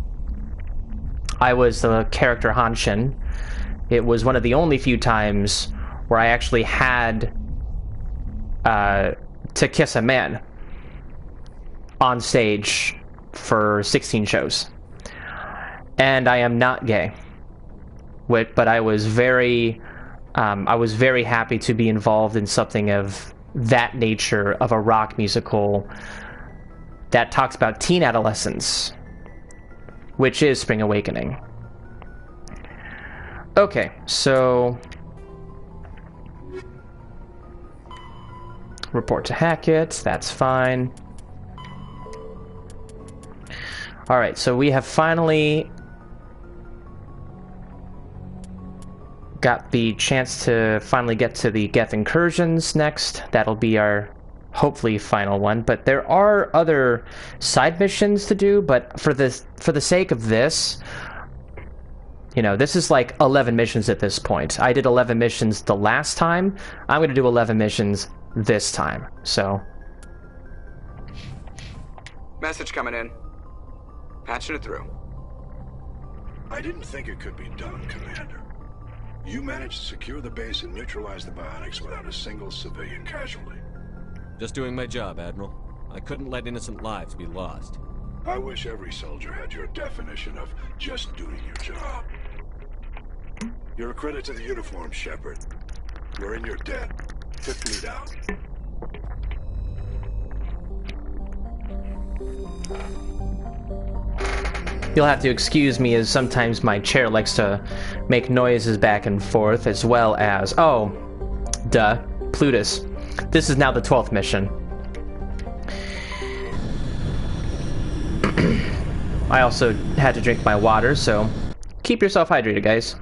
I was the character Hanshin. It was one of the only few times where I actually had to kiss a man on stage for 16 shows. And I am not gay. But I was very happy to be involved in something of that nature, of a rock musical that talks about teen adolescence, which is Spring Awakening. Okay, so report to Hackett, that's fine. Alright, so we have finally got the chance to finally get to the Geth incursions next. That'll be our hopefully final one, but there are other side missions to do, but for the sake of this, this is like 11 missions at this point. I did 11 missions the last time. I'm going to do 11 missions this time, so. Message coming in. Patching it through. I didn't think it could be done, Commander. You managed to secure the base and neutralize the bionics without a single civilian casualty. Just doing my job, Admiral. I couldn't let innocent lives be lost. I wish every soldier had your definition of just doing your job. You're a credit to the uniform, Shepard. You're in your debt. 5th Fleet out. You'll have to excuse me, as sometimes my chair likes to make noises back and forth, as well as... Oh, duh. Plutus. This is now the 12th mission. I also had to drink my water, so keep yourself hydrated, guys.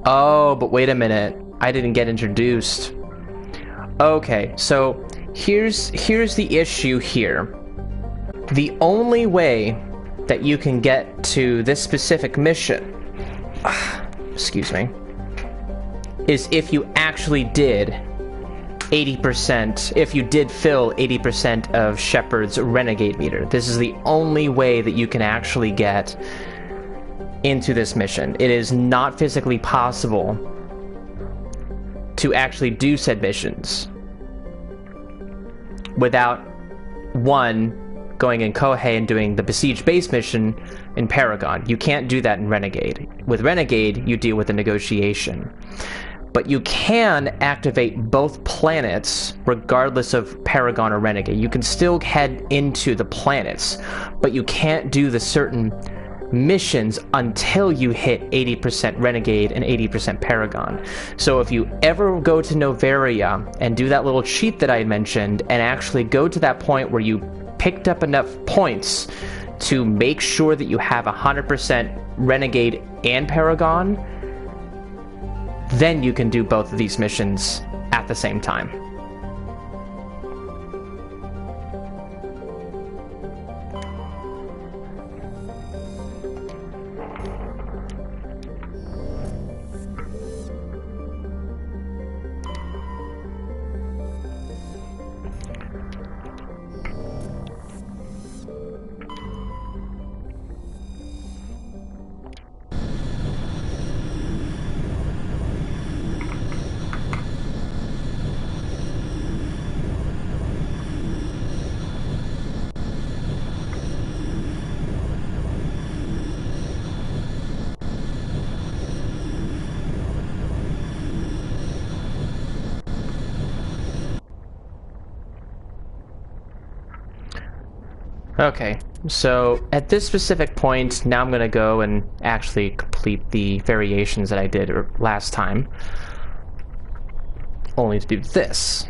Oh, but wait a minute. I didn't get introduced. Okay, so here's the issue here. The only way that you can get to this specific mission, excuse me, is if you actually did 80%, if you did fill 80% of Shepard's Renegade meter. This is the only way that you can actually get into this mission. It is not physically possible to actually do said missions without, one, going in Kohei and doing the Besieged Base mission in Paragon. You can't do that in Renegade. With Renegade, you deal with the negotiation. But you can activate both planets regardless of Paragon or Renegade. You can still head into the planets, but you can't do the certain missions until you hit 80% Renegade and 80% Paragon. So if you ever go to Novaria and do that little cheat that I mentioned and actually go to that point where you picked up enough points to make sure that you have 100% Renegade and Paragon, then you can do both of these missions at the same time. Okay, so at this specific point, now I'm going to go and actually complete the variations that I did last time. only to do this.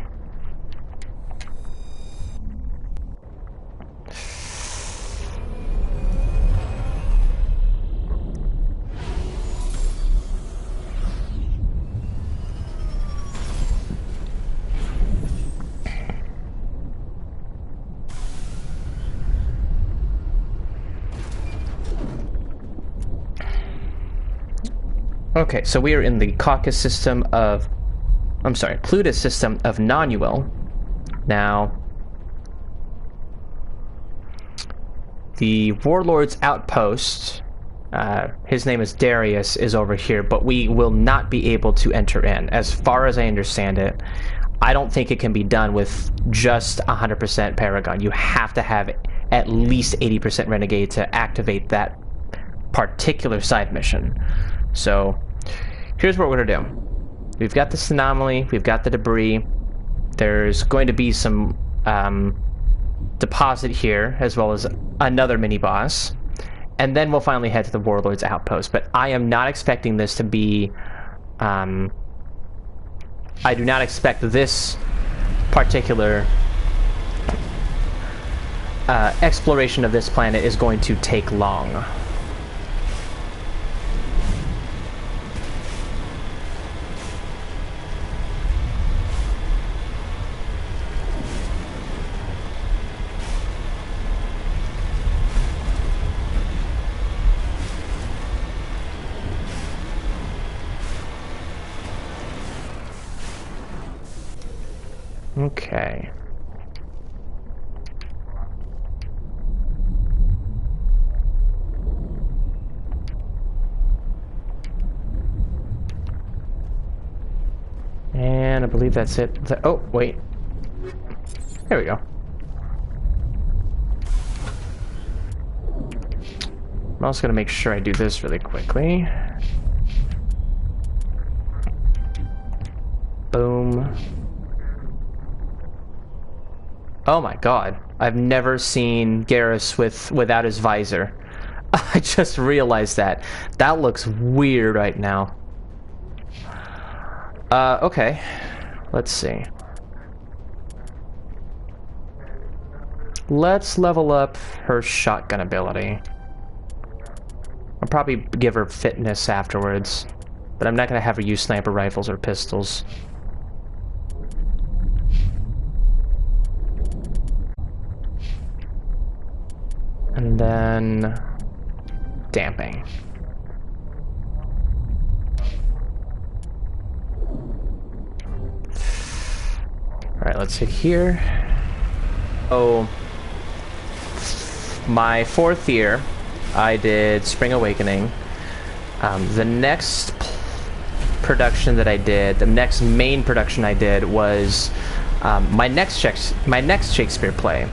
Okay, so we are in the Caucasus system of... I'm sorry, Plutus system of Nonuel. Now, the Warlord's outpost, his name is Darius, is over here, but we will not be able to enter in. As far as I understand it, I don't think it can be done with just 100% Paragon. You have to have at least 80% Renegade to activate that particular side mission. So, here's what we're going to do. We've got this anomaly, we've got the debris, there's going to be some deposit here, as well as another mini-boss, and then we'll finally head to the Warlord's outpost. But I am not expecting this to be... I do not expect this particular exploration of this planet is going to take long. Okay. And I believe that's it. Oh, wait. There we go. I'm also going to make sure I do this really quickly. Boom. Oh my god. I've never seen Garrus without his visor. I just realized that. That looks weird right now. Okay. Let's see. Let's level up her shotgun ability. I'll probably give her fitness afterwards, but I'm not going to have her use sniper rifles or pistols. And then... damping. Alright, let's hit here. Oh, my 4th year, I did Spring Awakening. The next production that I did, the next main production I did was my next Shakespeare play,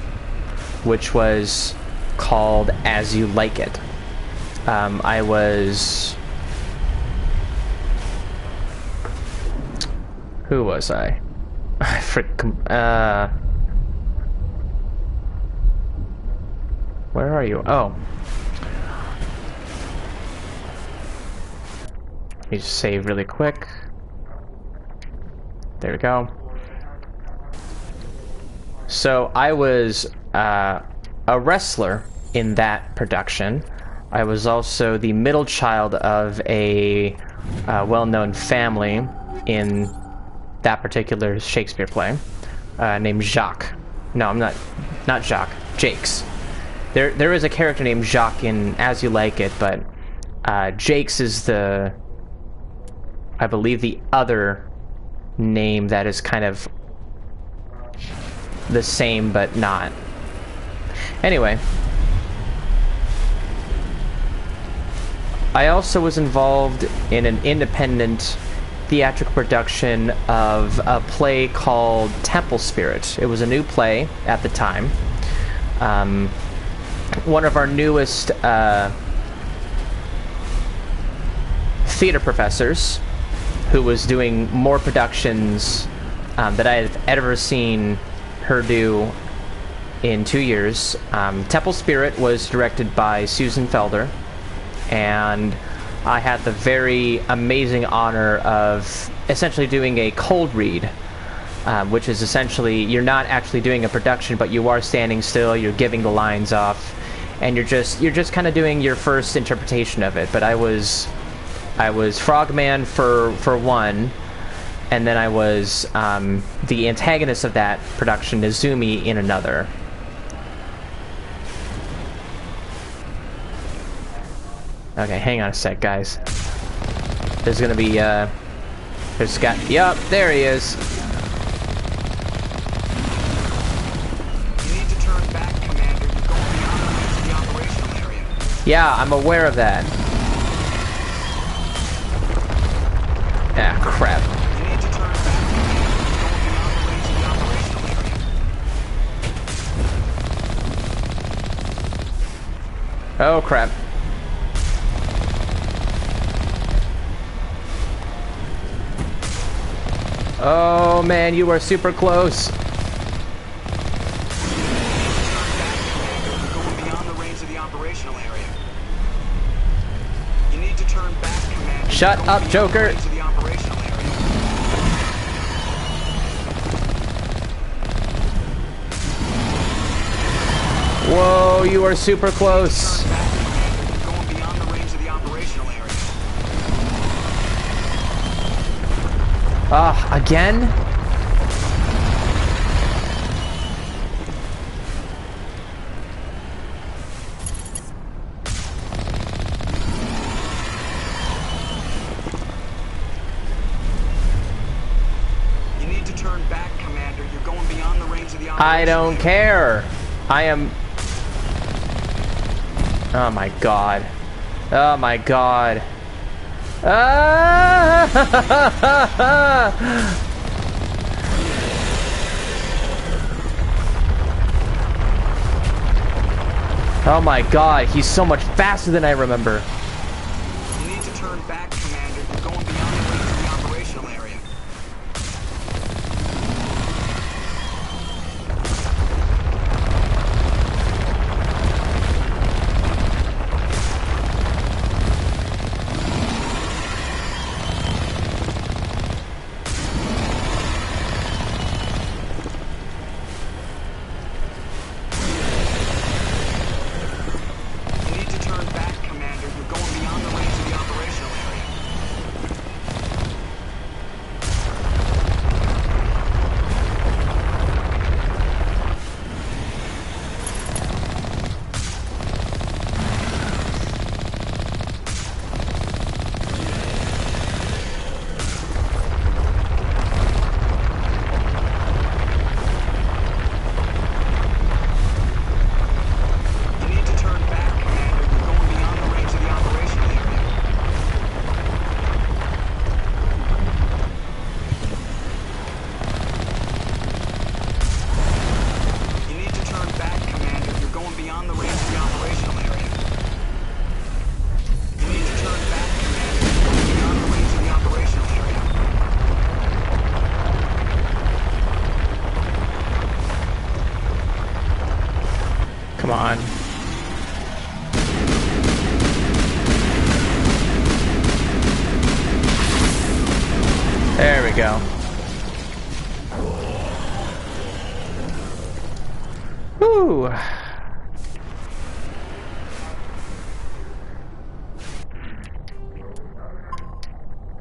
which was called As You Like It. I was... Who was I? Where are you? Oh. Let me just save really quick. There we go. So I was a wrestler in that production. I was also the middle child of a well-known family in that particular Shakespeare play, named Jacques. No, I'm not Jacques. Jakes. There is a character named Jacques in As You Like It, but Jakes is the, I believe, the other name that is kind of the same but not. Anyway, I also was involved in an independent theatrical production of a play called Temple Spirit. It was a new play at the time. One of our newest theater professors, who was doing more productions that I had ever seen her do in 2 years. Temple Spirit was directed by Susan Felder, and I had the very amazing honor of essentially doing a cold read which is essentially you're not actually doing a production, but you are standing still, you're giving the lines off, and you're just kind of doing your first interpretation of it. But I was Frogman for one, and then I was the antagonist of that production, Nezumi, in another. Okay, hang on a sec, guys. There's gonna be there's got yup, there he is. You need to turn back, Commander. You're going beyond the limits of the operational area. Yeah, I'm aware of that. Ah, crap. You need to turn back, Commander. You're going beyond the limits of the operational area. Oh, crap. Oh man, you are super close. You're going beyond the range of the operational area. You need to turn back, Commander. Shut up, Joker. To the operational area. Whoa, you are super close. Turn back, Commander. You're going beyond the range of the operational area. Ah, again? You need to turn back, Commander. You're going beyond the range of the operational I don't area. care. I am... Oh my god. Oh my god. Ah! Oh my god, he's so much faster than I remember. You need to turn back, Commander. You're going beyond the range of the operational area. You need to turn back, Commander. You're going beyond the range of the operational area. You need to turn back, Commander. You're going beyond the range of the operational area. You need to turn back, Commander. You're going beyond the range of the operational area. You need to turn back, Commander. You're going beyond the range of the operational area. Come on. There we go. Woo!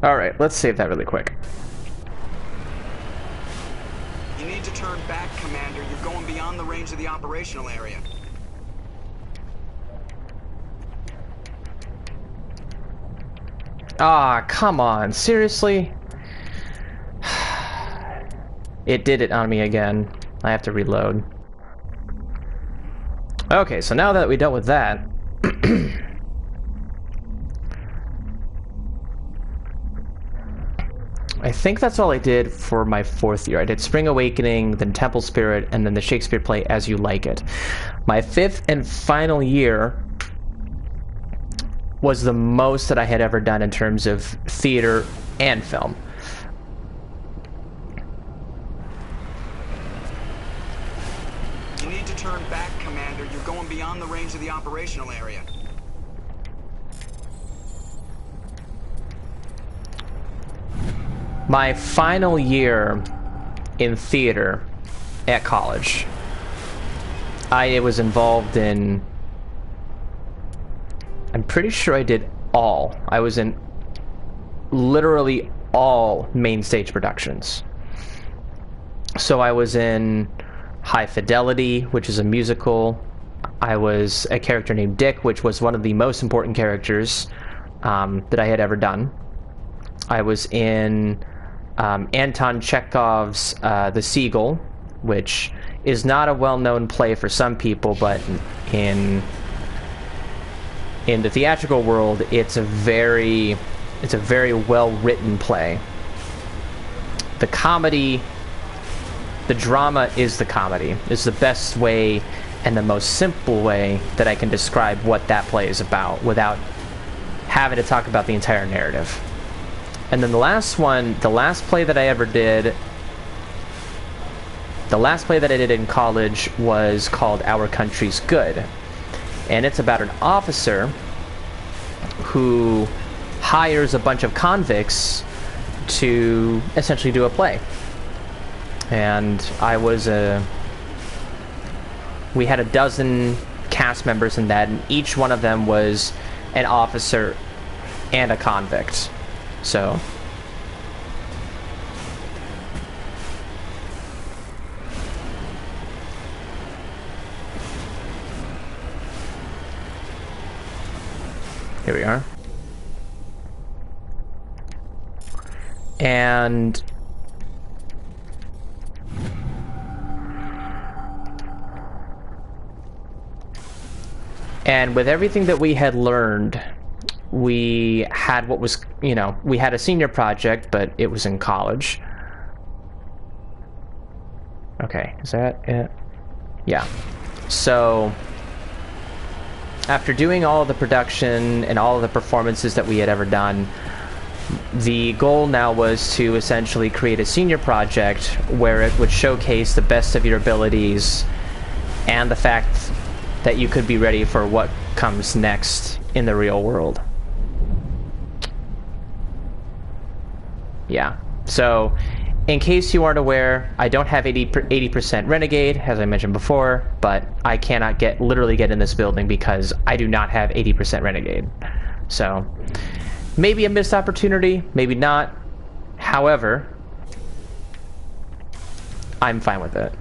Alright, let's save that really quick. You need to turn back, Commander. You're going beyond the range of the operational area. Ah, come on, seriously? It did it on me again. I have to reload. Okay, so now that we dealt with that... I think that's all I did for my 4th year. I did Spring Awakening, then Temple Spirit, and then the Shakespeare play As You Like It. My 5th and final year was the most that I had ever done in terms of theater and film. You need to turn back, Commander. You're going beyond the range of the operational area. My final year in theater at college. I was involved in... I'm pretty sure I did all. I was in literally all main stage productions. So I was in High Fidelity, which is a musical. I was a character named Dick, which was one of the most important characters that I had ever done. I was in Anton Chekhov's The Seagull, which is not a well-known play for some people, but in the theatrical world, it's a very well-written play. The comedy, the drama is the comedy. Is the best way and the most simple way that I can describe what that play is about without having to talk about the entire narrative. And then the last play that I ever did, the last play that I did in college was called Our Country's Good. And it's about an officer who hires a bunch of convicts to essentially do a play. And we had a dozen cast members in that, and each one of them was an officer and a convict. So here we are. And with everything that we had learned, we had what was, we had a senior project, but it was in college. Okay, is that it? Yeah. So after doing all of the production and all of the performances that we had ever done, the goal now was to essentially create a senior project where it would showcase the best of your abilities and the fact that you could be ready for what comes next in the real world. Yeah. So, in case you aren't aware, I don't have 80% Renegade, as I mentioned before, but I cannot literally get in this building because I do not have 80% Renegade. So, maybe a missed opportunity, maybe not. However, I'm fine with it.